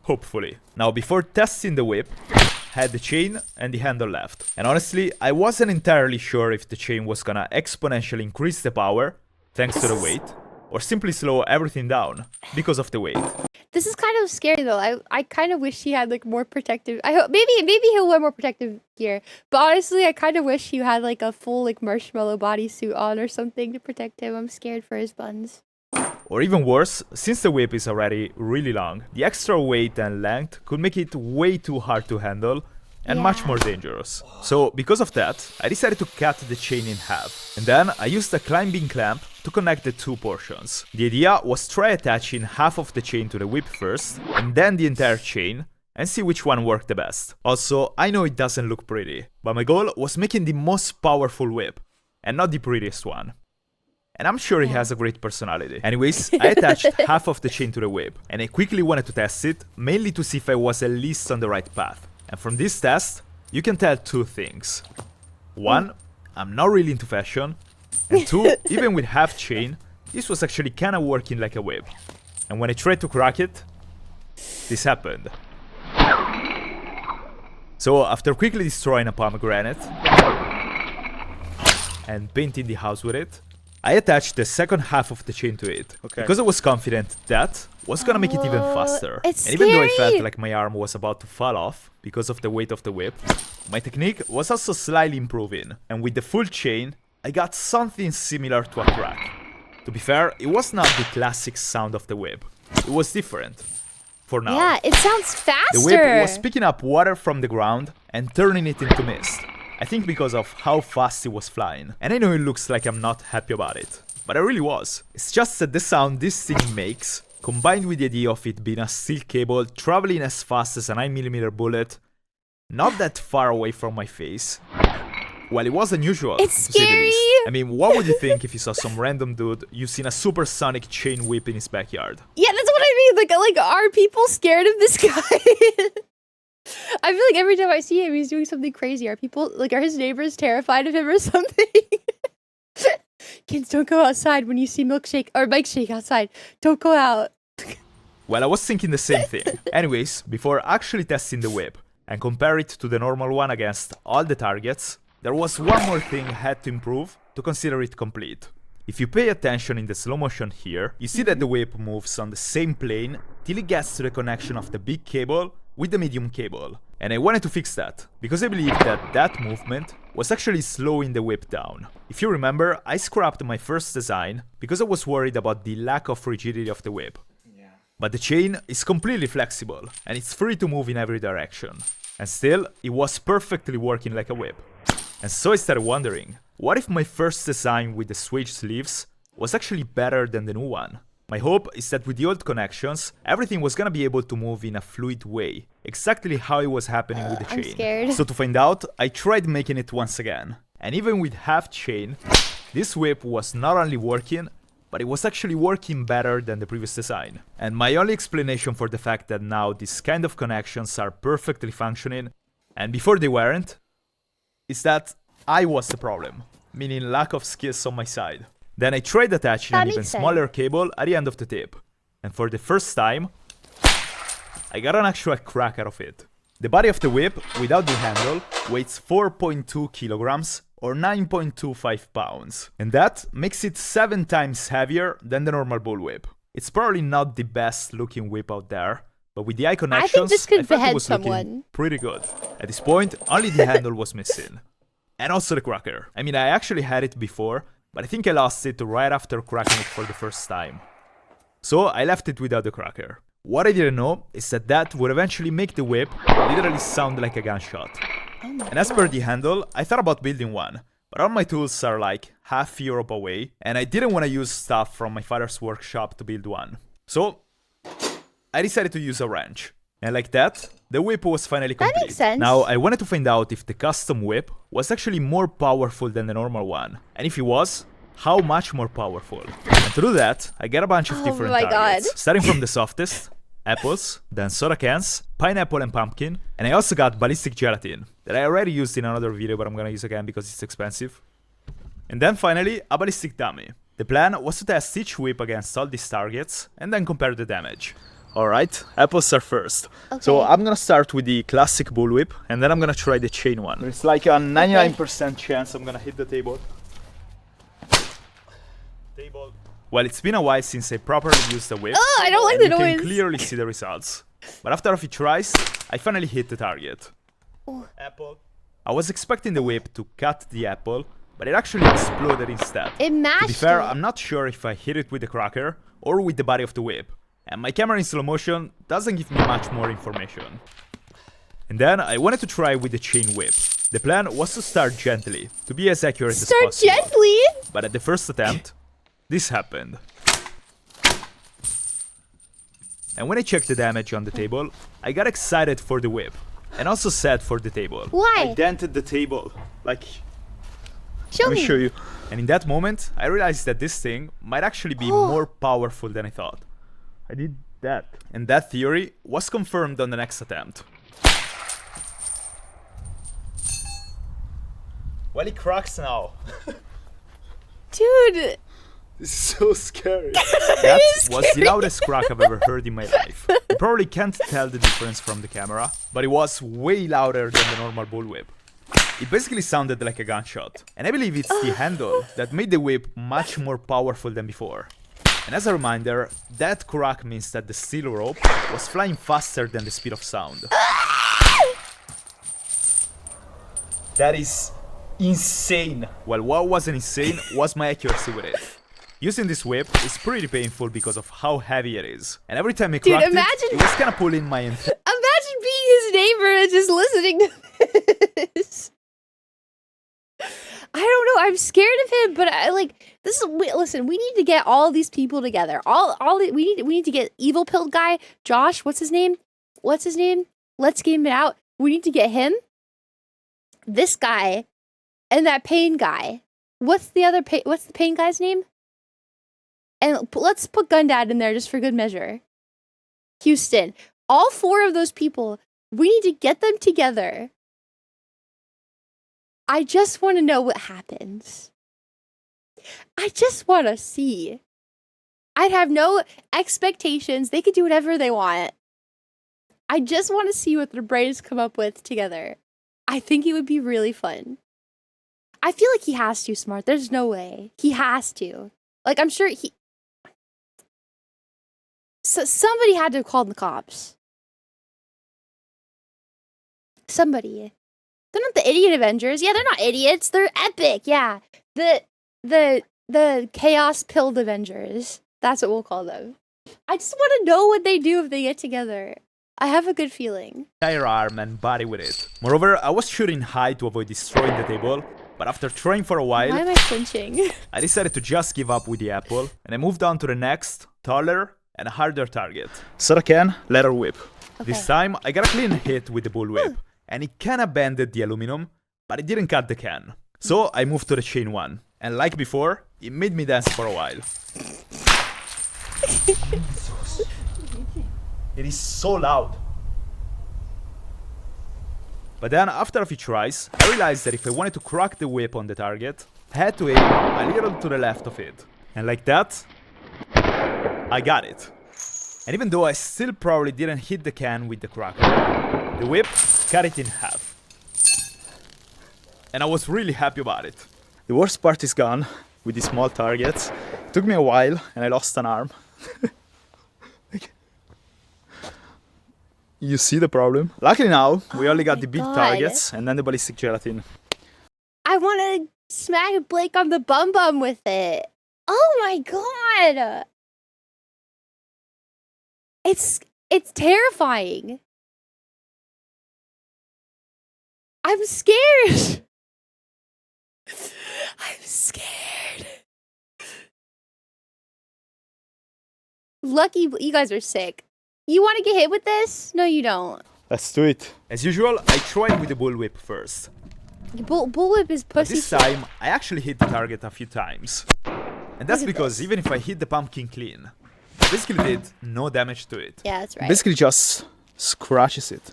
Hopefully. Now, before testing the whip, I had the chain and the handle left. And honestly, I wasn't entirely sure if the chain was gonna exponentially increase the power, thanks to the weight, or simply slow everything down, because of the weight. This is kind of scary though. I kind of wish he had like more protective. I hope maybe he'll wear more protective gear. But honestly, I kind of wish he had like a full like marshmallow bodysuit on or something to protect him. I'm scared for his buns. Or even worse, since the whip is already really long, the extra weight and length could make it way too hard to handle and much Yeah. more dangerous. So because of that, I decided to cut the chain in half. And then I used a climbing clamp to connect the two portions. The idea was try attaching half of the chain to the whip first, and then the entire chain, and see which one worked the best. Also, I know it doesn't look pretty, but my goal was making the most powerful whip, and not the prettiest one. And I'm sure he has a great personality. Anyways, I attached half of the chain to the whip, and I quickly wanted to test it, mainly to see if I was at least on the right path. And from this test, you can tell two things. One, I'm not really into fashion, and two, even with half chain, this was actually kinda working like a whip. And when I tried to crack it, this happened. So after quickly destroying a pomegranate and painting the house with it, I attached the second half of the chain to it, because I was confident that was gonna make it even faster. It's and even though I scary. felt like my arm was about to fall off because of the weight of the whip, my technique was also slightly improving, and with the full chain, I got something similar to a crack. To be fair, it was not the classic sound of the whip. It was different. For now. Yeah, it sounds faster. The whip was picking up water from the ground and turning it into mist. I think because of how fast it was flying. And I know it looks like I'm not happy about it, but I really was. It's just that the sound this thing makes, combined with the idea of it being a steel cable traveling as fast as a 9mm bullet, not that far away from my face, well, it was unusual. It's to say the scary. least. I mean, what would you think if you saw some random dude using a supersonic chain whip in his backyard? Yeah, that's what I mean. Like, are people scared of this guy? I feel like every time I see him, he's doing something crazy. Are people, like, are his neighbors terrified of him or something? Kids, don't go outside when you see Mike Shake outside. Don't go out. Well, I was thinking the same thing. Anyways, before actually testing the whip and compare it to the normal one against all the targets, there was one more thing I had to improve to consider it complete. If you pay attention in the slow motion here, you see that the whip moves on the same plane till it gets to the connection of the big cable with the medium cable. And I wanted to fix that, because I believe that that movement was actually slowing the whip down. If you remember, I scrapped my first design because I was worried about the lack of rigidity of the whip. But the chain is completely flexible, and it's free to move in every direction. And still, it was perfectly working like a whip. And so I started wondering, what if my first design with the swage sleeves was actually better than the new one. My hope is that with the old connections, everything was gonna be able to move in a fluid way, exactly how it was happening with the chain. I'm scared. So to find out, I tried making it once again. And even with half chain, this whip was not only working, but it was actually working better than the previous design. And my only explanation for the fact that now these kind of connections are perfectly functioning, and before they weren't, is that I was the problem, meaning lack of skills on my side. Then I tried attaching an even smaller cable at the end of the tip, and for the first time, I got an actual crack out of it. The body of the whip, without the handle, weighs 4.2 kilograms or 9.25 pounds, and that makes it 7 times heavier than the normal bullwhip. It's probably not the best looking whip out there, but with the eye connections, I think this could I felt it behead was someone. looking pretty good. At this point, only the handle was missing. And also the cracker. I mean, I actually had it before, but I think I lost it right after cracking it for the first time. So I left it without the cracker. What I didn't know is that would eventually make the whip literally sound like a gunshot. And as per the handle, I thought about building one, but all my tools are like half Europe away, and I didn't want to use stuff from my father's workshop to build one. So I decided to use a wrench. And like that, the whip was finally complete. That makes sense. Now, I wanted to find out if the custom whip was actually more powerful than the normal one. And if it was, how much more powerful. And to do that, I got a bunch of different targets. God. Starting from the softest, apples, then soda cans, pineapple and pumpkin, and I also got ballistic gelatin, that I already used in another video, but I'm gonna use again because it's expensive. And then finally, a ballistic dummy. The plan was to test each whip against all these targets, and then compare the damage. Alright, apples are first. Okay. So I'm gonna start with the classic bullwhip, and then I'm gonna try the chain one. There's like a 99% chance I'm gonna hit the table. Well, it's been a while since I properly used the whip. Oh, I don't like the noise. You can clearly see the results. But after a few tries, I finally hit the target. Ooh. Apple. I was expecting the whip to cut the apple, but it actually exploded instead. It mashed To be fair, it. I'm not sure if I hit it with the cracker or with the body of the whip. And my camera in slow motion doesn't give me much more information. And then I wanted to try with the chain whip. The plan was to start gently, to be as accurate as possible. Start gently? But at the first attempt, this happened. And when I checked the damage on the table, I got excited for the whip. And also sad for the table. Why? I dented the table. Like, Show let me me. show you. And in that moment, I realized that this thing might actually be more powerful than I thought. I did that. And that theory was confirmed on the next attempt. Well, it cracks now. Dude. This is so scary. That was the loudest crack I've ever heard in my life. You probably can't tell the difference from the camera, but it was way louder than the normal bullwhip. It basically sounded like a gunshot. And I believe it's the handle that made the whip much more powerful than before. And as a reminder, that crack means that the steel rope was flying faster than the speed of sound. That is insane. Well, what wasn't insane was my accuracy with it. Using this whip is pretty painful because of how heavy it is. And every time I cracked it was kind of pulling my entire... Imagine being his neighbor and just listening to this. I don't know. I'm scared of him, but I like this is. Listen, we need to get all these people together. We need to get evil pilled guy Josh. What's his name? Let's game it out. We need to get him, this guy, and that pain guy. What's the pain guy's name? And let's put Gundad in there just for good measure. Houston. All 4 of those people. We need to get them together. I just want to know what happens. I just want to see. I'd have no expectations. They could do whatever they want. I just want to see what their brains come up with together. I think it would be really fun. I feel like he has to, Smart. There's no way. He has to. Like, I'm sure he... So somebody had to have called the cops. Somebody. They're not the idiot Avengers. Yeah, they're not idiots. They're epic. Yeah. The chaos pilled Avengers. That's what we'll call them. I just want to know what they do if they get together. I have a good feeling. Entire arm and body with it. Moreover, I was shooting high to avoid destroying the table, But after trying for a Why while, am I flinching? I decided to just give up with the apple, and I moved on to the next, taller and harder target. So again, leather whip. Okay. This time, I got a clean hit with the bullwhip, and it kinda bended the aluminum, but it didn't cut the can. So I moved to the chain one, and like before, it made me dance for a while. It is so loud. But then, after a few tries, I realized that if I wanted to crack the whip on the target, I had to aim a little to the left of it. And like that, I got it. And even though I still probably didn't hit the can with the cracker, the whip cut it in half. And I was really happy about it. The worst part is gone with these small targets. It took me a while and I lost an arm. You see the problem? Luckily now, we only got the big targets and then the ballistic gelatin. I want to smack Blake on the bum bum with it. Oh my god! It's terrifying. I'm scared. I'm scared. Lucky you guys are sick. You want to get hit with this? No, you don't. Let's do it. As usual, I tried with the bullwhip first. Bullwhip is pussy. But this time, I actually hit the target a few times. And that's because even if I hit the pumpkin clean, I basically did no damage to it. Yeah, that's right. Basically just scratches it.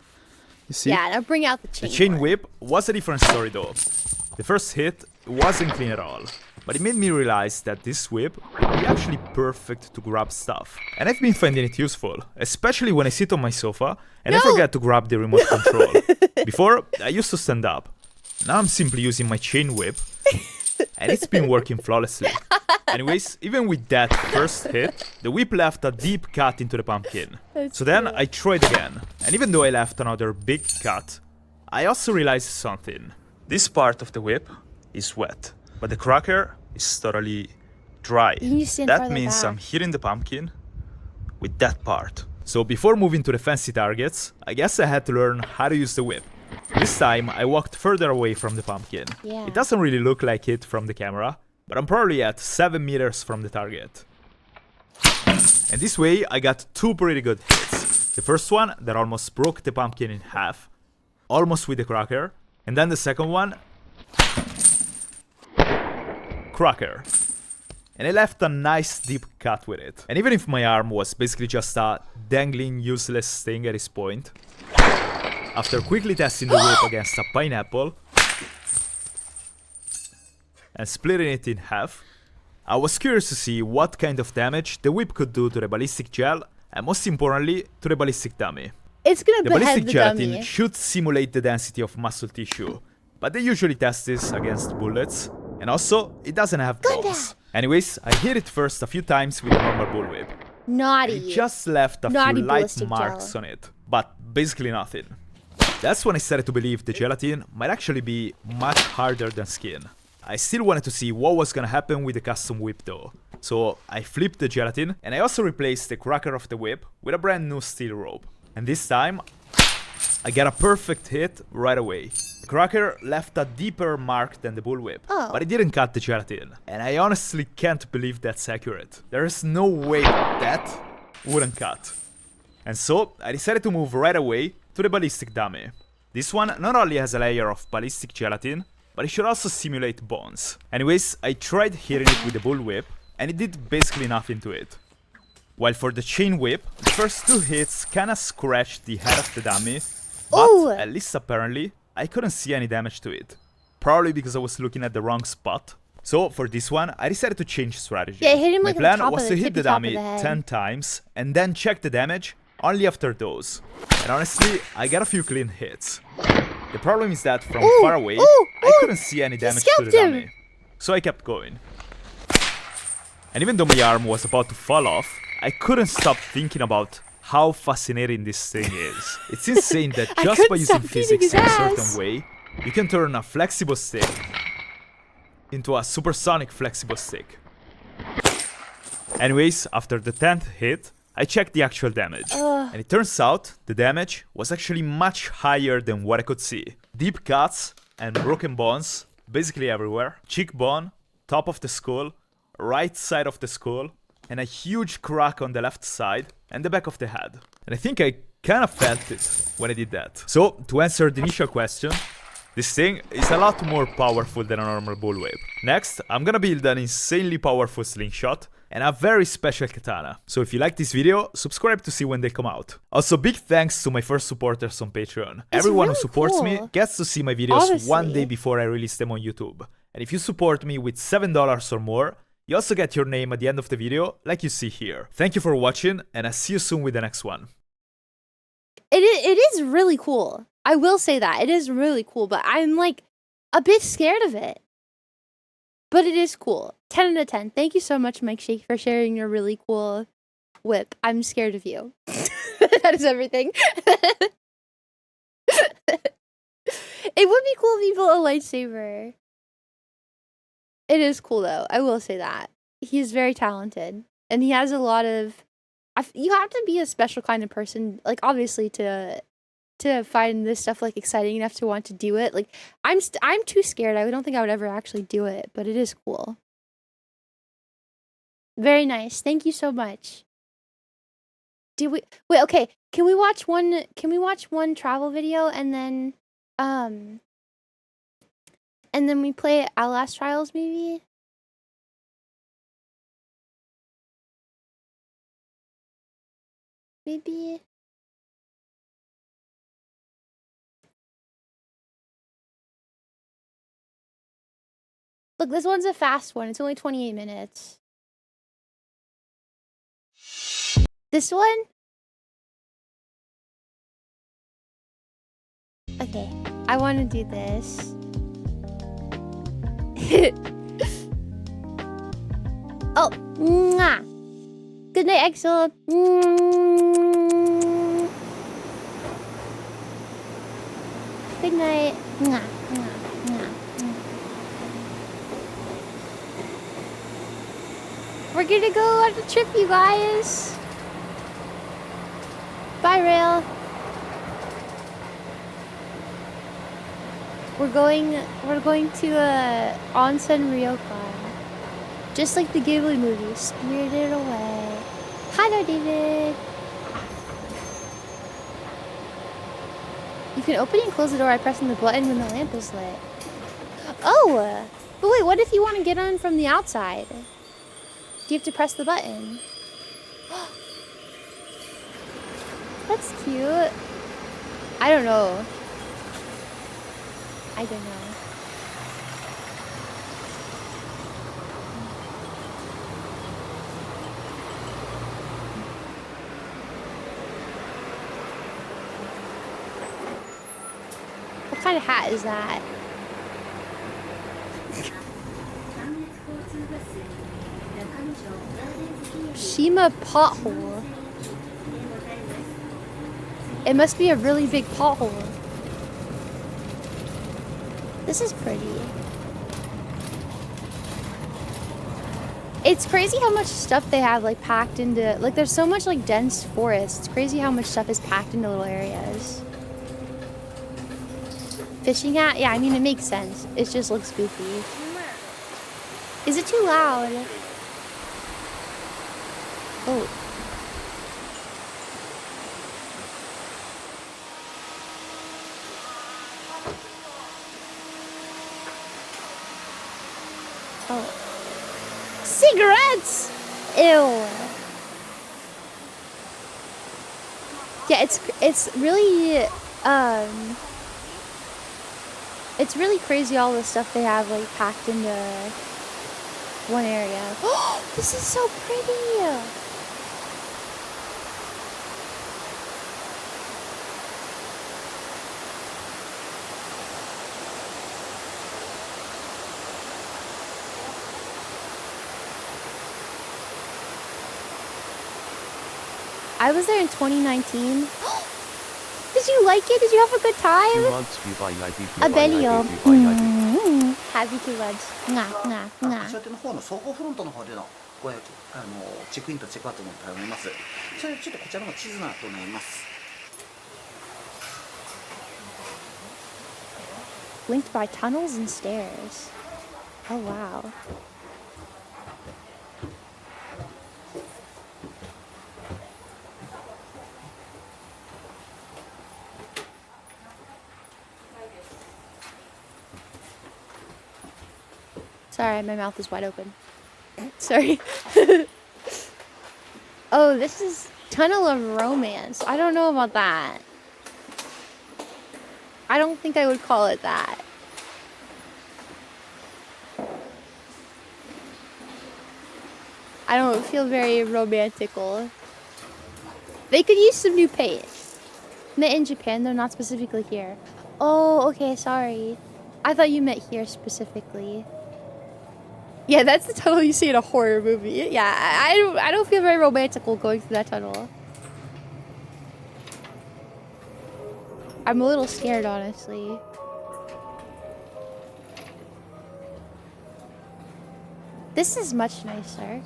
You see? Yeah, now bring out the chain. The chain whip was a different story though. The first hit wasn't clean at all. But it made me realize that this whip would be actually perfect to grab stuff. And I've been finding it useful, especially when I sit on my sofa and I forget to grab the remote control. Before, I used to stand up. Now I'm simply using my chain whip, and it's been working flawlessly. Anyways, even with that first hit, the whip left a deep cut into the pumpkin. So then I tried again, and even though I left another big cut, I also realized something. This part of the whip is wet, but the cracker is totally dry. That means I'm hitting the pumpkin with that part. So before moving to the fancy targets, I guess I had to learn how to use the whip. This time I walked further away from the pumpkin. Yeah. It doesn't really look like it from the camera, but I'm probably at 7 meters from the target. And this way I got two pretty good hits. The first one that almost broke the pumpkin in half, almost with the cracker, and then the second one, cracker. And I left a nice deep cut with it. And even if my arm was basically just a dangling useless thing at this point, after quickly testing the whip against a pineapple and splitting it in half, I was curious to see what kind of damage the whip could do to the ballistic gel and most importantly to the ballistic dummy. It's gonna The behead ballistic the gelatin dummy. should simulate the density of muscle tissue, but they usually test this against bullets, and also it doesn't have balls. Anyways, I hit it first a few times with a normal bullwhip. Naughty. It just left a Naughty few light ballistic marks gel. on it, but basically nothing. That's when I started to believe the gelatin might actually be much harder than skin. I still wanted to see what was gonna happen with the custom whip though. So I flipped the gelatin and I also replaced the cracker of the whip with a brand new steel rope. And this time, I got a perfect hit right away. The cracker left a deeper mark than the bullwhip, but it didn't cut the gelatin. And I honestly can't believe that's accurate. There is no way that wouldn't cut. And so I decided to move right away to the ballistic dummy. This one not only has a layer of ballistic gelatin, but it should also simulate bones. Anyways, I tried hitting it with the bullwhip, and it did basically nothing to it. While for the chain whip, the first two hits kinda scratched the head of the dummy, but at least apparently, I couldn't see any damage to it. Probably because I was looking at the wrong spot. So for this one, I decided to change strategy. Yeah, hit him My like plan on the top was of to the hit the tippy top of dummy the head. 10 times, and then check the damage only after those. And honestly, I got a few clean hits. The problem is that from far away, I couldn't see any damage to the dummy. So I kept going. And even though my arm was about to fall off, I couldn't stop thinking about how fascinating this thing is. It's insane that just by using physics in a certain way, you can turn a flexible stick into a supersonic flexible stick. Anyways, after the 10th hit, I checked the actual damage. And it turns out the damage was actually much higher than what I could see. Deep cuts and broken bones basically everywhere. Cheekbone, top of the skull, right side of the skull, and a huge crack on the left side, and the back of the head. And I think I kind of felt it when I did that. So, to answer the initial question, this thing is a lot more powerful than a normal bullwhip. Next, I'm gonna build an insanely powerful slingshot and a very special katana. So if you like this video, subscribe to see when they come out. Also, big thanks to my first supporters on Patreon. Everyone really who supports me cool. gets to see my videos Honestly. one day before I release them on YouTube. And if you support me with $7 or more, you also get your name at the end of the video, like you see here. Thank you for watching, and I'll see you soon with the next one. It is really cool. I will say that. It is really cool, but I'm like a bit scared of it. But it is cool. 10 out of 10. Thank you so much, Mike Shake, for sharing your really cool whip. I'm scared of you. That is everything. It would be cool if you built a lightsaber. It is cool, though. I will say that. He's very talented. And he has a lot of... You have to be a special kind of person, like, obviously, to find this stuff, like, exciting enough to want to do it. Like, I'm too scared. I don't think I would ever actually do it, but it is cool. Very nice. Thank you so much. Wait, okay. Can we watch one travel video and then we play Outlast Trials maybe? Maybe. Look, this one's a fast one. It's only 28 minutes. This one? Okay, I want to do this. Oh, mwah. Good night, Exo. Good night. Mwah, mwah, mwah, mwah. We're gonna go on a trip, you guys. Bye, Rail. We're going to Onsen Ryokan. Just like the Ghibli movie, Spirited Away. Hello, David. You can open and close the door by pressing the button when the lamp is lit. Oh, but wait, what if you want to get on from the outside? Do you have to press the button? That's cute. I don't know. I don't know. What kind of hat is that? Shima pothole. It must be a really big pothole. This is pretty. It's crazy how much stuff they have like packed into, like there's so much like dense forest. It's crazy how much stuff is packed into little areas. Fishing hat? Yeah, I mean it makes sense. It just looks goofy. Is it too loud? Oh. Oh. Cigarettes! Ew. Yeah, it's really it's really crazy all the stuff they have like packed into one area. Oh, this is so pretty. I was there in 2019. Did you like it? Did you have a good time? A belly. Happy to lunch. Nga, nga, nga. そうやっての方の総合フロントの方でのごチェックインとチェックアウトの対応になります。それちょっとこちらの地図なとなります。linked by tunnels and stairs. Oh, wow. Sorry, my mouth is wide open. Sorry. Oh, this is Tunnel of Romance. I don't know about that. I don't think I would call it that. I don't feel very romantical. They could use some new paint. In Japan, though, not specifically here. Oh, okay, sorry. I thought you meant here specifically. Yeah, that's the tunnel you see in a horror movie. Yeah, I don't feel very romantical going through that tunnel. I'm a little scared, honestly. This is much nicer.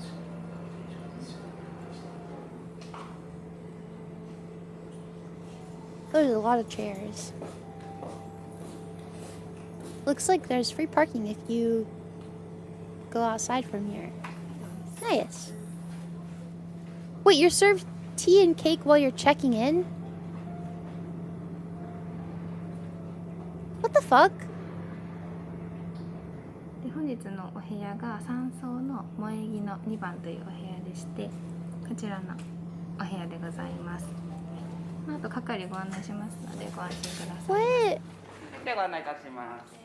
There's a lot of chairs. Looks like there's free parking if you go outside from here. Nice. Wait, you're served tea and cake while you're checking in? What the fuck? で本日のお部屋が3層の萌え木の2番というお部屋でして、こちらのお部屋でございます。あと係ご案内しますのでご安心ください。 What? でご案内いたします。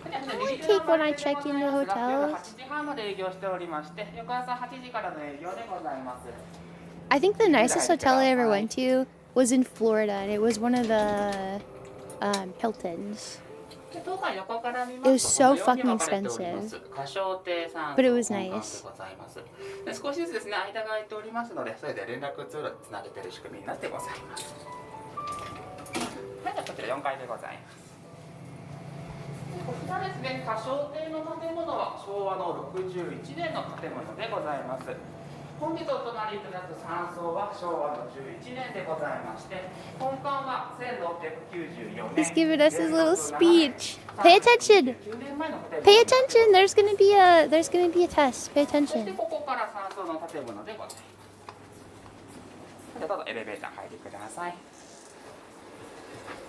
I want cake when I check in the hotel. 8時半まで営業しておりまして、翌朝8時からの営業でございます。 I think the nicest hotel I ever went to was in Florida, and it was one of the Hiltons. It was so fucking expensive, but it was nice. 少しずつですね、間が空いておりますので、それで連絡通路につなげている仕組みになってございます。はい、こちら4階でございます。こちらですね、多商亭の建物は昭和の61年の建物でございます。本日お隣いただく3層は昭和の11年でございまして、本館は1694年。 He's giving us his little speech. Pay attention. Pay attention. There's gonna be a test. Pay そして attention. ここから3層の建物でございます。ではどうぞエレベーター入ってください。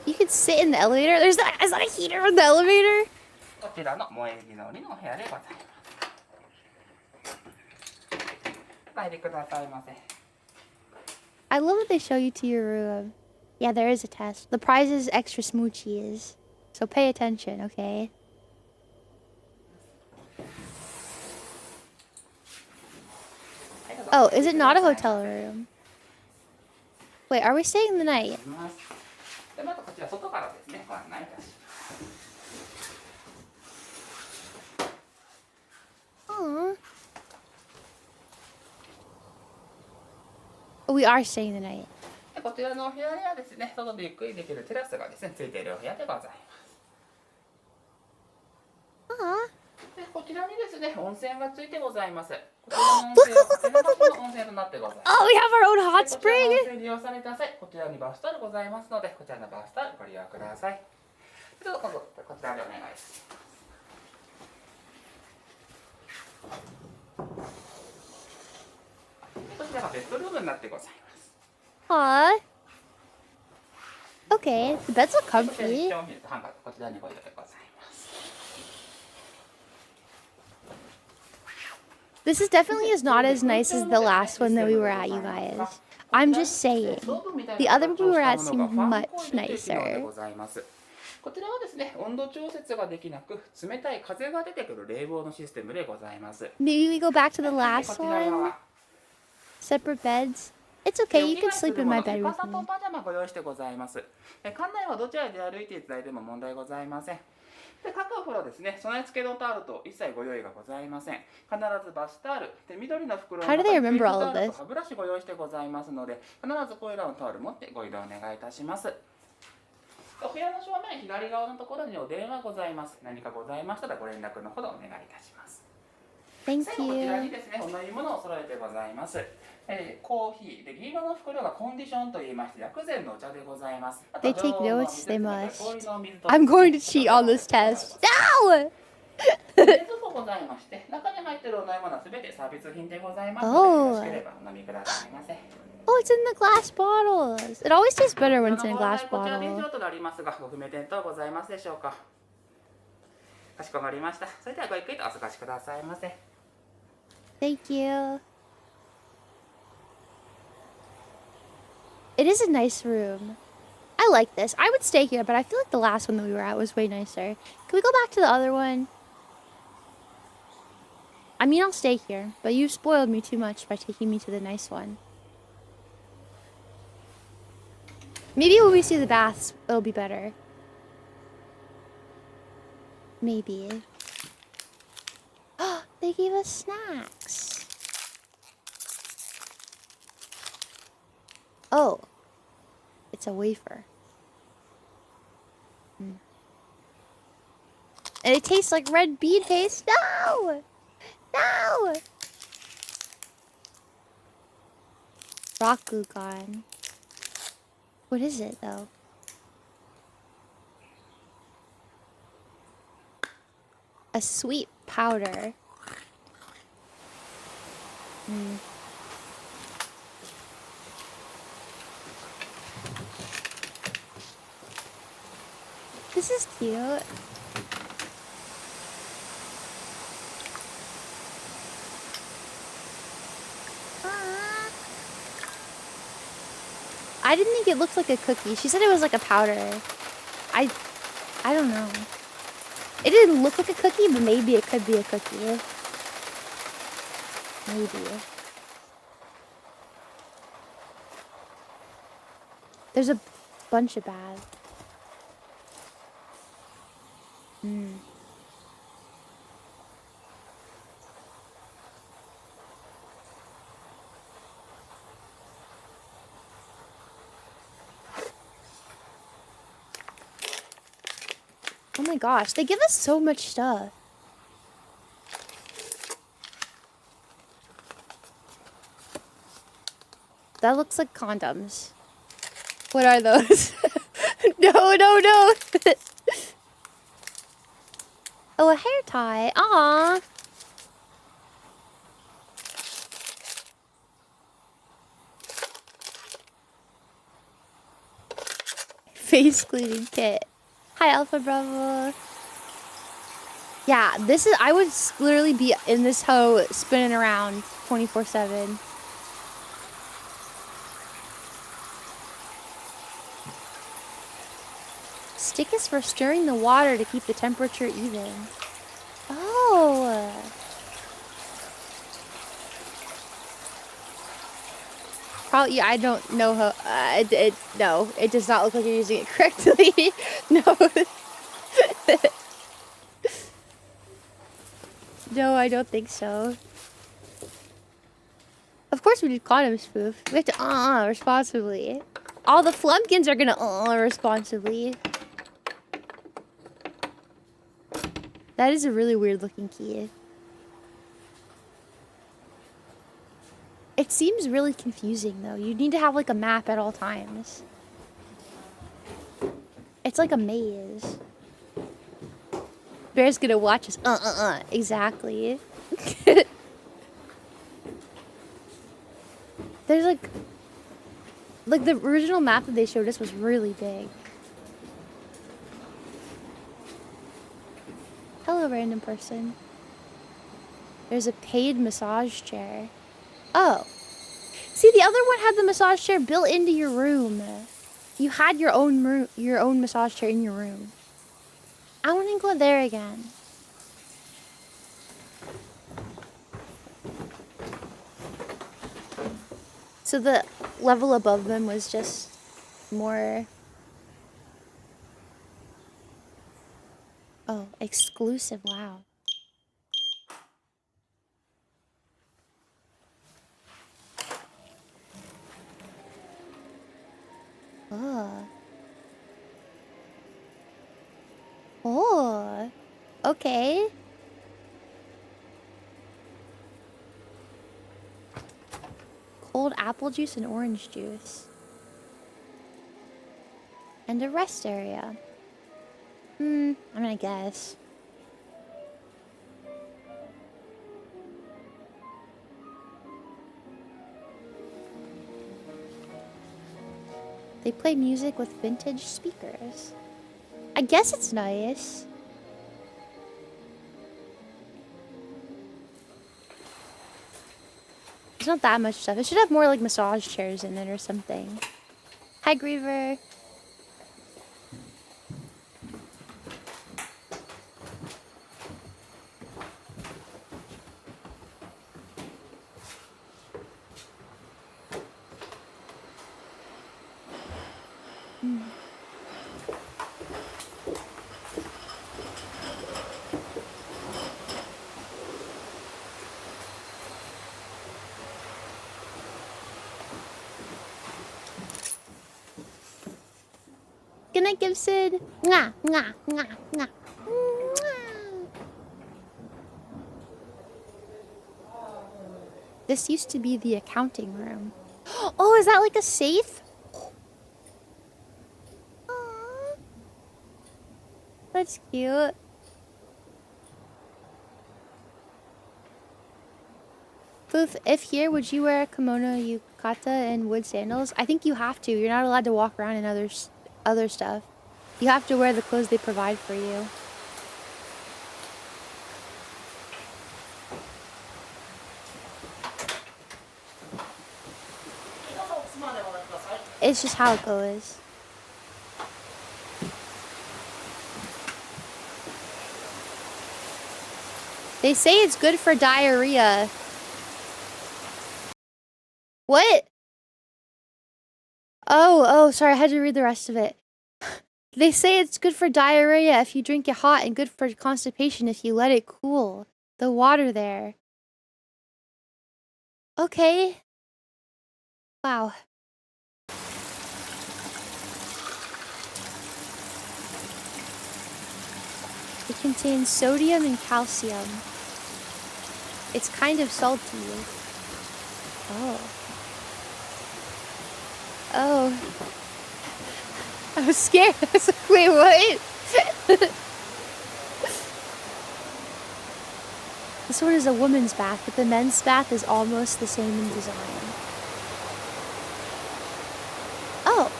You could sit in the elevator. Is that a heater in the elevator? こちらの萌え木のりのお部屋でございます。入りくださいませ。 I love that they show you to your room. Yeah, there is a test. The prize is extra smoochies. So pay attention, okay? Oh, is it not a hotel room? Wait, are we staying the night? でまずこちら外からですね、ご案内いたします。 Aww. We are staying the night. こちらのお部屋にはですね、外でゆっくりできるテラスがですね、ついているお部屋でございます。 Aww. でこちらにですね、温泉がついてございます。こちらの温泉は掛け流しの温泉となってございます。 Oh, we have our own hot こちらの温 spring. 泉利用された際、こちらにバスタオルございますので、こちらのバスタオルご利用ください。どうぞこちらでお願いします。 こちらがベッドルームになってございます。 Aww. Okay, the beds look こちらに comfy. 調味料とハンガーこちらにご用意でございます。 This is definitely not as nice as the last one that we were at, you guys. I'm just saying. The other one we were at seemed much nicer. こちらはですね、温度調節ができなく、冷たい風が出てくる冷房のシステムでございます。 Maybe we go back to the こ last ちら one? は Separate beds? It's okay, you can sleep in my bed 浴 with 衣と me. パジャマご用意してございます。館内はどちらで歩いていただいても問題ございません。で各お風呂ですね、備え付けのタオルと一切ご用意がございません。必ずバスタオルで緑の袋の How 中 do they に remember all of タオル this? と歯ブラシご用意してございますので、必ずこれらのタオル持ってご移動お願いいたします。お部屋の正面左側のところにお電話ございます。何かございましたらご連絡のほどお願いいたします。 Thank 最後こちらに you. ですね、お飲み物を揃えてございます。コーヒーで銀色の袋がコンディションと言いまして薬膳のお茶でございます。 They take notes, they must. I'm going to cheat on this test. No! 冷蔵庫ございまして、中に入っているお飲み物はすべてサービス品でございますので、よろしければお飲みくださいませ。 Oh, it's in the glass bottles. It always tastes better when it's in a glass こちら便 bottle. 乗となりますが、ご不明点等ございますでしょうか。かしこまりました。それではごゆっくりとお過ごしくださいませ。 Thank you. It is a nice room. I like this. I would stay here, but I feel like the last one that we were at was way nicer. Can we go back to the other one? I mean, I'll stay here, but you spoiled me too much by taking me to the nice one. Maybe when we see the baths, it'll be better. Maybe. Oh, they gave us snacks. Oh. It's a wafer. And it tastes like red bean paste. No! No! Rakugan. What is it, though? A sweet powder. This is cute. I didn't think it looked like a cookie. She said it was like a powder. I don't know. It didn't look like a cookie, but maybe it could be a cookie. Maybe. There's a bunch of bags. Oh my gosh, they give us so much stuff. That looks like condoms. What are those? No. Oh, a hair tie. Aww. Face cleaning kit. Hi, Alpha Bravo. Yeah, this is. I would literally be in this hoe spinning around 24/7. Stick is for stirring the water to keep the temperature even. Oh. Probably, yeah, I don't know how. No, it does not look like you're using it correctly. No. No, I don't think so. Of course we need condoms, Foof. We have to responsibly. All the flumpkins are gonna responsibly. That is a really weird looking key. It seems really confusing though. You need to have like a map at all times. It's like a maze. Bear's gonna watch us. Exactly. There's like the original map that they showed us was really big. Hello, random person. There's a paid massage chair. Oh. See, the other one had the massage chair built into your room. You had your own massage chair in your room. I want to go there again. So the level above them was just more... Oh, exclusive, wow. Oh, okay. apple juice and orange juice. And a rest area. I'm gonna guess. They play music with vintage speakers. I guess it's nice. There's not that much stuff. It should have more like massage chairs in it or something. Hi, Griever. Good night, Gibson. Mwah, mwah, mwah, mwah. Mwah. This used to be the accounting room. Oh, is that like a safe? Aww. That's cute. Foof, if here, would you wear a kimono, yukata, and wood sandals? I think you have to. You're not allowed to walk around in other stuff. You have to wear the clothes they provide for you. It's just how it goes. They say it's good for diarrhea. What? Oh, sorry, I had to read the rest of it. They say it's good for diarrhea if you drink it hot and good for constipation if you let it cool. The water there. Okay. Wow. It contains sodium and calcium. It's kind of salty. Oh. Oh. I was scared. I was like, wait, what? This one is a woman's bath, but the men's bath is almost the same in design. Oh.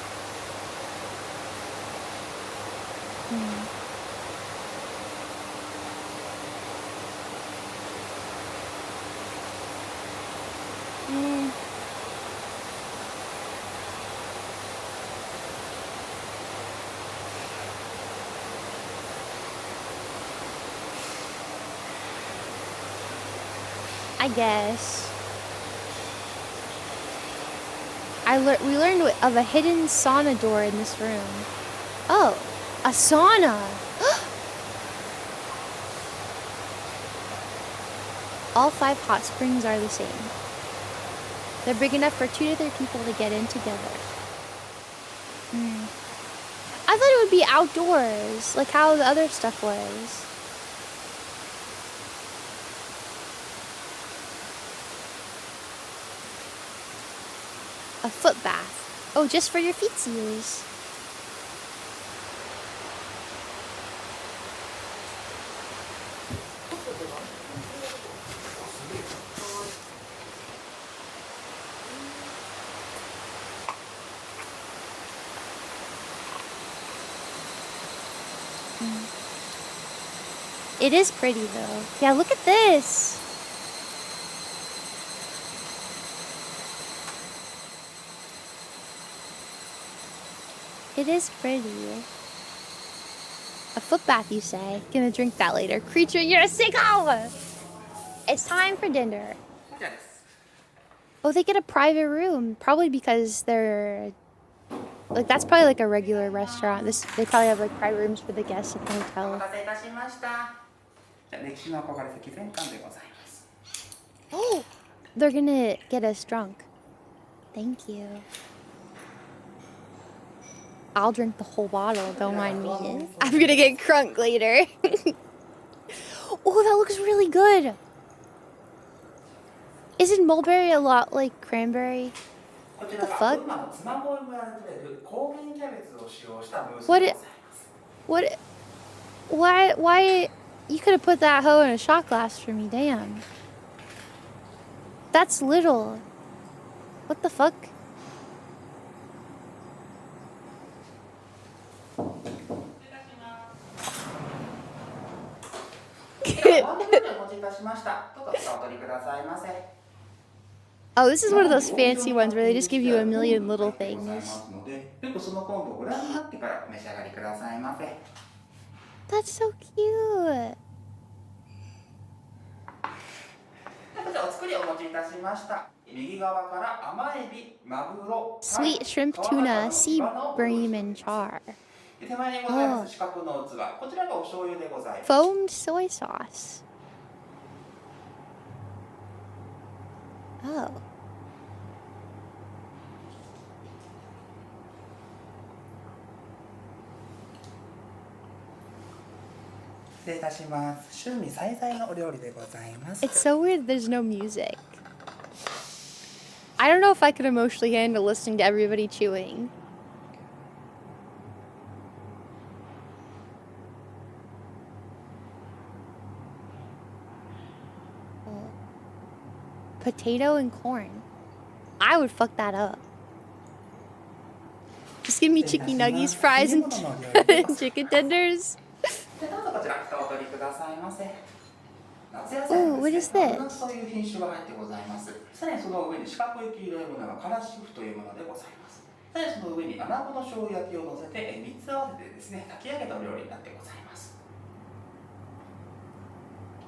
I guess. We learned of a hidden sauna door in this room. Oh, a sauna. All 5 hot springs are the same. They're big enough for 2 to 3 people to get in together. I thought it would be outdoors, like how the other stuff was. A foot bath. Oh, just for your feetsies. It is pretty though. Yeah, look at this. It is pretty. A foot bath, you say? Gonna drink that later. Creature, you're a sicko! It's time for dinner. Oh, they get a private room. Probably because they're... Like, that's probably like a regular restaurant. They probably have like private rooms for the guests at the hotel. Oh! They're gonna get us drunk. Thank you. I'll drink the whole bottle, don't mind me. I'm gonna get crunk later. Oh, that looks really good. Isn't mulberry a lot like cranberry? What the fuck? Why? You could have put that hoe in a shot glass for me, damn. That's little. What the fuck? Oh, this is one of those fancy ones where they just give you a million little things. That's so cute. Sweet shrimp tuna, sea bream and char. Oh. Foamed soy sauce. Oh. It's so weird there's no music. I don't know if I could emotionally handle listening to everybody chewing. Oh. Potato and corn. I would fuck that up. Just give me chicken nuggets, fries, and chicken tenders. Ooh, what is this?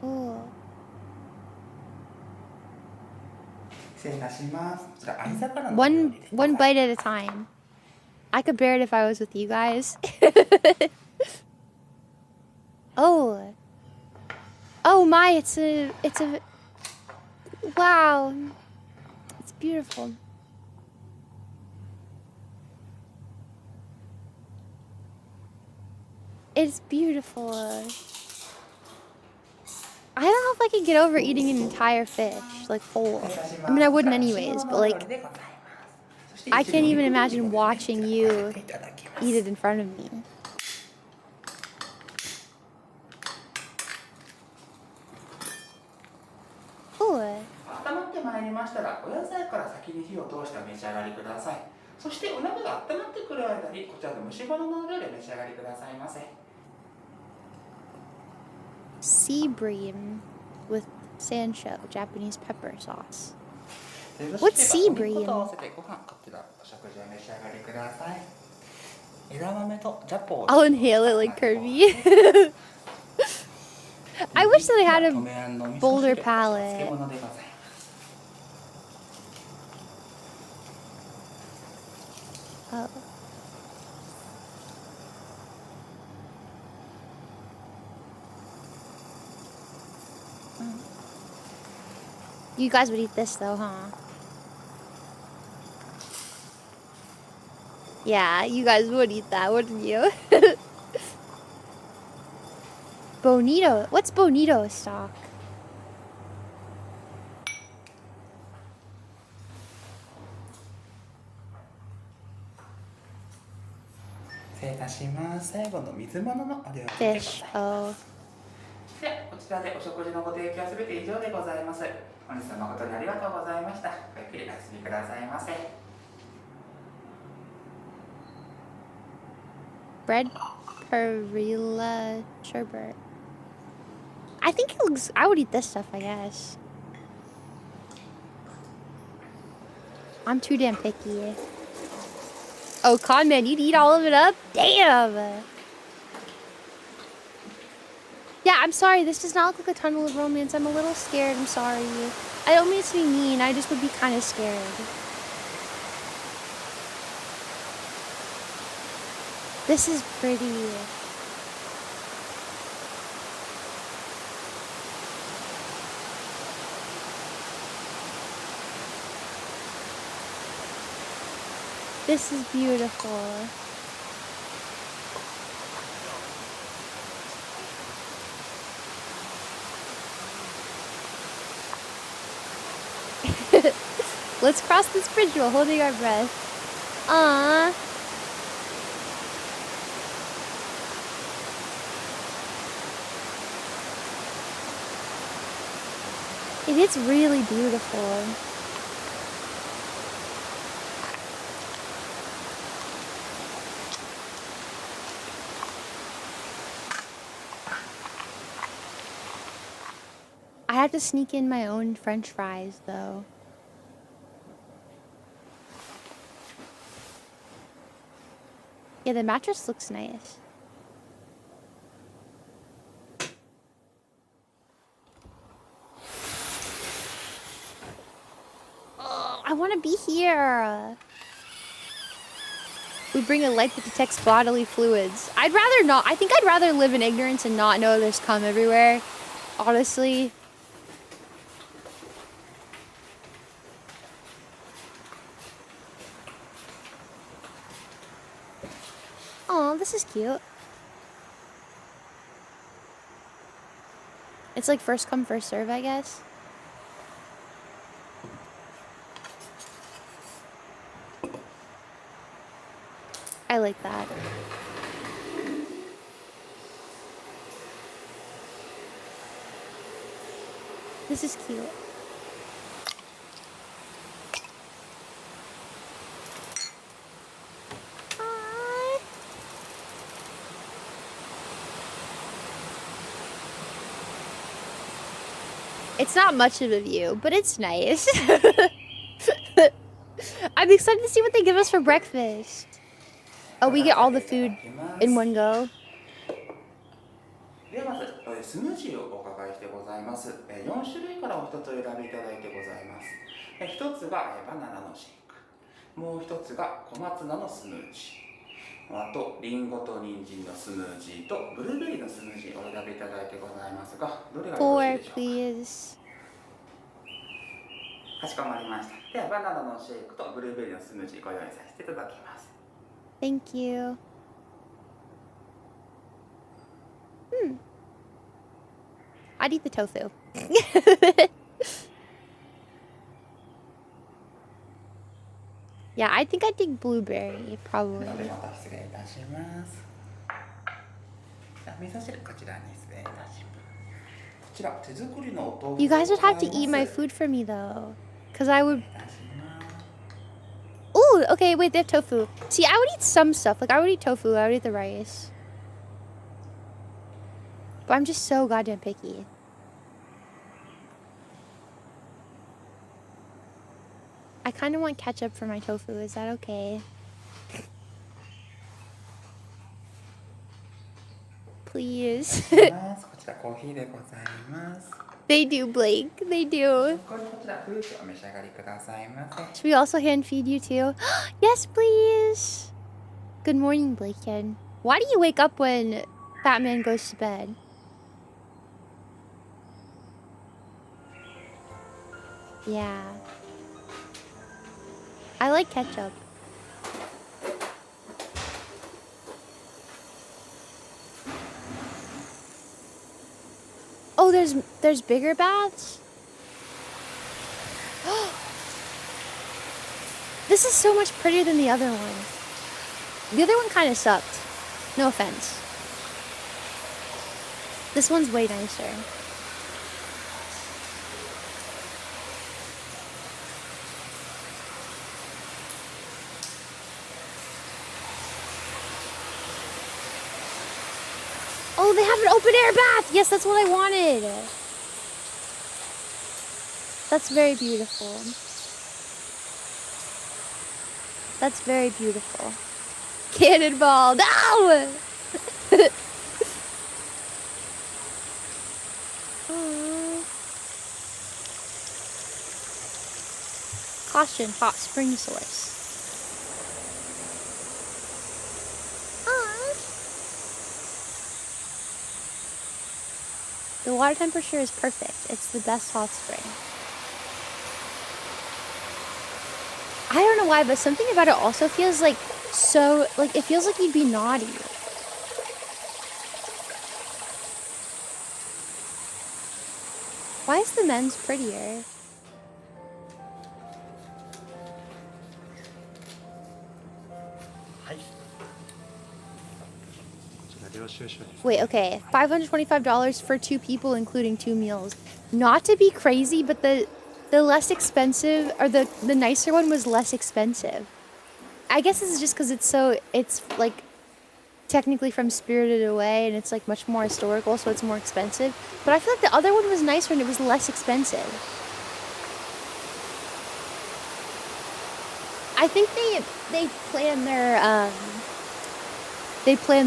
Ooh. One bite at a time. I could bear it if I was with you guys. Oh. Oh my, it's a wow. It's beautiful. It's beautiful. I don't know if I could get over eating an entire fish, like whole. I mean, I wouldn't anyways, but like, I can't even imagine watching you eat it in front of me. Ooh. 温まってまいりましたら、お野菜から先に火を通してお召し上がりください。そしてお鍋が温まってくる間にこちらの蒸し物の上で召し上がりくださいませ。 Sea bream with sansho, Japanese pepper sauce. What's sea bream? I'll inhale it like Kirby. I wish that I had a bolder palate. Oh. You guys would eat this though, huh? Yeah, you guys would eat that, wouldn't you? Bonito. What's bonito stock? Fish. Oh. で、こちらでお食事のご提供すべて以上でございます。本日は誠にありがとうございました。ごゆっくりお休みくださいませ。 Bread perilla sherbet. I think it looks. I would eat this stuff, I guess. I'm too damn picky. Oh, Conman, you'd eat all of it up? Damn! Yeah, I'm sorry. This does not look like a tunnel of romance. I'm a little scared. I'm sorry. I don't mean to be mean. I just would be kind of scared. This is pretty. This is beautiful. Let's cross this bridge while holding our breath. Aww. It is really beautiful. I have to sneak in my own French fries, though. Yeah, the mattress looks nice. Oh, I want to be here. We bring a light that detects bodily fluids. I'd rather not. I think I'd rather live in ignorance and not know there's cum everywhere. Honestly. Oh, this is cute. It's like first come, first serve, I guess. I like that. This is cute. Hi. It's not much of a view, but it's nice. I'm excited to see what they give us for breakfast. Oh, we get all the food in one go. ではまずスムージーをお伺いしてございます。4種類からお一つ選びいただいてございます。一つがバナナのシェイク、もう一つが小松菜のスムージー、あとリンゴと人参のスムージーとブルーベリーのスムージーをお選びいただいてございますが、どれがよろしいでしょうか。 please. かしこまりました。ではバナナのシェイクとブルーベリーのスムージーご用意させていただきます。 Thank you. I'd eat the tofu. Yeah, I think I'd take blueberry, probably. ではまた失礼いたします。味噌汁こちらに失礼いたします。こちら手作りのお豆腐。 You guys would have to eat my food for me though, because I would. Ooh, okay, wait, they have tofu. See, I would eat some stuff. Like, I would eat tofu, I would eat the rice. But I'm just so goddamn picky. I kind of want ketchup for my tofu. Is that okay? Please. They do, Blake. They do. Should we also hand feed you too? Yes, please. Good morning, Blaken. Why do you wake up when Fat Man goes to bed? Yeah. I like ketchup. Oh, there's bigger baths? This is so much prettier than the other one. The other one kind of sucked. No offense. This one's way nicer. Oh, they have an open air bath! Yes, that's what I wanted! That's very beautiful. That's very beautiful. Cannonball! No! Caution, hot spring source. The water temperature is perfect. It's the best hot spring. I don't know why, but something about it also feels like so, like, it feels like you'd be naughty. Why is the men's prettier? Wait, okay. $525 for 2 people, including 2 meals. Not to be crazy, but the less expensive, or the nicer one was less expensive. I guess this is just because it's like technically from Spirited Away, and it's like much more historical, so it's more expensive. But I feel like the other one was nicer and it was less expensive. I think they planned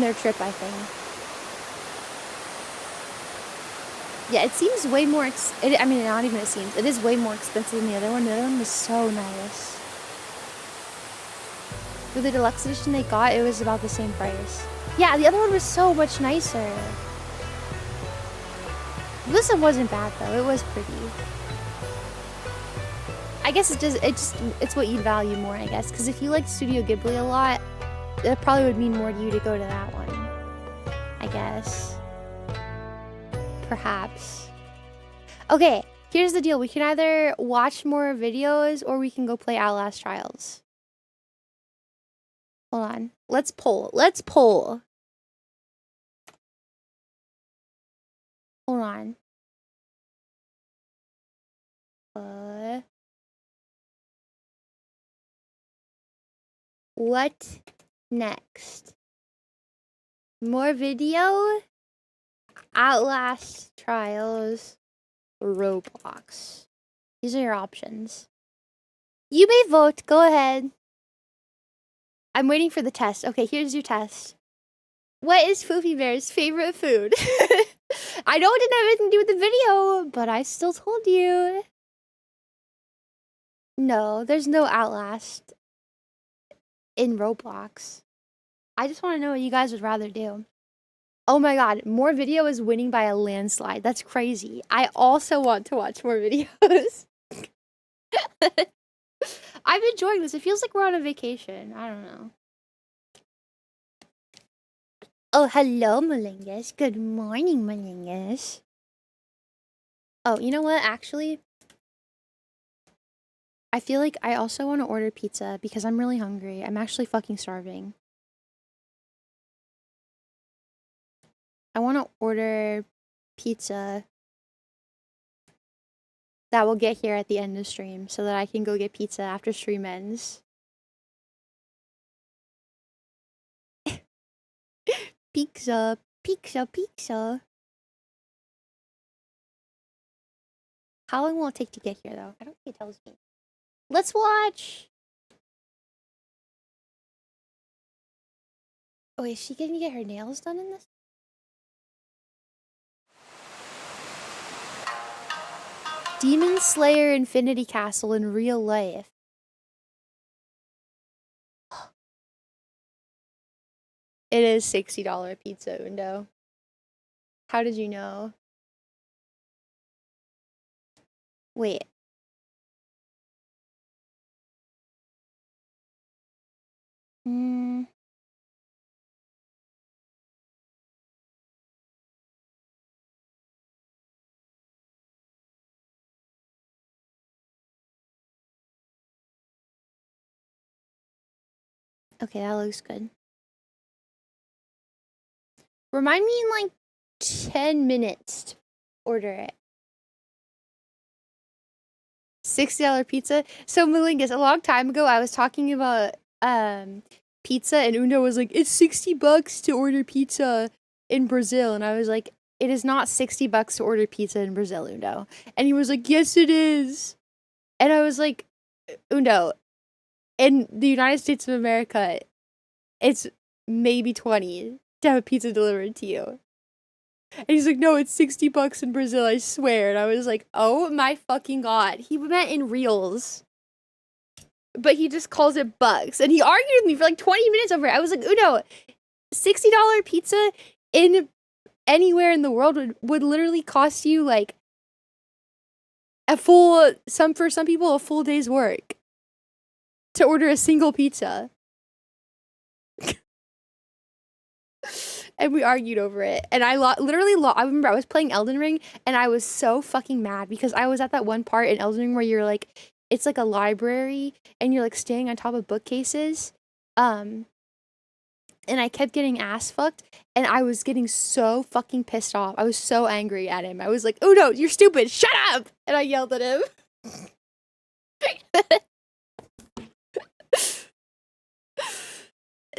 their trip, I think. Yeah, it seems way more I mean, not even it seems. It is way more expensive than the other one. The other one was so nice. With the deluxe edition they got, it was about the same price. Yeah, the other one was so much nicer. This one wasn't bad though. It was pretty. I guess it's what you value more, I guess. Because if you like Studio Ghibli a lot, it probably would mean more to you to go to that one. I guess. Perhaps. Okay, here's the deal. We can either watch more videos or we can go play Outlast Trials. Hold on. Let's poll. Let's poll. Hold on. What next? More video? Outlast Trials, Roblox. These are your options. You may vote. Go ahead. I'm waiting for the test. Okay, here's your test. What is Fuufie Bear's favorite food? I know it didn't have anything to do with the video, but I still told you. No, there's no Outlast in Roblox. I just want to know what you guys would rather do. Oh my god, more video is winning by a landslide. That's crazy. I also want to watch more videos. I'm enjoying this. It feels like we're on a vacation. I don't know. Oh, hello, Malingus. Good morning, Malingus. Oh, you know what? Actually, I feel like I also want to order pizza because I'm really hungry. I'm actually fucking starving. I want to order pizza that will get here at the end of stream so that I can go get pizza after stream ends. Pizza, pizza, pizza. How long will it take to get here, though? I don't think it tells me. Let's watch. Oh, is she gonna get her nails done in this? Demon Slayer Infinity Castle in real life. It is $60 pizza, Undo. How did you know? Wait. Okay, that looks good. Remind me in like 10 minutes to order it. $60 pizza. So Malingus, a long time ago, I was talking about pizza, and Undo was like, "It's $60 to order pizza in Brazil," and I was like, "It is not $60 to order pizza in Brazil, Undo." And he was like, "Yes, it is." And I was like, "Undo, in the United States of America, it's maybe 20 to have a pizza delivered to you." And he's like, "No, it's $60 in Brazil, I swear." And I was like, oh my fucking god. He meant in reals. But he just calls it bucks. And he argued with me for like 20 minutes over it. I was like, Uno, $60 pizza in anywhere in the world would literally cost you like for some people, a full day's work to order a single pizza. And we argued over it. And I I remember I was playing Elden Ring and I was so fucking mad because I was at that one part in Elden Ring where you're like, it's like a library and you're like standing on top of bookcases. And and I kept getting ass fucked, and I was getting so fucking pissed off. I was so angry at him. I was like, "Oh no, you're stupid! Shut up!" And I yelled at him.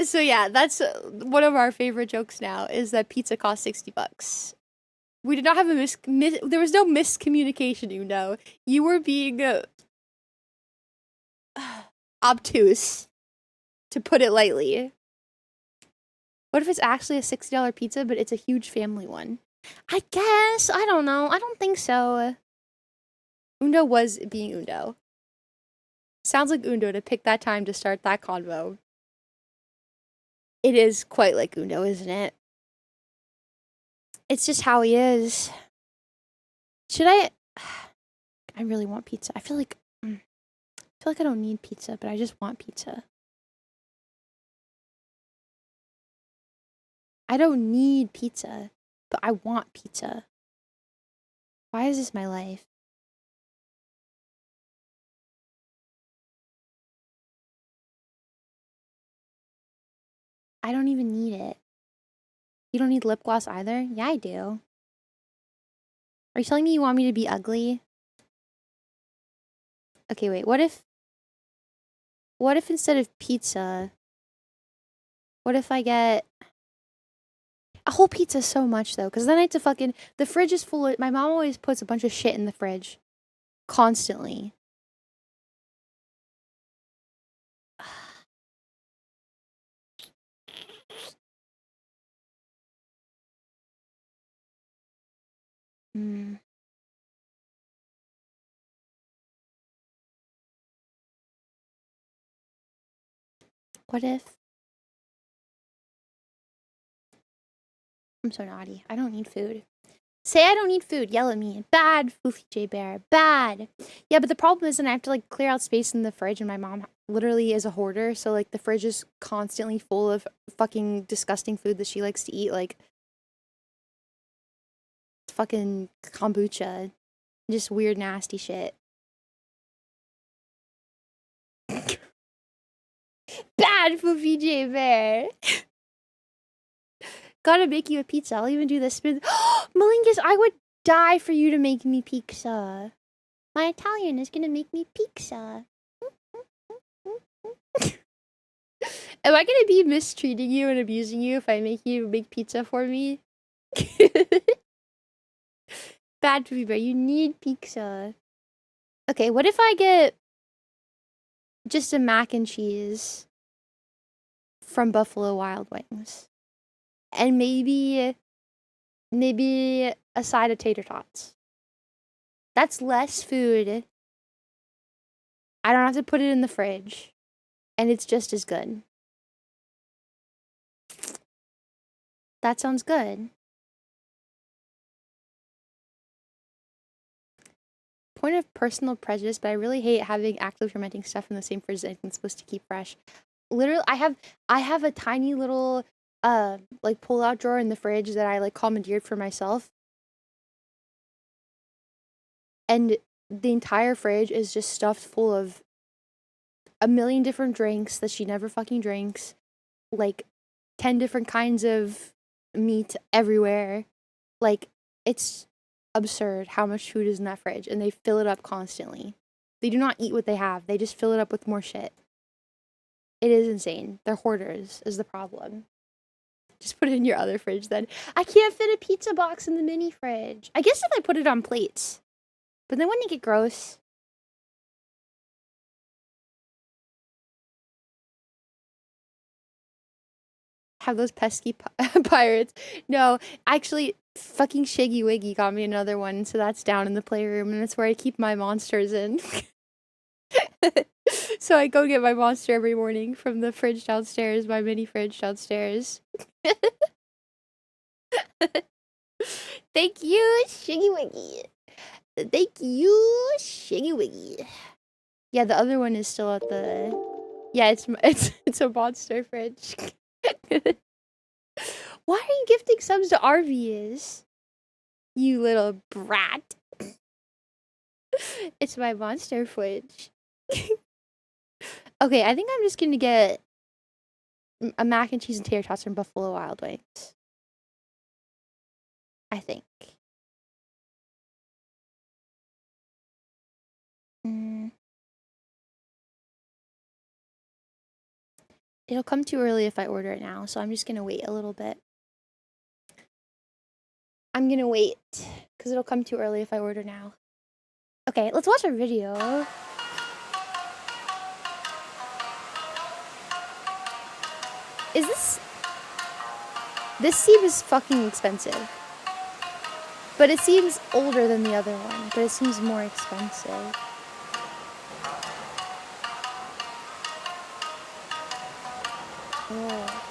So yeah, that's one of our favorite jokes now, is that pizza costs $60. We did not have a there was no miscommunication, you know. You were being obtuse, to put it lightly. What if it's actually a $60 pizza, but it's a huge family one? I guess. I don't know. I don't think so. Undo was being Undo. Sounds like Undo to pick that time to start that convo. It is quite like Undo, isn't it? It's just how he is. Should I really want pizza. I feel like I don't need pizza, but I just want pizza. I don't need pizza, but I want pizza. Why is this my life? I don't even need it. You don't need lip gloss either? Yeah, I do. Are you telling me you want me to be ugly? Okay, wait. What if instead of pizza, what if I get a whole pizza? So much though, because then I have to fucking, the fridge is full of, my mom always puts a bunch of shit in the fridge. Constantly. What if? I'm so naughty. I don't need food. Say I don't need food. Yell at me. Bad, Fuufie J Bear. Bad. Yeah, but the problem is, then I have to like clear out space in the fridge, and my mom literally is a hoarder, so like the fridge is constantly full of fucking disgusting food that she likes to eat, like fucking kombucha, just weird, nasty shit. Bad, Fuufie J Bear. Gotta make you a pizza. I'll even do the spin. Malingus, I would die for you to make me pizza. My Italian is gonna make me pizza. Am I gonna be mistreating you and abusing you if I make you make pizza for me? Bad for me, but you need pizza. Okay, what if I get just a mac and cheese from Buffalo Wild Wings? And maybe a side of tater tots. That's less food. I don't have to put it in the fridge. And it's just as good. That sounds good. Point of personal prejudice, but I really hate having actively fermenting stuff in the same fridge that anything's supposed to keep fresh. Literally, I have a tiny little like pull-out drawer in the fridge that I like commandeered for myself. And the entire fridge is just stuffed full of a million different drinks that she never fucking drinks. Like 10 different kinds of meat everywhere. Like, it's absurd how much food is in that fridge, and they fill it up constantly. They do not eat what they have. They just fill it up with more shit. It is insane. They're hoarders is the problem. Just put it in your other fridge then. I can't fit a pizza box in the mini fridge. I guess if I put it on plates. But then wouldn't it get gross? Have those pesky pirates. No, actually, fucking Shiggy Wiggy got me another one, so that's down in the playroom, and that's where I keep my monsters in. So I go get my monster every morning from the fridge downstairs, my mini fridge downstairs. Thank you, Shiggy Wiggy. Thank you, Shiggy Wiggy. Yeah, the other one is still at the... Yeah, it's a monster fridge. Why are you gifting subs to RVs? You little brat. It's my monster fridge. Okay, I think I'm just gonna get a mac and cheese and tater tots from Buffalo Wild Wings. I think. It'll come too early if I order it now, so I'm just gonna wait a little bit. I'm gonna wait, because it'll come too early if I order now. Okay, let's watch our video. Is this... This seems fucking expensive. But it seems older than the other one, but it seems more expensive. Oh.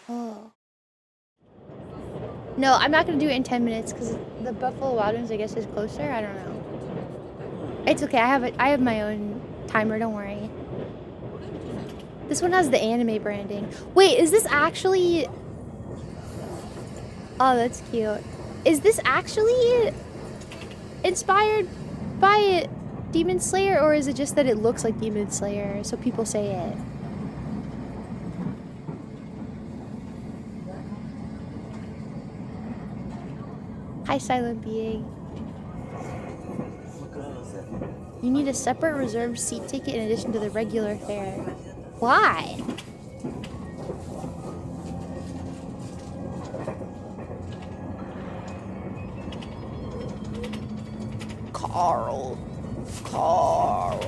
Oh. No, I'm not gonna do it in 10 minutes because the Buffalo Wild Wings, I guess, is closer. I don't know. It's okay. I have my own timer. Don't worry. This one has the anime branding. Wait, is this actually... Oh, that's cute. Is this actually inspired by Demon Slayer, or is it just that it looks like Demon Slayer, so people say it? Hi, Silent Being. You need a separate reserved seat ticket in addition to the regular fare. Why? Carl. Aww.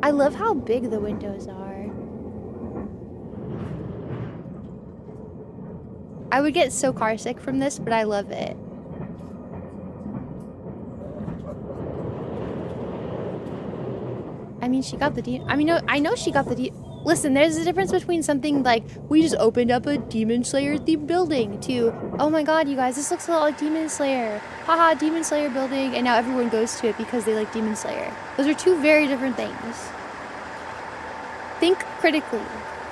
I love how big the windows are. I would get so car sick from this, but I love it. I mean, she got the I know she got the Listen, there's a difference between something like, we just opened up a Demon Slayer themed building, to, oh my god, you guys, this looks a lot like Demon Slayer. Haha, Demon Slayer building, and now everyone goes to it because they like Demon Slayer. Those are two very different things. Think critically,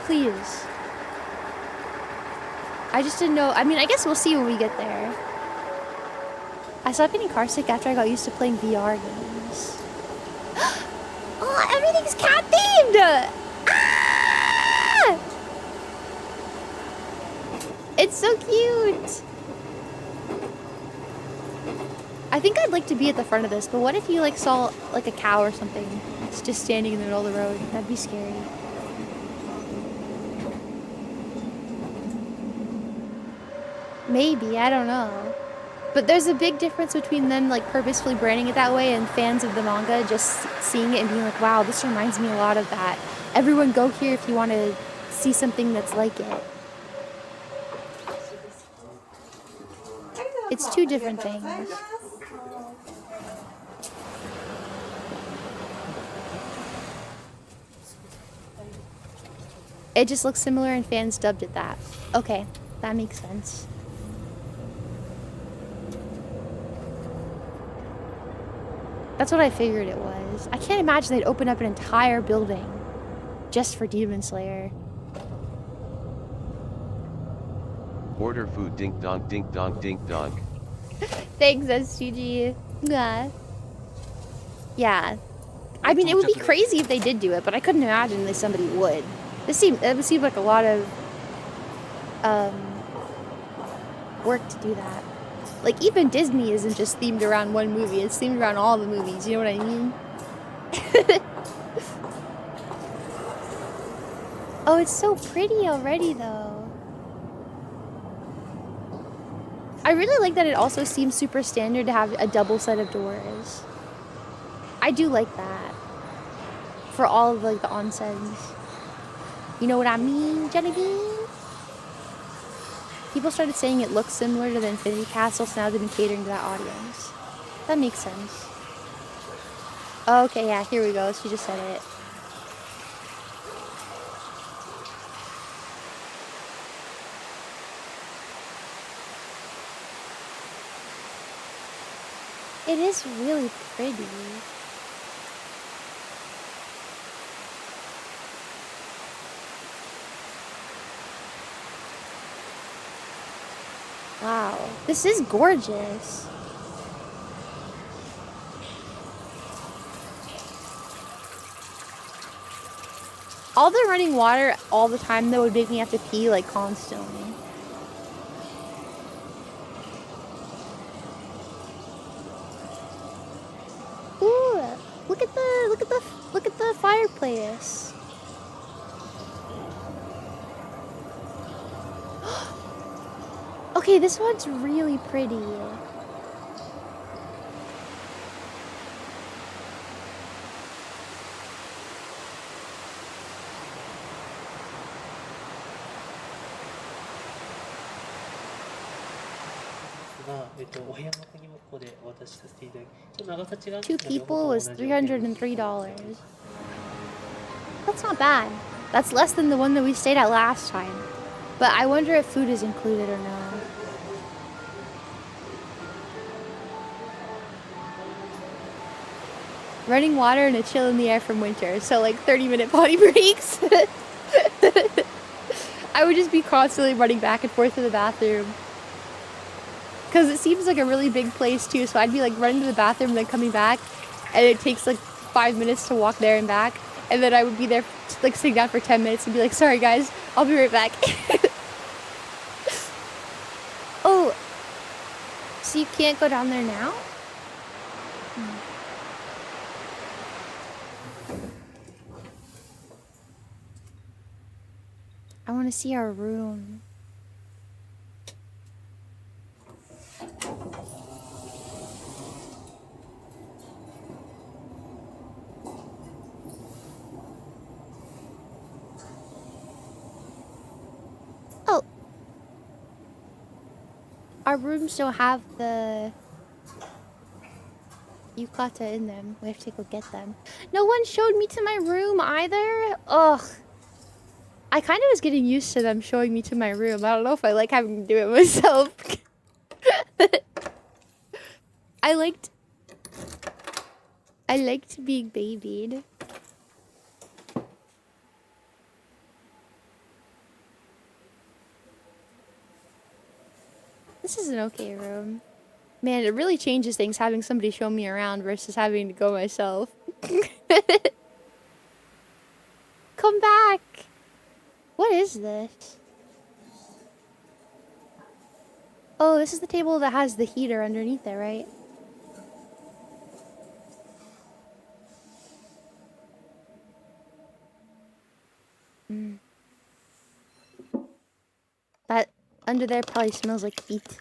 please. I just didn't know. I mean, I guess we'll see when we get there. I stopped getting car sick after I got used to playing VR games. Oh, everything's cat themed! Ah! It's so cute. I think I'd like to be at the front of this, but what if you like saw like a cow or something? It's just standing in the middle of the road. That'd be scary. Maybe, I don't know. But there's a big difference between them like purposefully branding it that way and fans of the manga just seeing it and being like, wow, this reminds me a lot of that. Everyone go here if you want to see something that's like it. It's two different things. It just looks similar and fans dubbed it that. Okay, that makes sense. That's what I figured it was. I can't imagine they'd open up an entire building just for Demon Slayer. Order food, dink donk, dink donk, dink donk. Thanks, SGG. Yeah. I mean, it would be crazy if they did do it, but I couldn't imagine that somebody would. It would seem like a lot of work to do that. Like, even Disney isn't just themed around one movie, it's themed around all the movies, you know what I mean? Oh, it's so pretty already, though. I really like that it also seems super standard to have a double set of doors. I do like that. For all of, like, the onsens. You know what I mean, Genevieve? People started saying it looks similar to the Infinity Castle, so now they've been catering to that audience. That makes sense. Okay, yeah, here we go. She just said it. It is really pretty. Wow, this is gorgeous. All the running water all the time though would make me have to pee like constantly. Ooh, look at the fireplace. Okay, this one's really pretty. Two people was $303. That's not bad. That's less than the one that we stayed at last time. But I wonder if food is included or not. Running water and a chill in the air from winter. So like 30-minute potty breaks. I would just be constantly running back and forth to the bathroom. Because it seems like a really big place too. So I'd be like running to the bathroom and then coming back. And it takes like 5 minutes to walk there and back. And then I would be there like sitting down for 10 minutes and be like, sorry guys, I'll be right back. Oh, so you can't go down there now? I want to see our room. Oh. Our rooms don't have the yukata in them. We have to go get them. No one showed me to my room either. Ugh. I kind of was getting used to them showing me to my room. I don't know if I like having to do it myself. I liked being babied. This is an okay room. Man, it really changes things having somebody show me around versus having to go myself. Come back! What is this? Oh, this is the table that has the heater underneath it, right? That under there probably smells like feet.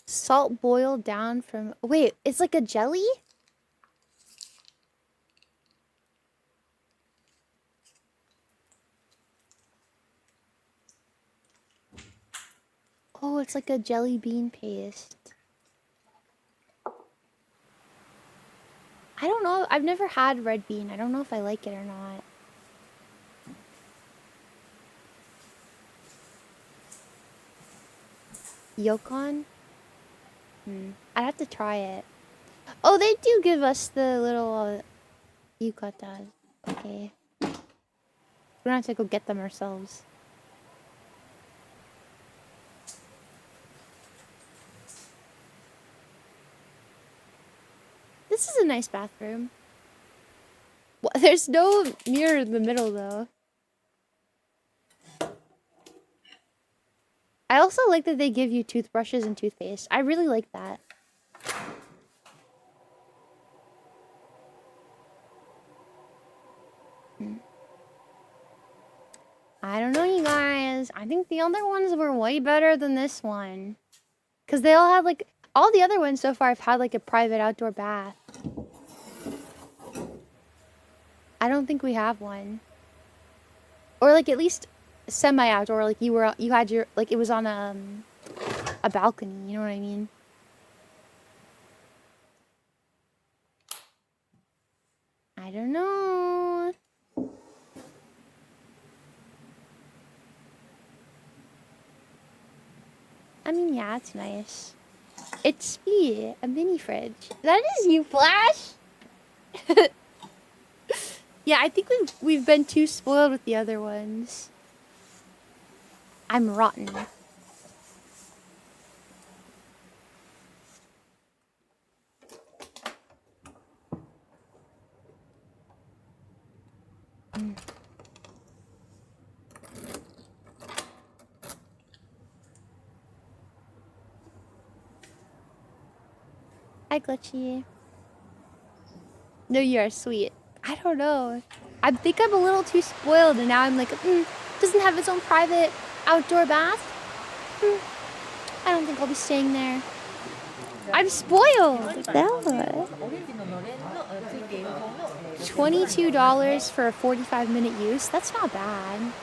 Salt boiled down from... Wait, it's like a jelly? Oh, it's like a jelly bean paste. I don't know. I've never had red bean. I don't know if I like it or not. Yokon? I'd have to try it. Oh, they do give us the little yukatas. Okay. We don't have to go get them ourselves. This is a nice bathroom. Well, there's no mirror in the middle, though. I also like that they give you toothbrushes and toothpaste. I really like that. I don't know, you guys. I think the other ones were way better than this one. Because they all have, like... All the other ones so far have had, like, a private outdoor bath. I don't think we have one. Or, like, at least semi-outdoor. Like, you had your... Like, it was on a balcony. You know what I mean? I don't know. I mean, yeah, it's nice. It's me, a mini fridge. That is you, Flash. Yeah, I think we've been too spoiled with the other ones. I'm rotten. Hi, Glitchy. No, you are sweet. I don't know. I think I'm a little too spoiled, and now I'm like, doesn't have its own private outdoor bath. I don't think I'll be staying there. I'm spoiled. Bella. $22 for a 45-minute use. That's not bad.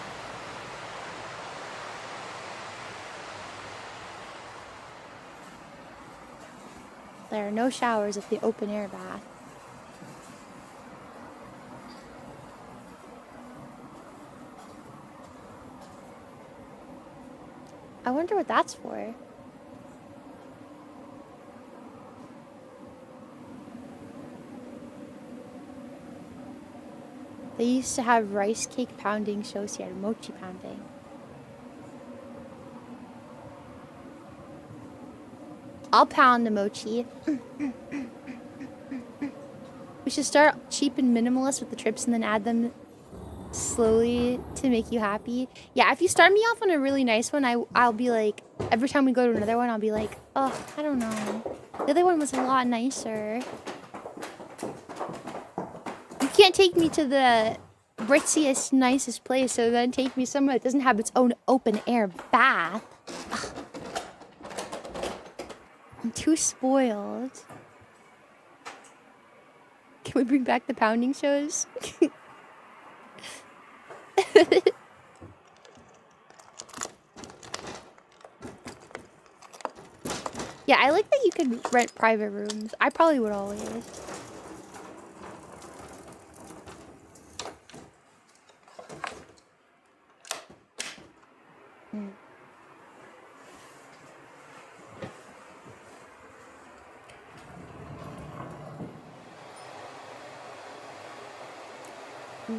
There are no showers at the open air bath. I wonder what that's for. They used to have rice cake pounding shows here, mochi pounding. I'll pound the mochi. We should start cheap and minimalist with the trips and then add them slowly to make you happy. Yeah, if you start me off on a really nice one, I'll be like, every time we go to another one, I'll be like, oh, I don't know. The other one was a lot nicer. You can't take me to the ritziest, nicest place, so then take me somewhere that doesn't have its own open air bath. Ugh. I'm too spoiled. Can we bring back the pounding shows? Yeah, I like that you could rent private rooms. I probably would always.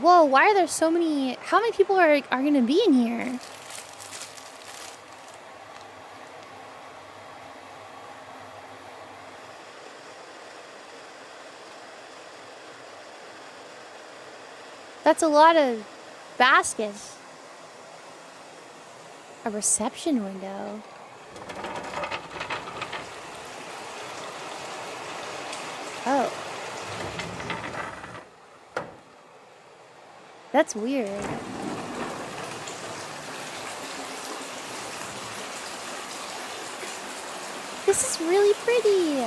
Whoa, why are there so many? How many people are gonna be in here? That's a lot of baskets. A reception window. Oh. That's weird. This is really pretty.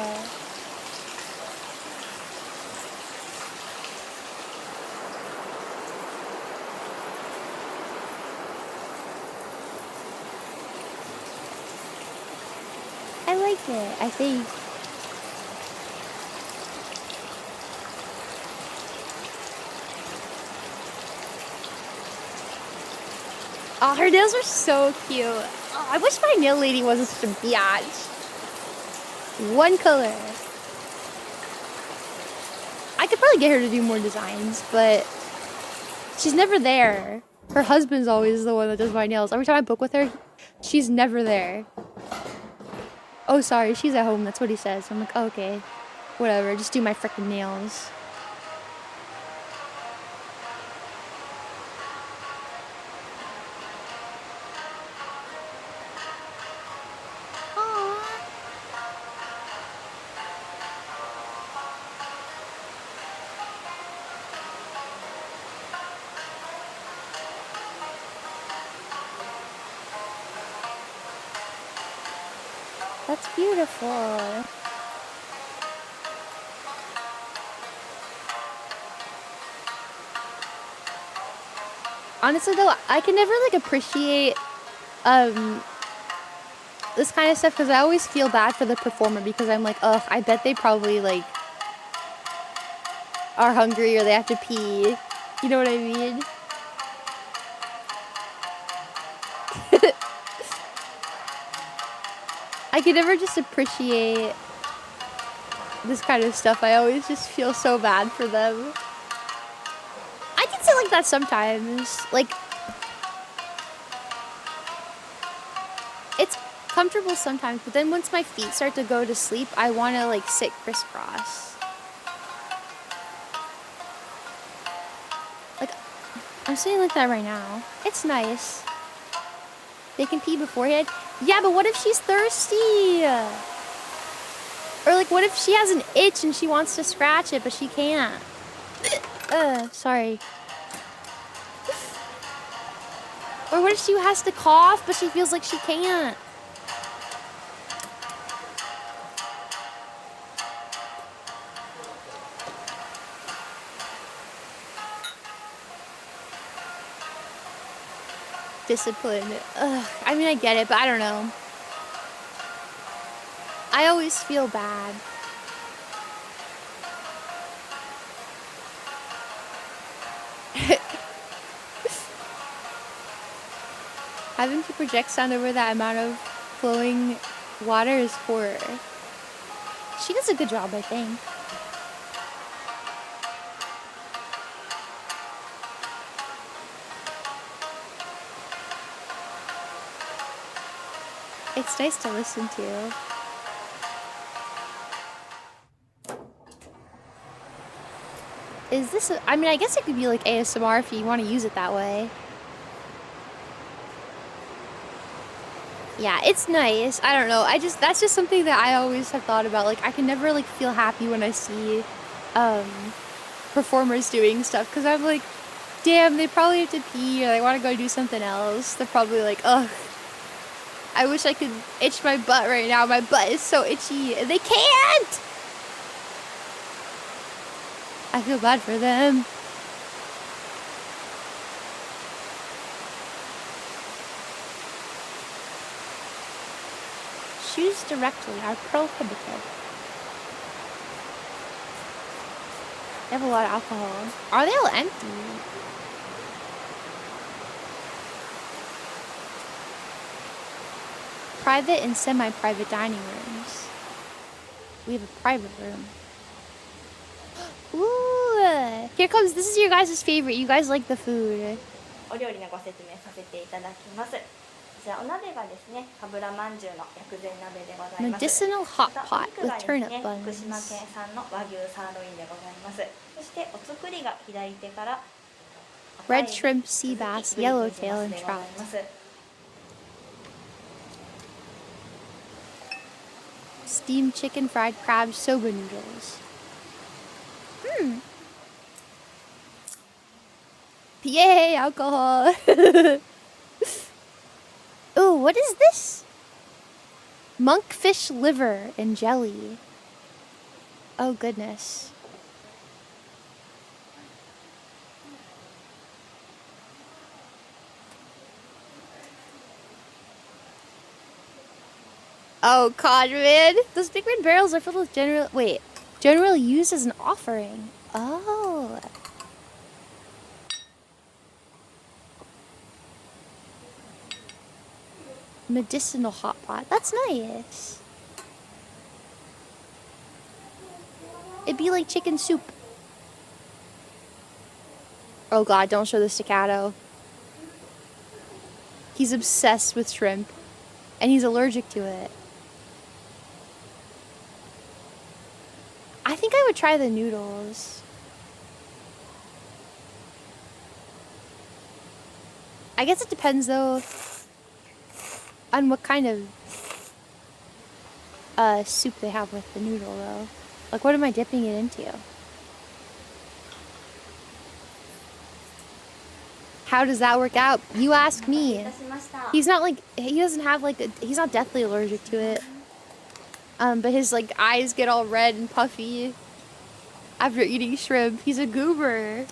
I like it, I think. Oh, her nails are so cute. Oh, I wish my nail lady wasn't such a biatch. One color. I could probably get her to do more designs, but she's never there. Her husband's always the one that does my nails. Every time I book with her, she's never there. Oh, sorry, she's at home. That's what he says. I'm like, oh, okay. Whatever, just do my freaking nails. That's beautiful. Honestly though, I can never like appreciate this kind of stuff because I always feel bad for the performer because I'm like, ugh, I bet they probably like are hungry or they have to pee. You know what I mean? I can never just appreciate this kind of stuff. I always just feel so bad for them. I can say like that sometimes. Like, it's comfortable sometimes, but then once my feet start to go to sleep, I want to like sit crisscross. Like, I'm sitting like that right now. It's nice. They can pee beforehand. Yeah, but what if she's thirsty? Or like, what if she has an itch and she wants to scratch it, but she can't? Sorry. Or what if she has to cough, but she feels like she can't? Discipline. Ugh. I mean, I get it, but I don't know. I always feel bad. Having to project sound over that amount of flowing water is horror. She does a good job, I think. It's nice to listen to. Is this I mean, I guess it could be like ASMR if you want to use it that way. Yeah, it's nice. I don't know. That's just something that I always have thought about. Like, I can never like feel happy when I see performers doing stuff, because I'm like, damn, they probably have to pee or they want to go do something else. They're probably like, ugh, I wish I could itch my butt right now. My butt is so itchy. They can't! I feel bad for them. Shoes directly are prohibited. They have a lot of alcohol. Are they all empty? Private and semi-private dining rooms. We have a private room. Ooh! Here comes, this is your guys' favorite. You guys like the food. お料理のご説明させていただきます。じゃあお鍋がですね、かぶらまんじゅうの薬膳鍋でございます。 Medicinal hot pot with turnip 福島 buns. 県産の和牛サーロインでございます。そしてお作りが左手から Red shrimp, sea bass, yellowtail, and trout. Steamed chicken, fried crab, soba noodles. Yay, alcohol. Ooh, what is this? Monkfish liver and jelly. Oh, goodness. Oh, Conrad. Those big red barrels are filled with generally used as an offering. Oh. Medicinal hot pot. That's nice. It'd be like chicken soup. Oh god, don't show the staccato. He's obsessed with shrimp. And he's allergic to it. I think I would try the noodles. I guess it depends though on what kind of soup they have with the noodle though. Like, what am I dipping it into? How does that work out? You ask me. He's not like, he doesn't have like, he's not deathly allergic to it. But his like eyes get all red and puffy after eating shrimp. He's a goober.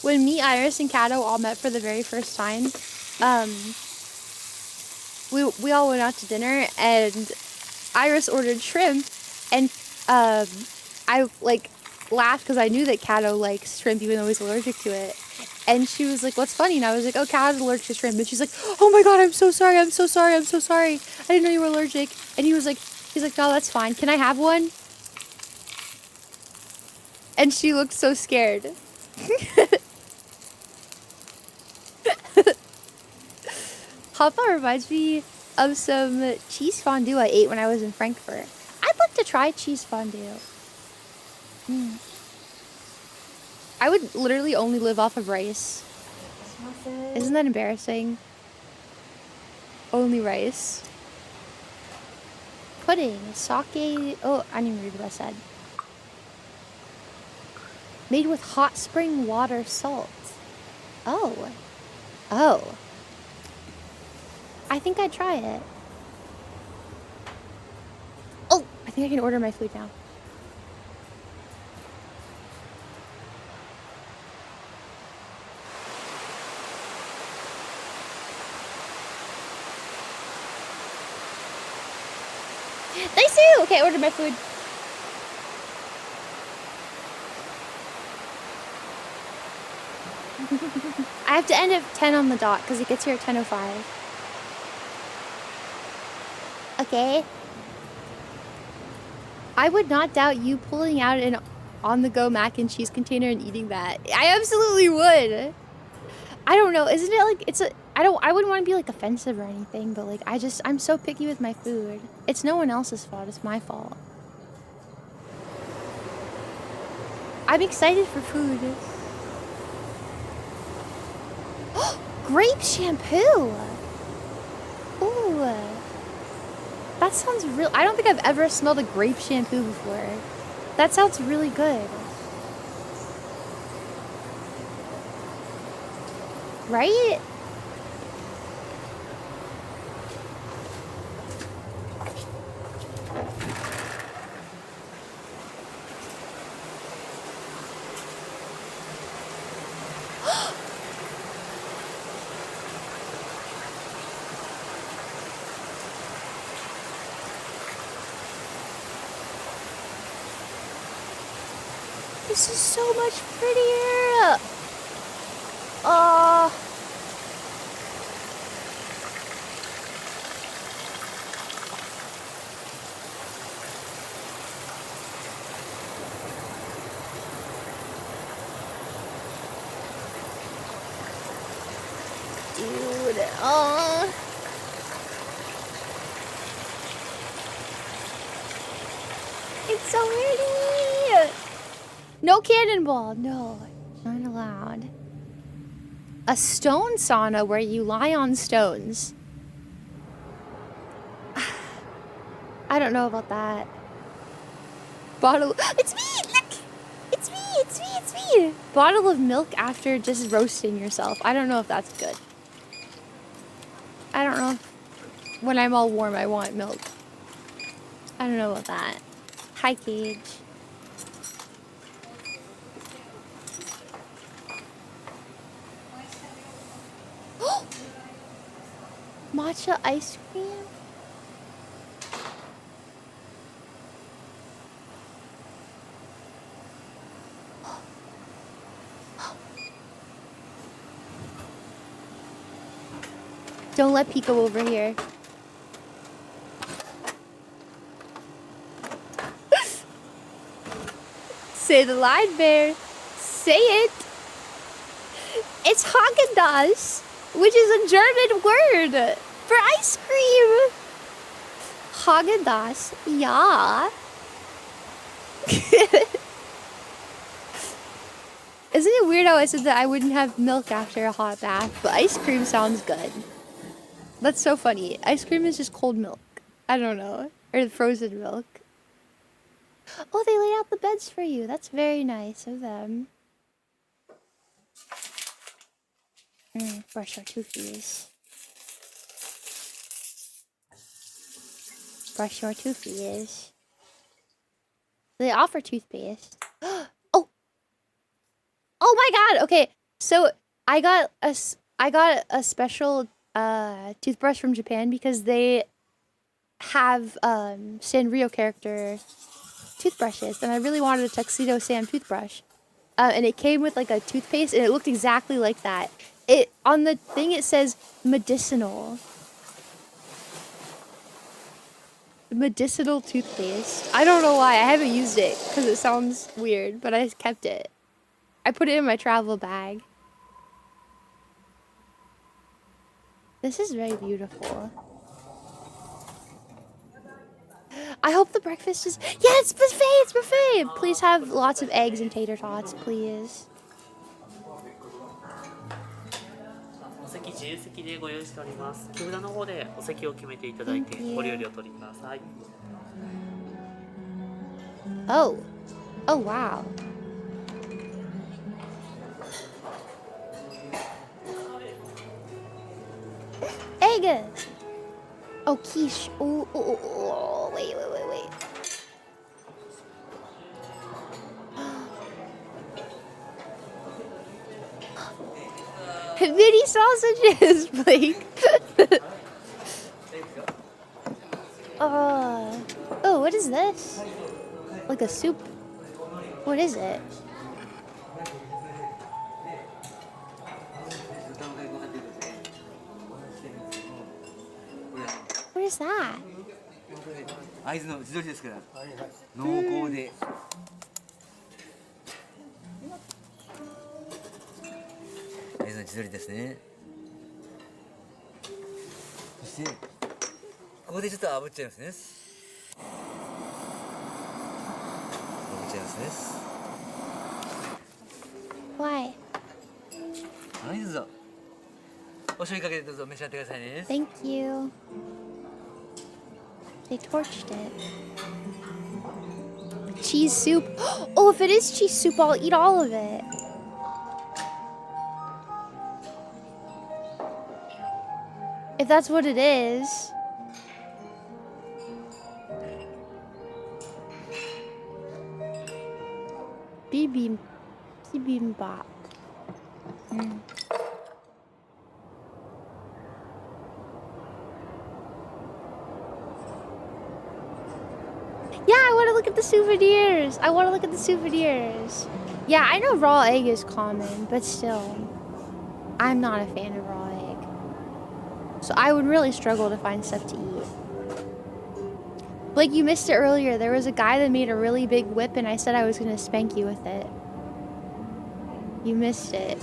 When me, Iris, and Kato all met for the very first time, we all went out to dinner, and Iris ordered shrimp, and I like laughed because I knew that Kato likes shrimp even though he's allergic to it. And she was like, "What's funny?" And I was like, "Oh, Kato's allergic to shrimp." And she's like, "Oh my god, I'm so sorry, I'm so sorry, I'm so sorry. I didn't know you were allergic." And he's like, "No, that's fine. Can I have one?" And she looked so scared. Hoppa reminds me of some cheese fondue I ate when I was in Frankfurt. I'd like to try cheese fondue. I would literally only live off of rice. Isn't that embarrassing? Only rice. Pudding, sake. Oh, I didn't even read what I said. Made with hot spring water salt. Oh. Oh. I think I'd try it. Oh, I think I can order my food now. Nice too! Okay, I ordered my food. I have to end at 10 on the dot because it gets here at 10:05. Okay. I would not doubt you pulling out an on-the-go mac and cheese container and eating that. I absolutely would. I don't know. Isn't it like, I wouldn't want to be like offensive or anything, but like, I'm so picky with my food. It's no one else's fault. It's my fault. I'm excited for food. Grape shampoo. Ooh. That sounds real. I don't think I've ever smelled a grape shampoo before. That sounds really good. Right? This is so much prettier. Oh. Dude, oh. It's so pretty. No cannonball. No, not allowed. A stone sauna where you lie on stones. I don't know about that. Bottle. It's me! Look! It's me! It's me! It's me! Bottle of milk after just roasting yourself. I don't know if that's good. I don't know if when I'm all warm I want milk. I don't know about that. Hi, Cage. Matcha ice cream? Don't let Pico over here. Say the line, Bear. Say it. It's Haagen-Dazs, which is a German word for ice cream. Haagen-Dazs, yeah. Isn't it weird how I said that I wouldn't have milk after a hot bath, but ice cream sounds good. That's so funny. Ice cream is just cold milk. I don't know. Or frozen milk. Oh, they laid out the beds for you. That's very nice of them. Brush our toothies. Brush your toothies. They offer toothpaste. Oh! Oh my god! Okay, so I got a special toothbrush from Japan because they have Sanrio character toothbrushes, and I really wanted a Tuxedo Sam toothbrush. And it came with like a toothpaste, and it looked exactly like that. It on the thing it says medicinal toothpaste. I don't know why. I haven't used it because it sounds weird, but I kept it. I put it in my travel bag. This is very beautiful. I hope the breakfast is... Yeah, it's buffet! It's buffet! Please have lots of eggs and tater tots, please. お席自由席でご用意しております。木札の方でお席を決めていただいてご利用料取りください。 Oh. Oh, wow. Egg! Oh, quiche. Oh, oh, oh, oh. Wait. Mini sausages, Blake. Oh, what is this? Like a soup? What is it? What is that? 会津の地鶏ですから濃厚で会津の地鶏ですね。そしてここでちょっと炙っちゃいますね。炙っちゃいますね。 Why? はい、どうぞ。お醤油かけてどうぞ召し上がってくださいね。 Thank you. They torched it. Cheese soup. Oh, if it is cheese soup, I'll eat all of it. If that's what it is. Bibimbap. Yeah, I want to look at the souvenirs. Yeah, I know raw egg is common, but still, I'm not a fan of raw egg. So I would really struggle to find stuff to eat. Blake, you missed it earlier. There was a guy that made a really big whip, and I said I was going to spank you with it. You missed it.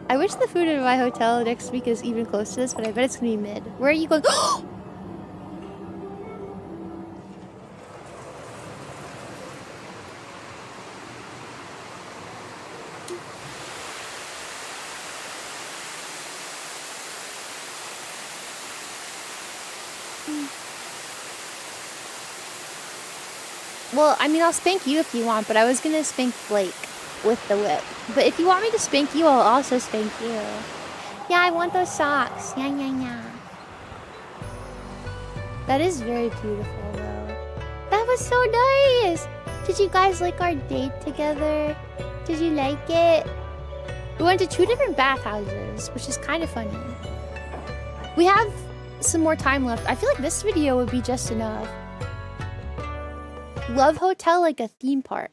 I wish the food in my hotel next week is even close to this, but I bet it's gonna be mid. Where are you going? Well, I mean, I'll spank you if you want, but I was gonna spank Blake with the whip. But if you want me to spank you, I'll also spank you. Yeah, I want those socks. Yeah. That is very beautiful, though. That was so nice! Did you guys like our date together? Did you like it? We went to 2 different bathhouses, which is kind of funny. We have some more time left. I feel like this video would be just enough. Love hotel like a theme park.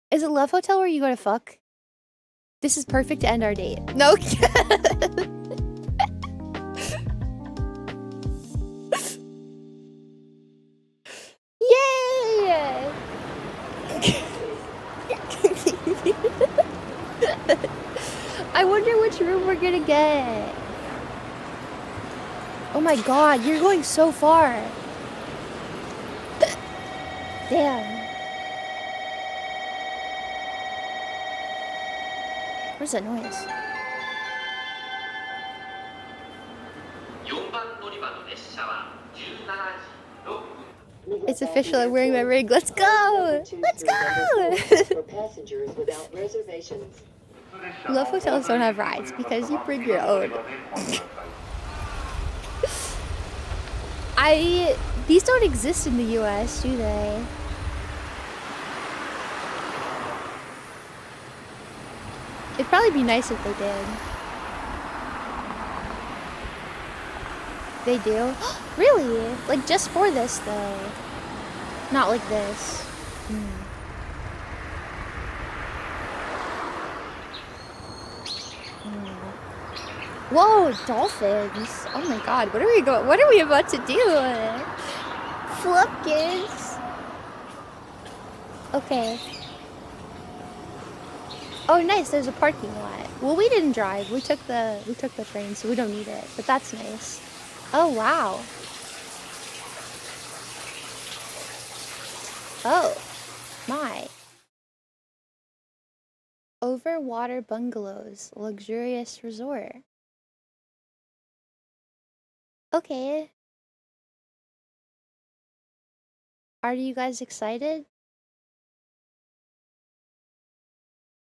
Is it love hotel where you go to fuck? This is perfect to end our date. No. Yay! I wonder which room we're gonna get. Oh my god, you're going so far. Damn. Where's that noise? It's official, I'm wearing my ring. Let's go! Let's go! Love hotels don't have rides because you bring your own. These don't exist in the US, do they? It'd probably be nice if they did. They do? Really? Like just for this though. Not like this. Whoa, dolphins! Oh my god, what are we about to do? Flupkins! Okay. Oh nice, there's a parking lot. Well, we didn't drive. We took the train, so we don't need it. But that's nice. Oh wow. Oh my. Overwater bungalows, luxurious resort. Okay. Are you guys excited?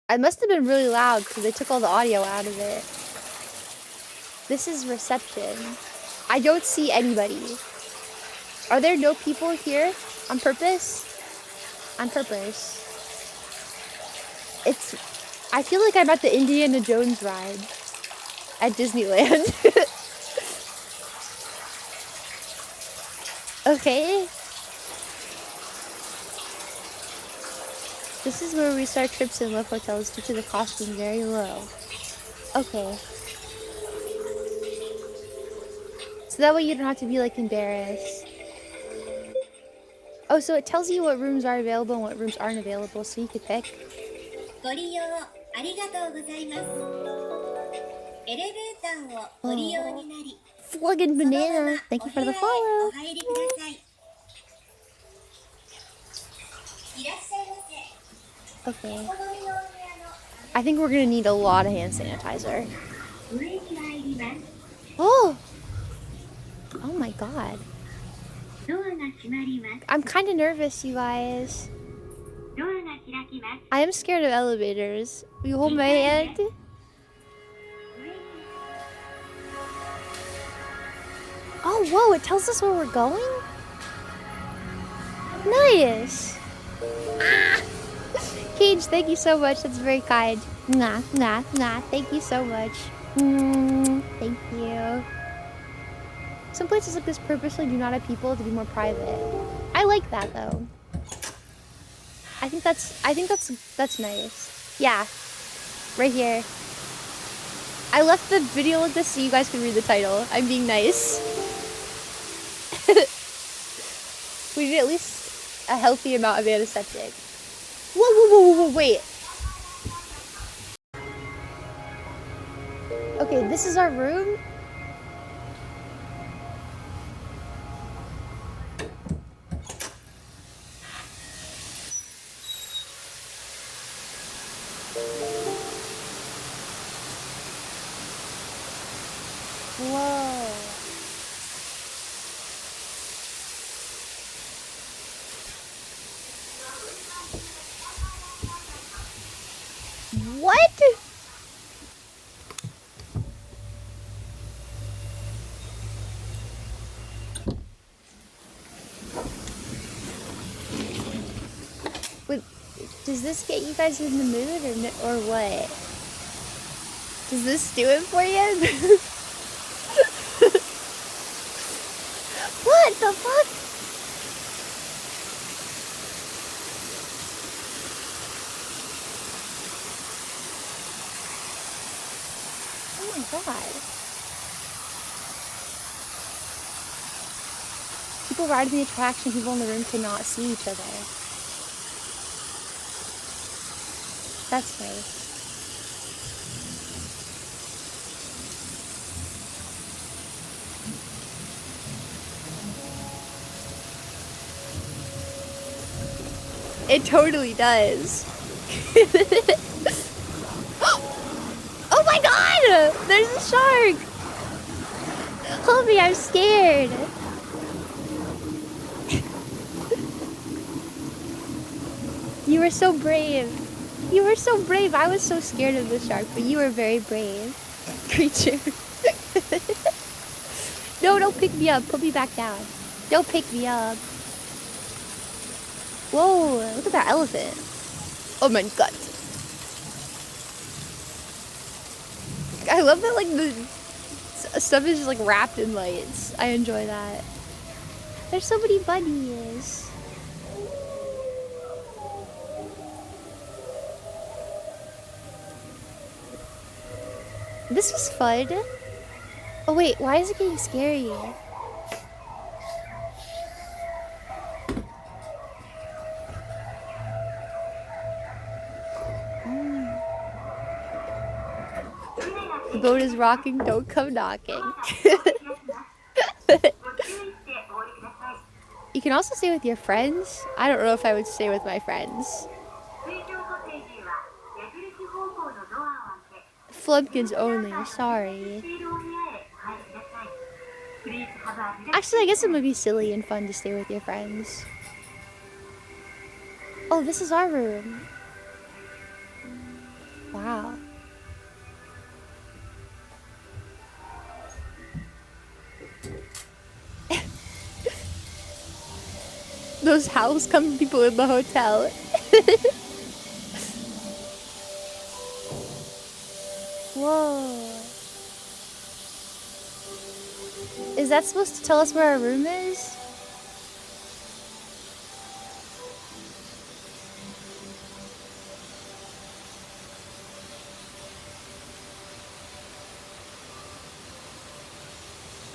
I must have been really loud because they took all the audio out of it. This is reception. I don't see anybody. Are there no people here on purpose? On purpose. I feel like I'm at the Indiana Jones ride at Disneyland. Okay. This is where we start trips in love hotels due to the cost being very low. Okay. So that way you don't have to be like embarrassed. Oh, so it tells you what rooms are available and what rooms aren't available, so you could pick. Slugging banana. Thank you for the follow. Okay. I think we're gonna need a lot of hand sanitizer. Oh! Oh my god. I'm kind of nervous, you guys. I am scared of elevators. Will you hold my hand? Oh, whoa, it tells us where we're going? Nice! Ah! Cage, thank you so much. That's very kind. Nah, nah, nah. Thank you so much. Thank you. Some places like this purposely do not have people to be more private. I like that though. I think that's nice. Yeah. Right here. I left the video like this so you guys can read the title. I'm being nice. We need at least a healthy amount of antiseptic. Whoa, whoa, whoa, whoa, whoa, wait. Okay, this is our room. Whoa. What? Wait, does this get you guys in the mood or what? Does this do it for you? What the fuck? Oh my god. People riding the attraction, people in the room cannot see each other. That's nice. It totally does. Oh my god! There's a shark! Hold me, I'm scared. You were so brave. You were so brave. I was so scared of the shark, but you were very brave. Creature. No, don't pick me up. Put me back down. Don't pick me up. Whoa, look at that elephant. Oh my god. I love that like the stuff is just like wrapped in lights. I enjoy that. There's so many bunnies. This was fun. Oh wait, why is it getting scary? The boat is rocking, don't come knocking. You can also stay with your friends. I don't know if I would stay with my friends. Flumpkins only, sorry. Actually, I guess it would be silly and fun to stay with your friends. Oh, this is our room. Wow. Those house come people in the hotel. Whoa. Is that supposed to tell us where our room is?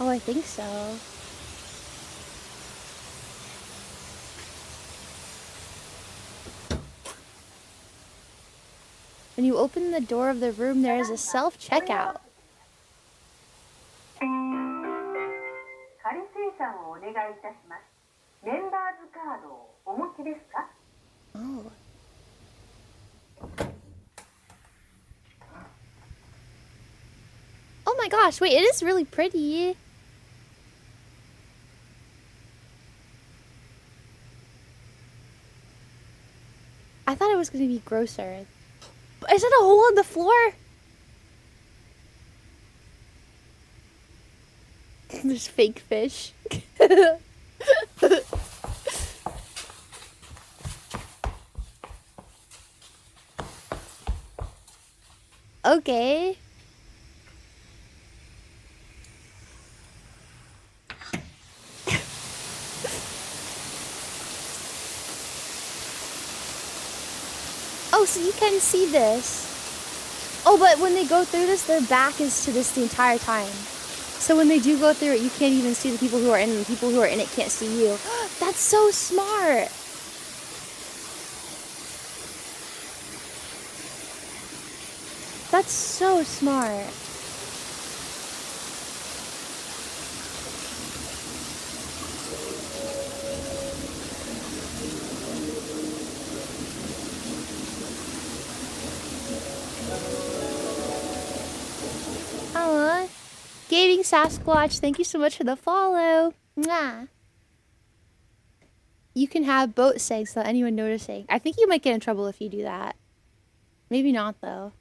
Oh, I think so. When you open the door of the room, there is a self-checkout. Oh. Oh my gosh, wait, it is really pretty. I thought it was going to be grosser. Is that a hole in the floor? There's fake fish. Okay. Oh, so you can see this. Oh, but when they go through this, their back is to this the entire time. So when they do go through it, you can't even see the people who are in it. The people who are in it can't see you. That's so smart. That's so smart. Aw. Gaming Sasquatch, thank you so much for the follow. Mwah. You can have boat segs without anyone noticing. I think you might get in trouble if you do that. Maybe not, though.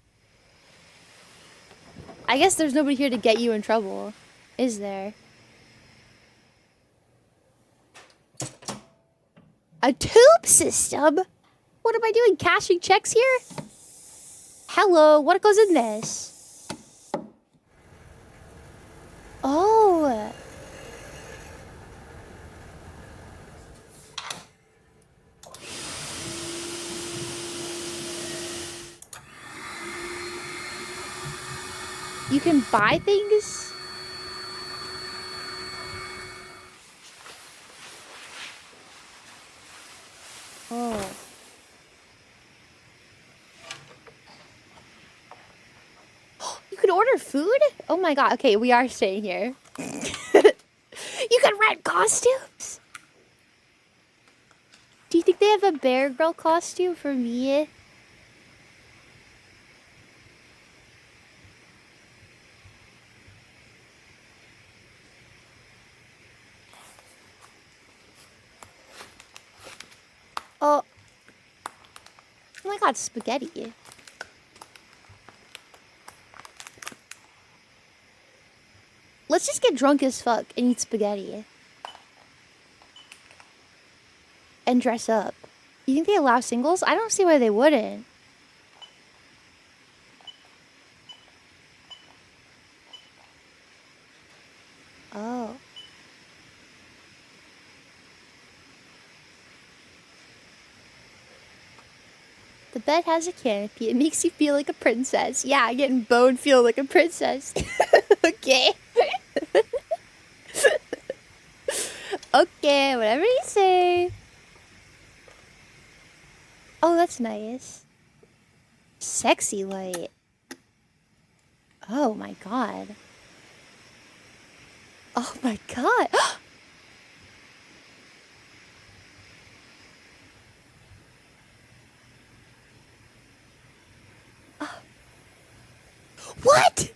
I guess there's nobody here to get you in trouble, is there? A tube system? What am I doing? Cashing checks here? Hello, what goes in this? Oh. You can buy things? Oh. You can order food? Oh my god. Okay, we are staying here. You can rent costumes? Do you think they have a Bear Girl costume for me? Oh. Oh my god, spaghetti. Let's just get drunk as fuck and eat spaghetti. And dress up. You think they allow singles? I don't see why they wouldn't. Oh. The bed has a canopy. It makes you feel like a princess. Yeah, getting boned, feel like a princess. Okay. Okay, whatever you say. Oh, that's nice. Sexy light. Oh my god. Oh my god. What?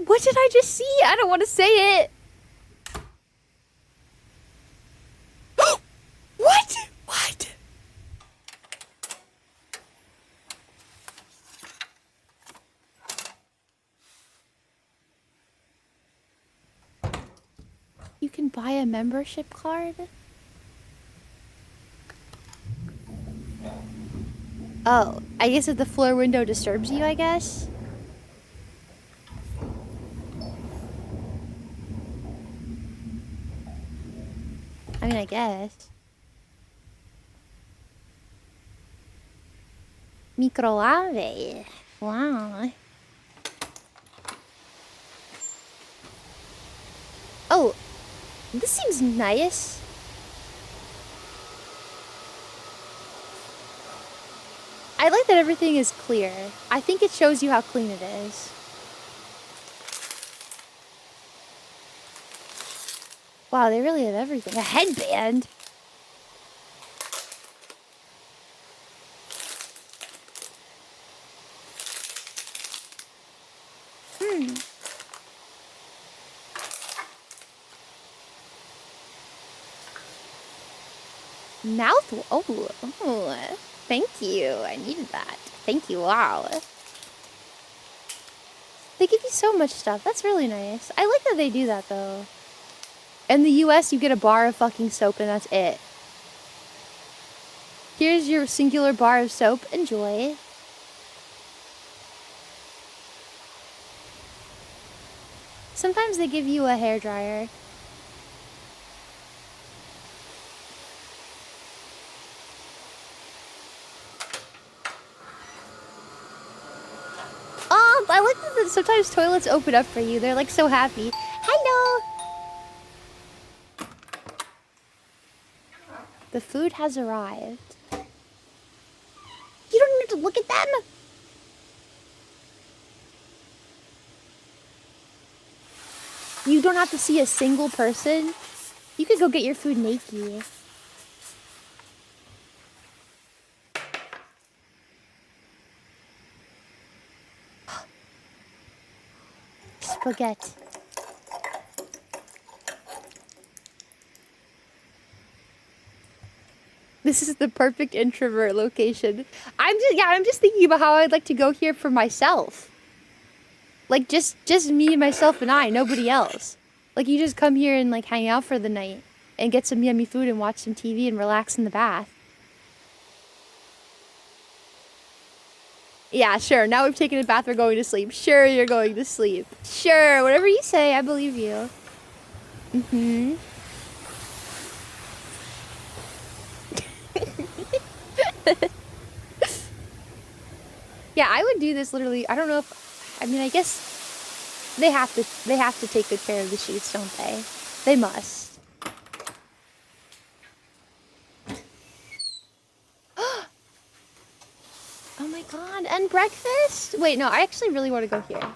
What did I just see? I don't want to say it. What? What? You can buy a membership card? Oh, I guess if the floor window disturbs you, I guess? I mean, I guess. Microwave. Wow. Oh, this seems nice. I like that everything is clear. I think it shows you how clean it is. Wow, they really have everything. A headband? Mouth. Oh, thank you. I needed that. Thank you. Wow. They give you so much stuff. That's really nice. I like that they do that though. In the US, you get a bar of fucking soap and that's it. Here's your singular bar of soap. Enjoy. Sometimes they give you a hairdryer. Oh, I like that sometimes toilets open up for you. They're like so happy. Hello! The food has arrived. You don't need to look at them! You don't have to see a single person. You could go get your food naked. Spaghetti. This is the perfect introvert location. I'm just thinking about how I'd like to go here for myself. Like just me and myself and I, nobody else. Like you just come here and like hang out for the night and get some yummy food and watch some TV and relax in the bath. Yeah, sure. Now we've taken a bath, we're going to sleep. Sure, you're going to sleep. Sure, whatever you say, I believe you. Mm-hmm. Yeah, I would do this literally. I don't know if, I mean, I guess they have to take good care of the sheets, don't they? They must. Oh my god, and breakfast? Wait, no, I actually really want to go here.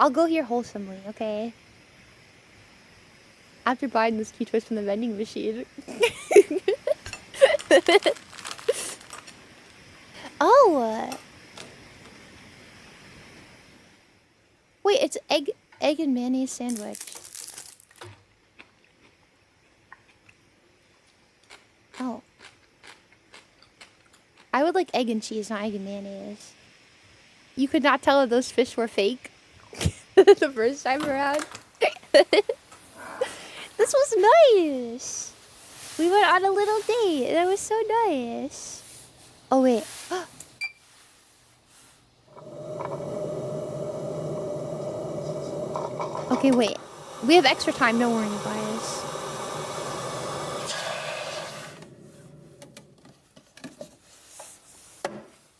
I'll go here wholesomely, okay? After buying this key twist from the vending machine. Oh! Wait, it's egg and mayonnaise sandwich. Oh. I would like egg and cheese, not egg and mayonnaise. You could not tell if those fish were fake the first time around. This was nice. We went on a little date. That was so nice. Oh wait. Okay, wait. We have extra time, don't worry, guys.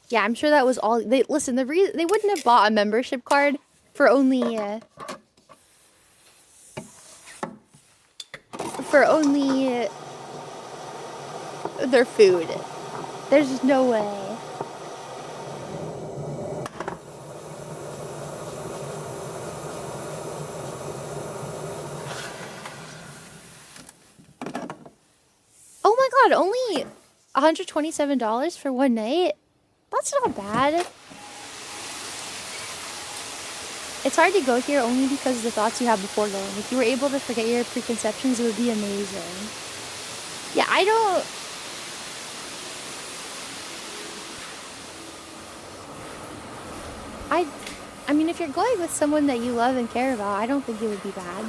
Yeah, I'm sure that was all. They listen. They wouldn't have bought a membership card for only their food. There's just no way. Oh my god, only $127 for one night? That's not bad. It's hard to go here only because of the thoughts you have before going. If you were able to forget your preconceptions, it would be amazing. Yeah, I mean, if you're going with someone that you love and care about, I don't think it would be bad.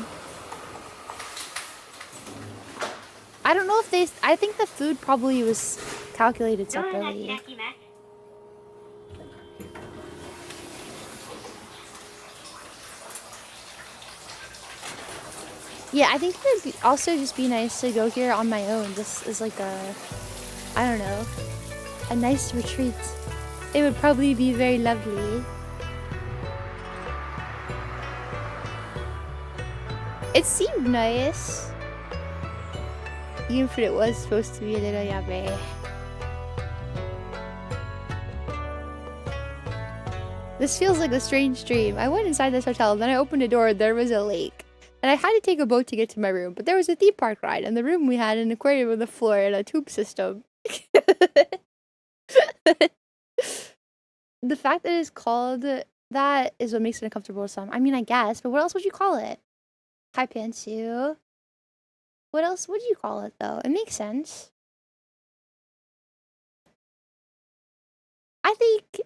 I don't know if I think the food probably was calculated separately. Yeah, I think it would also just be nice to go here on my own. This is like I don't know, a nice retreat. It would probably be very lovely. It seemed nice. Even if it was supposed to be a little yabe. This feels like a strange dream. I went inside this hotel, then I opened a door and there was a lake. And I had to take a boat to get to my room, but there was a theme park ride. In the room we had an aquarium with a floor and a tube system. The fact that it's called that is what makes it uncomfortable to some. I mean, I guess, but what else would you call it? Hi, Pantsu. What else would you call it, though? It makes sense. I think...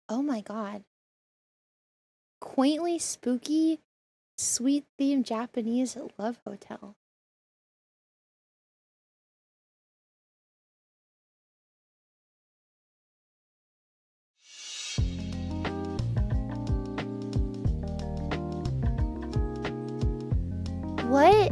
Oh my god. Quaintly spooky, sweet-themed Japanese love hotel. What?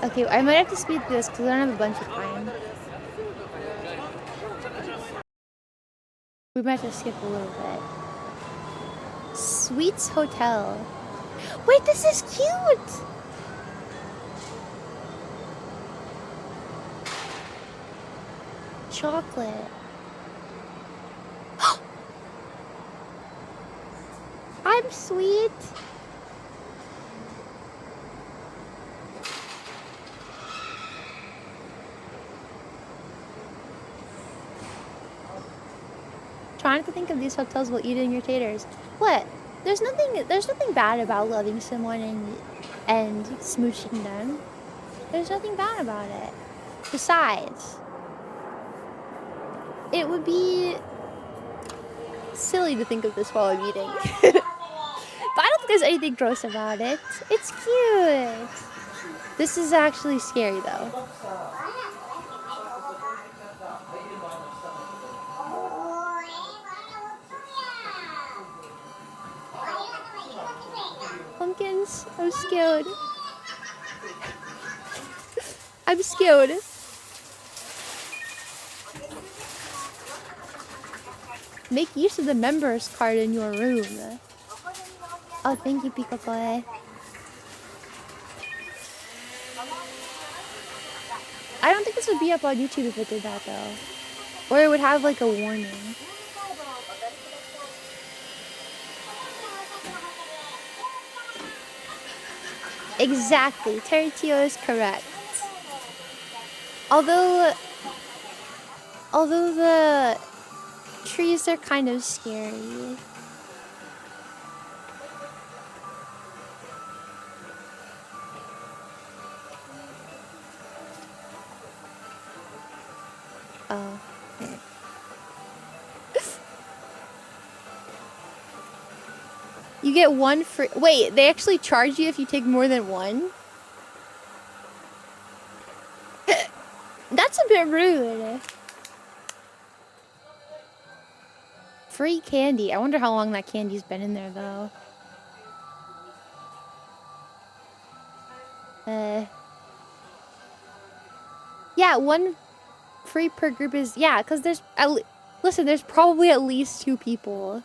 Okay, I might have to speed through this because I don't have a bunch of time. We might have to skip a little bit. Sweets Hotel. Wait, this is cute! Chocolate. I'm sweet. Trying to think of these hotels while eating your taters. What? There's nothing bad about loving someone and smooching them. There's nothing bad about it. Besides, it would be silly to think of this while I'm eating. But I don't think there's anything gross about it. It's cute. This is actually scary though. Pumpkins, I'm scared. I'm scared. Make use of the members card in your room. Oh, thank you, Pico Boy. I don't think this would be up on YouTube if it did that though. Or it would have like a warning. Exactly, Territio is correct. Although the trees are kind of scary. Oh. You get one free. Wait, they actually charge you if you take more than one? That's a bit rude. Free candy. I wonder how long that candy's been in there, though. Yeah, one free per group is... Yeah, because there's... Listen, there's probably at least 2 people.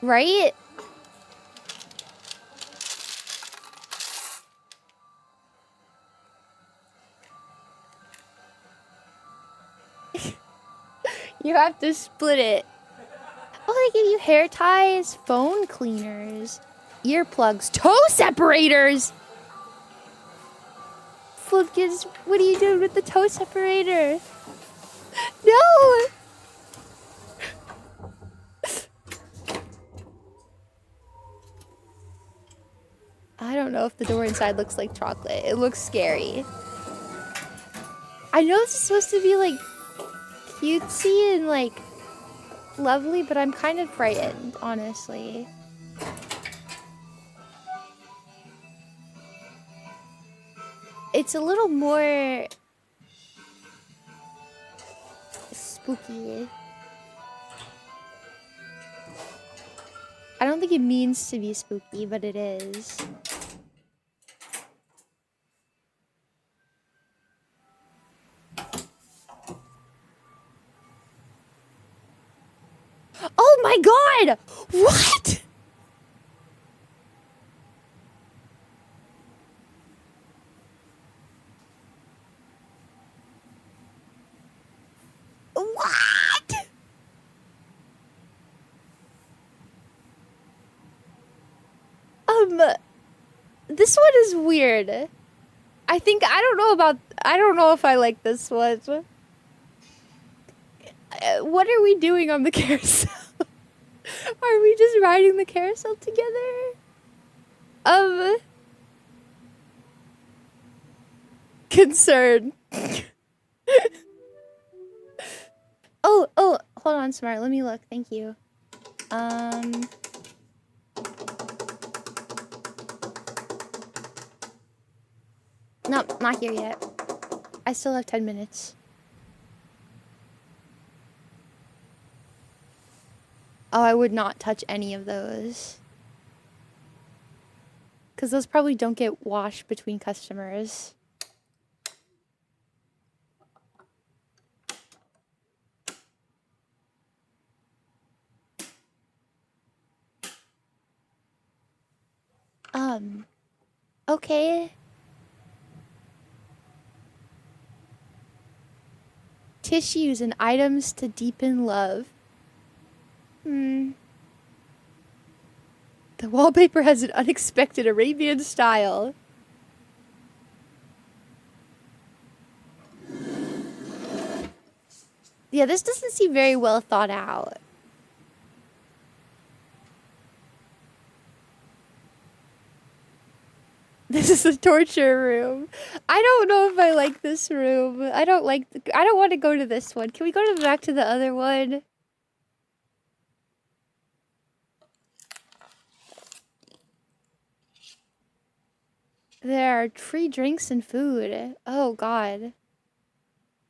Right? You have to split it. Oh, they give you hair ties, phone cleaners, earplugs, toe separators. Flickins, what are you doing with the toe separator? No! I don't know if the door inside looks like chocolate. It looks scary. I know this is supposed to be like cutesy and like lovely, but I'm kind of frightened, honestly. It's a little more spooky. I don't think it means to be spooky, but it is. Oh my god! What? What? This one is weird. I don't know if I like this one. What are we doing on the carousel? Are we just riding the carousel together? Concern. Oh, hold on, Smart. Let me look. Thank you. No, not here yet. I still have 10 minutes. Oh, I would not touch any of those. Because those probably don't get washed between customers. Okay. Tissues and items to deepen love. The wallpaper has an unexpected Arabian style. Yeah, this doesn't seem very well thought out. This is the torture room. I don't know if I like this room. I don't want to go to this one. Can we go back to the other one? There are free drinks and food. Oh god.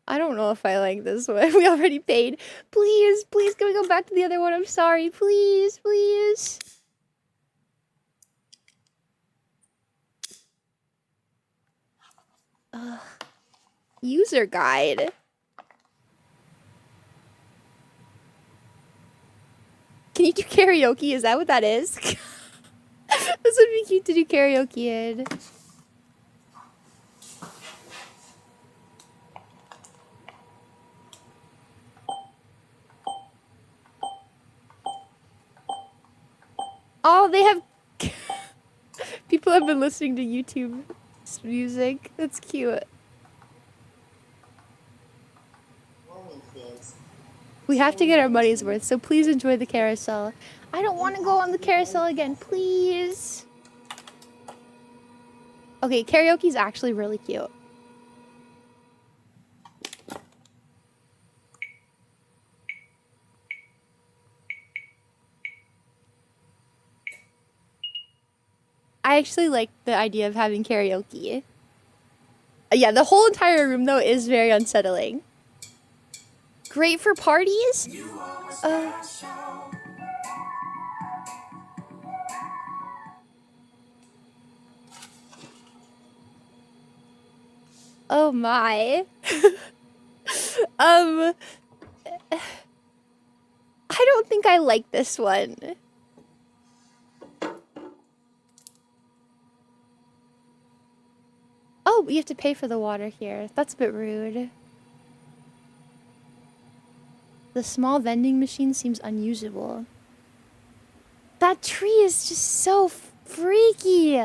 I don't know if I like this one. We already paid. Please, please, can we go back to the other one? I'm sorry. Please, please. User guide. Can you do karaoke? Is that what that is? This would be cute to do karaoke in. Oh, they have... People have been listening to YouTube music. That's cute. We have to get our money's worth, so please enjoy the carousel. I don't want to go on the carousel again, please. Okay, karaoke's actually really cute. I actually like the idea of having karaoke. Yeah, the whole entire room though is very unsettling. Great for parties? Oh my. I don't think I like this one. Oh, you have to pay for the water here. That's a bit rude. The small vending machine seems unusable. That tree is just so freaky.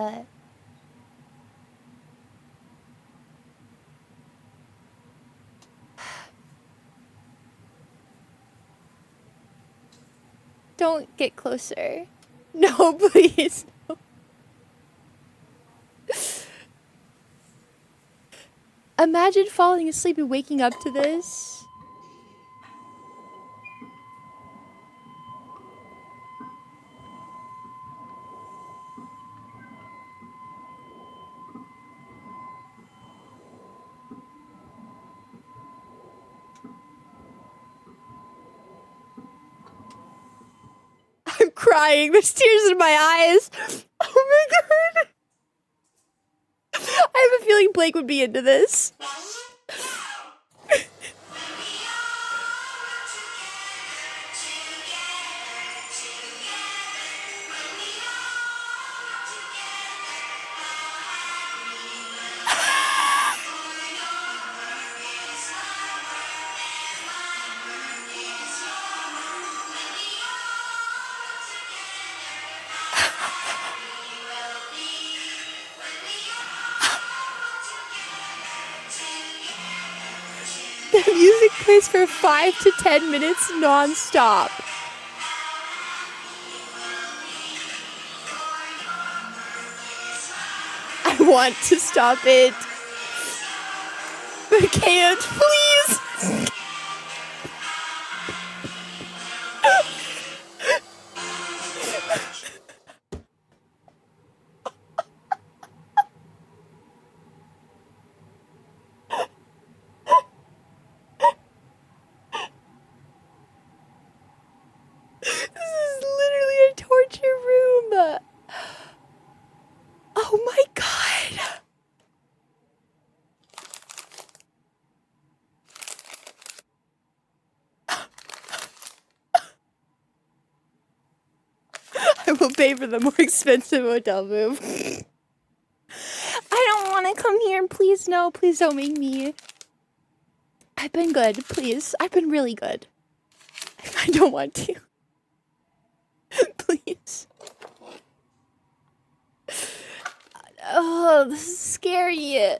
Don't get closer. No, please. No. Imagine falling asleep and waking up to this. I'm crying. There's tears in my eyes. Oh my god. I have a feeling Blake would be into this. The music plays for 5 to 10 minutes non-stop. I want to stop it. But I can't, please. Oh my god! I will pay for the more expensive hotel room. I don't want to come here. Please, no. Please don't make me. I've been good. Please. I've been really good. I don't want to. Please. Oh, this is scary.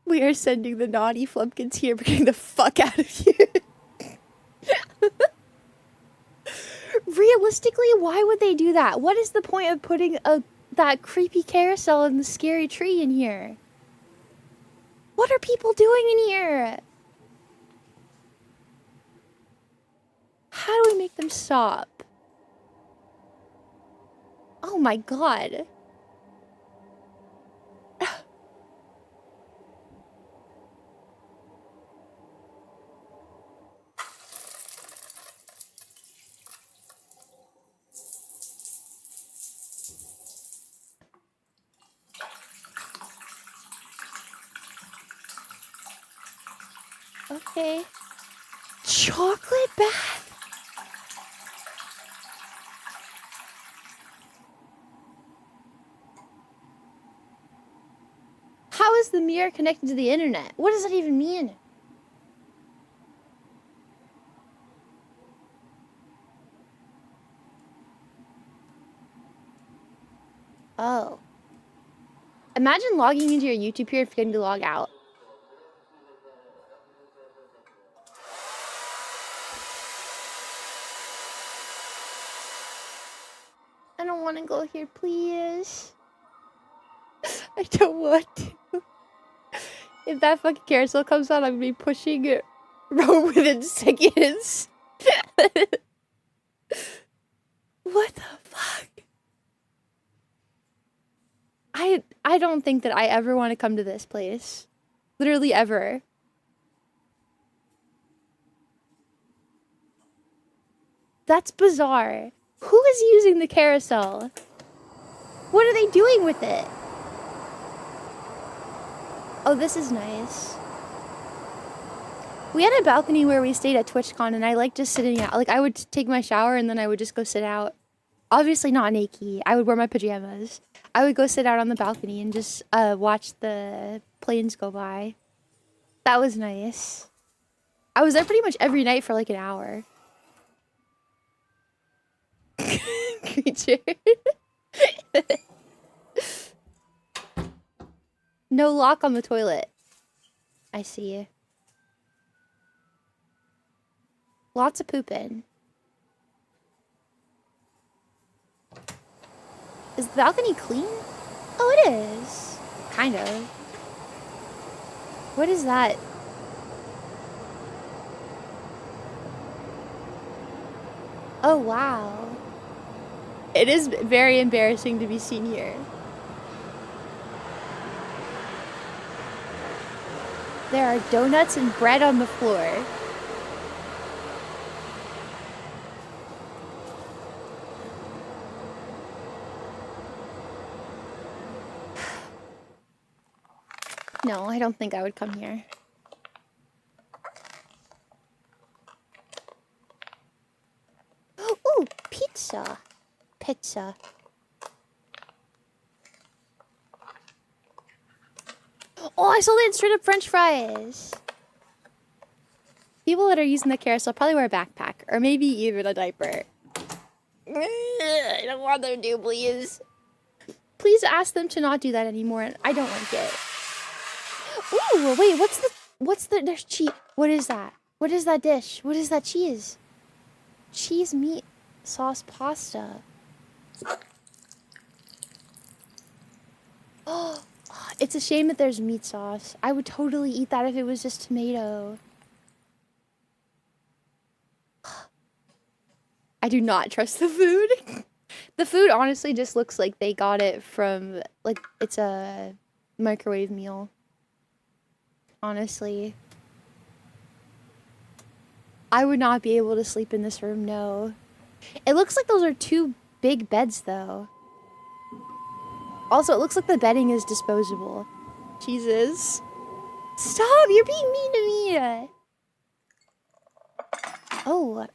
We are sending the naughty flumpkins here. We're getting the fuck out of here. Realistically, why would they do that? What is the point of putting that creepy carousel and the scary tree in here? What are people doing in here? How do we make them stop? Oh my god. Okay. Chocolate bath? How is the mirror connected to the internet? What does that even mean? Oh. Imagine logging into your YouTube here and forgetting to log out. I don't want to go here, please. I don't want to. If that fucking carousel comes on, I'm gonna be pushing it within seconds. What the fuck? I don't think that I ever want to come to this place. Literally ever. That's bizarre. Who is using the carousel? What are they doing with it? Oh, this is nice. We had a balcony where we stayed at TwitchCon, and I liked just sitting out. Like, I would take my shower, and then I would just go sit out. Obviously not naked. I would wear my pajamas. I would go sit out on the balcony and just watch the planes go by. That was nice. I was there pretty much every night for like an hour. Creature. No lock on the toilet. I see. Lots of pooping. Is the balcony clean? Oh, it is. Kind of. What is that? Oh, wow. It is very embarrassing to be seen here. There are donuts and bread on the floor. No, I don't think I would come here. Ooh, pizza. Pizza. Oh, I saw they had straight up French fries. People that are using the carousel probably wear a backpack or maybe even a diaper. I don't want them to, please. Please ask them to not do that anymore. I don't like it. Ooh, wait, there's cheese. What is that? What is that dish? What is that cheese? Cheese meat sauce pasta. Oh, it's a shame that there's meat sauce. I would totally eat that if it was just tomato. I do not trust the food. The food honestly just looks like they got it from, like, it's a microwave meal. Honestly. I would not be able to sleep in this room, no. It looks like those are two big beds, though. Also, it looks like the bedding is disposable. Jesus. Stop! You're being mean to me! Oh,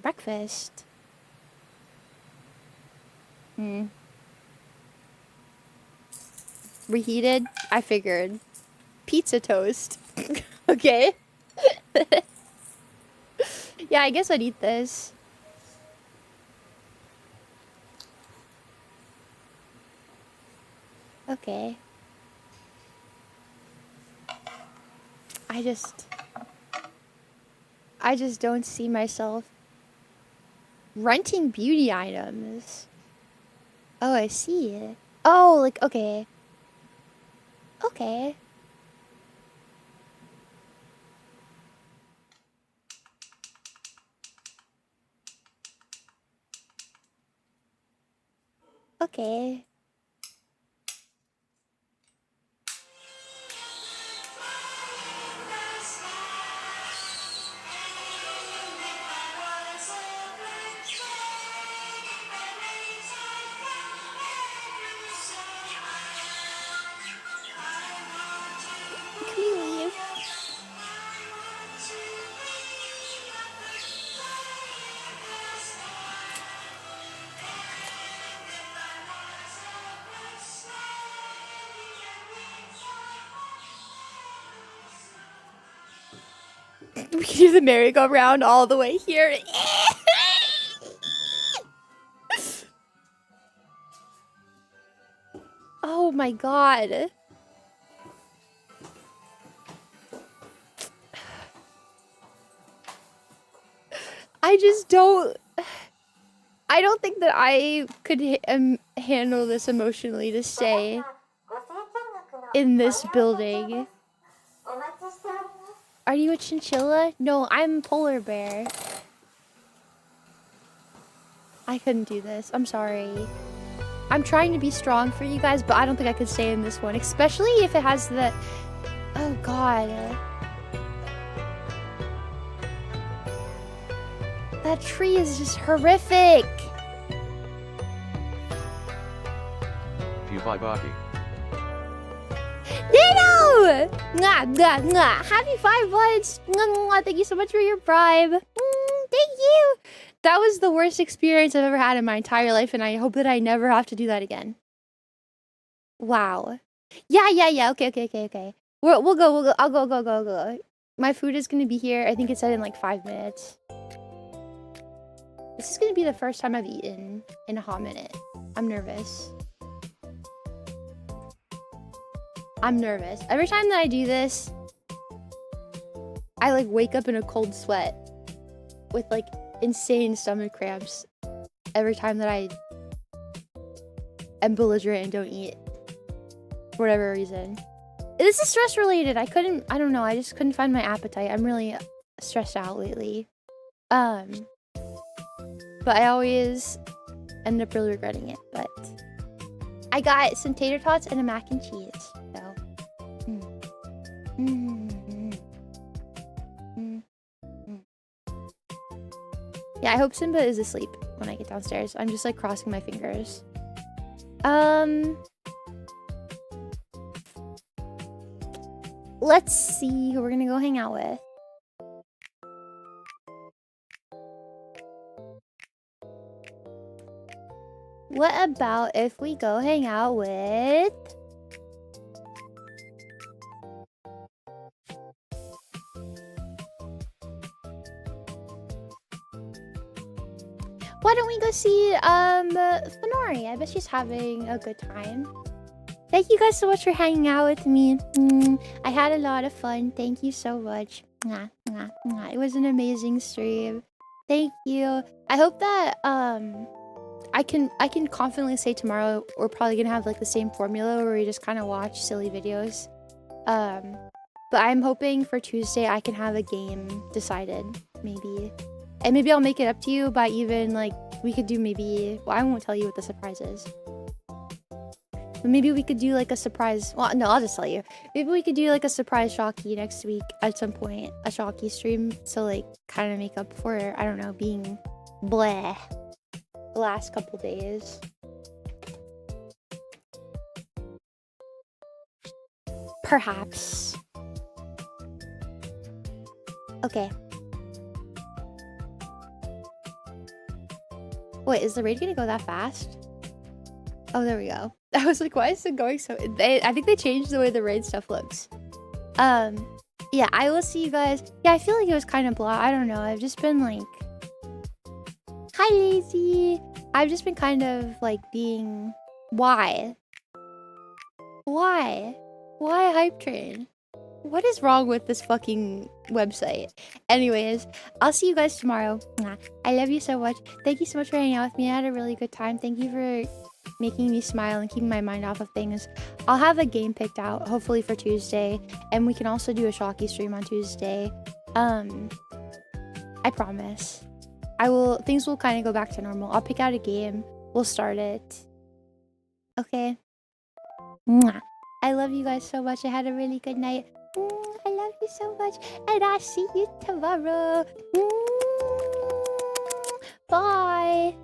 breakfast. Reheated? I figured. Pizza toast. Okay. Yeah, I guess I'd eat this. Okay. I just don't see myself renting beauty items. Oh, I see. Oh, like, okay. Okay. Okay. Can we leave? We can do the merry-go-round all the way here. Oh my god. I don't think that I could handle this emotionally to stay in this building. Are you a chinchilla? No, I'm polar bear. I couldn't do this. I'm sorry. I'm trying to be strong for you guys, but I don't think I could stay in this one, especially if it has the... Oh, God. That tree is just horrific. Fuufie Baki. Nino! Mwah, mwah, mwah. Happy 5 months. Mwah, mwah. Thank you so much for your bribe. Thank you. That was the worst experience I've ever had in my entire life, and I hope that I never have to do that again. Wow. Yeah. Okay. We'll go. I'll go. My food is gonna be here. I think it said in like 5 minutes. This is gonna be the first time I've eaten in a hot minute. I'm nervous. Every time that I do this, I like wake up in a cold sweat with like insane stomach cramps every time that I am belligerent and don't eat for whatever reason. This is stress related. I don't know. I just couldn't find my appetite. I'm really stressed out lately. But I always end up really regretting it. But I got some tater tots and a mac and cheese. So. Yeah, I hope Simba is asleep when I get downstairs. I'm just like crossing my fingers. Let's see who we're gonna go hang out with. What about if we go hang out with... Why don't we go see Fenori? I bet she's having a good time. Thank you guys so much for hanging out with me. I had a lot of fun. Thank you so much. It was an amazing stream. Thank you. I hope that I can confidently say tomorrow we're probably gonna have like the same formula where we just kind of watch silly videos. But I'm hoping for Tuesday I can have a game decided, maybe. And maybe I'll make it up to you by even, like, we could do maybe... Well, I won't tell you what the surprise is. But maybe we could do, like, a surprise... Well, no, I'll just tell you. Maybe we could do, like, a surprise Shocky next week at some point. A Shocky stream. So, like, kind of make up for, I don't know, being bleh the last couple days. Perhaps. Okay. Wait, is the raid gonna go that fast? Oh, there we go. I was like, why is it going so... I think they changed the way the raid stuff looks. Yeah, I will see you guys. Yeah, I feel like it was kind of blah. I don't know. I've just been like... Hi, Lazy. I've just been kind of like being... Why? Why Hype Train? What is wrong with this fucking website? Anyways, I'll see you guys tomorrow. I love you so much. Thank you so much for hanging out with me. I had a really good time. Thank you for making me smile and keeping my mind off of things. I'll have a game picked out, hopefully for Tuesday. And we can also do a Shocky stream on Tuesday. I promise. Things will kind of go back to normal. I'll pick out a game. We'll start it. Okay. Mwah. I love you guys so much. I had a really good night. I love you so much. And I'll see you tomorrow. Bye.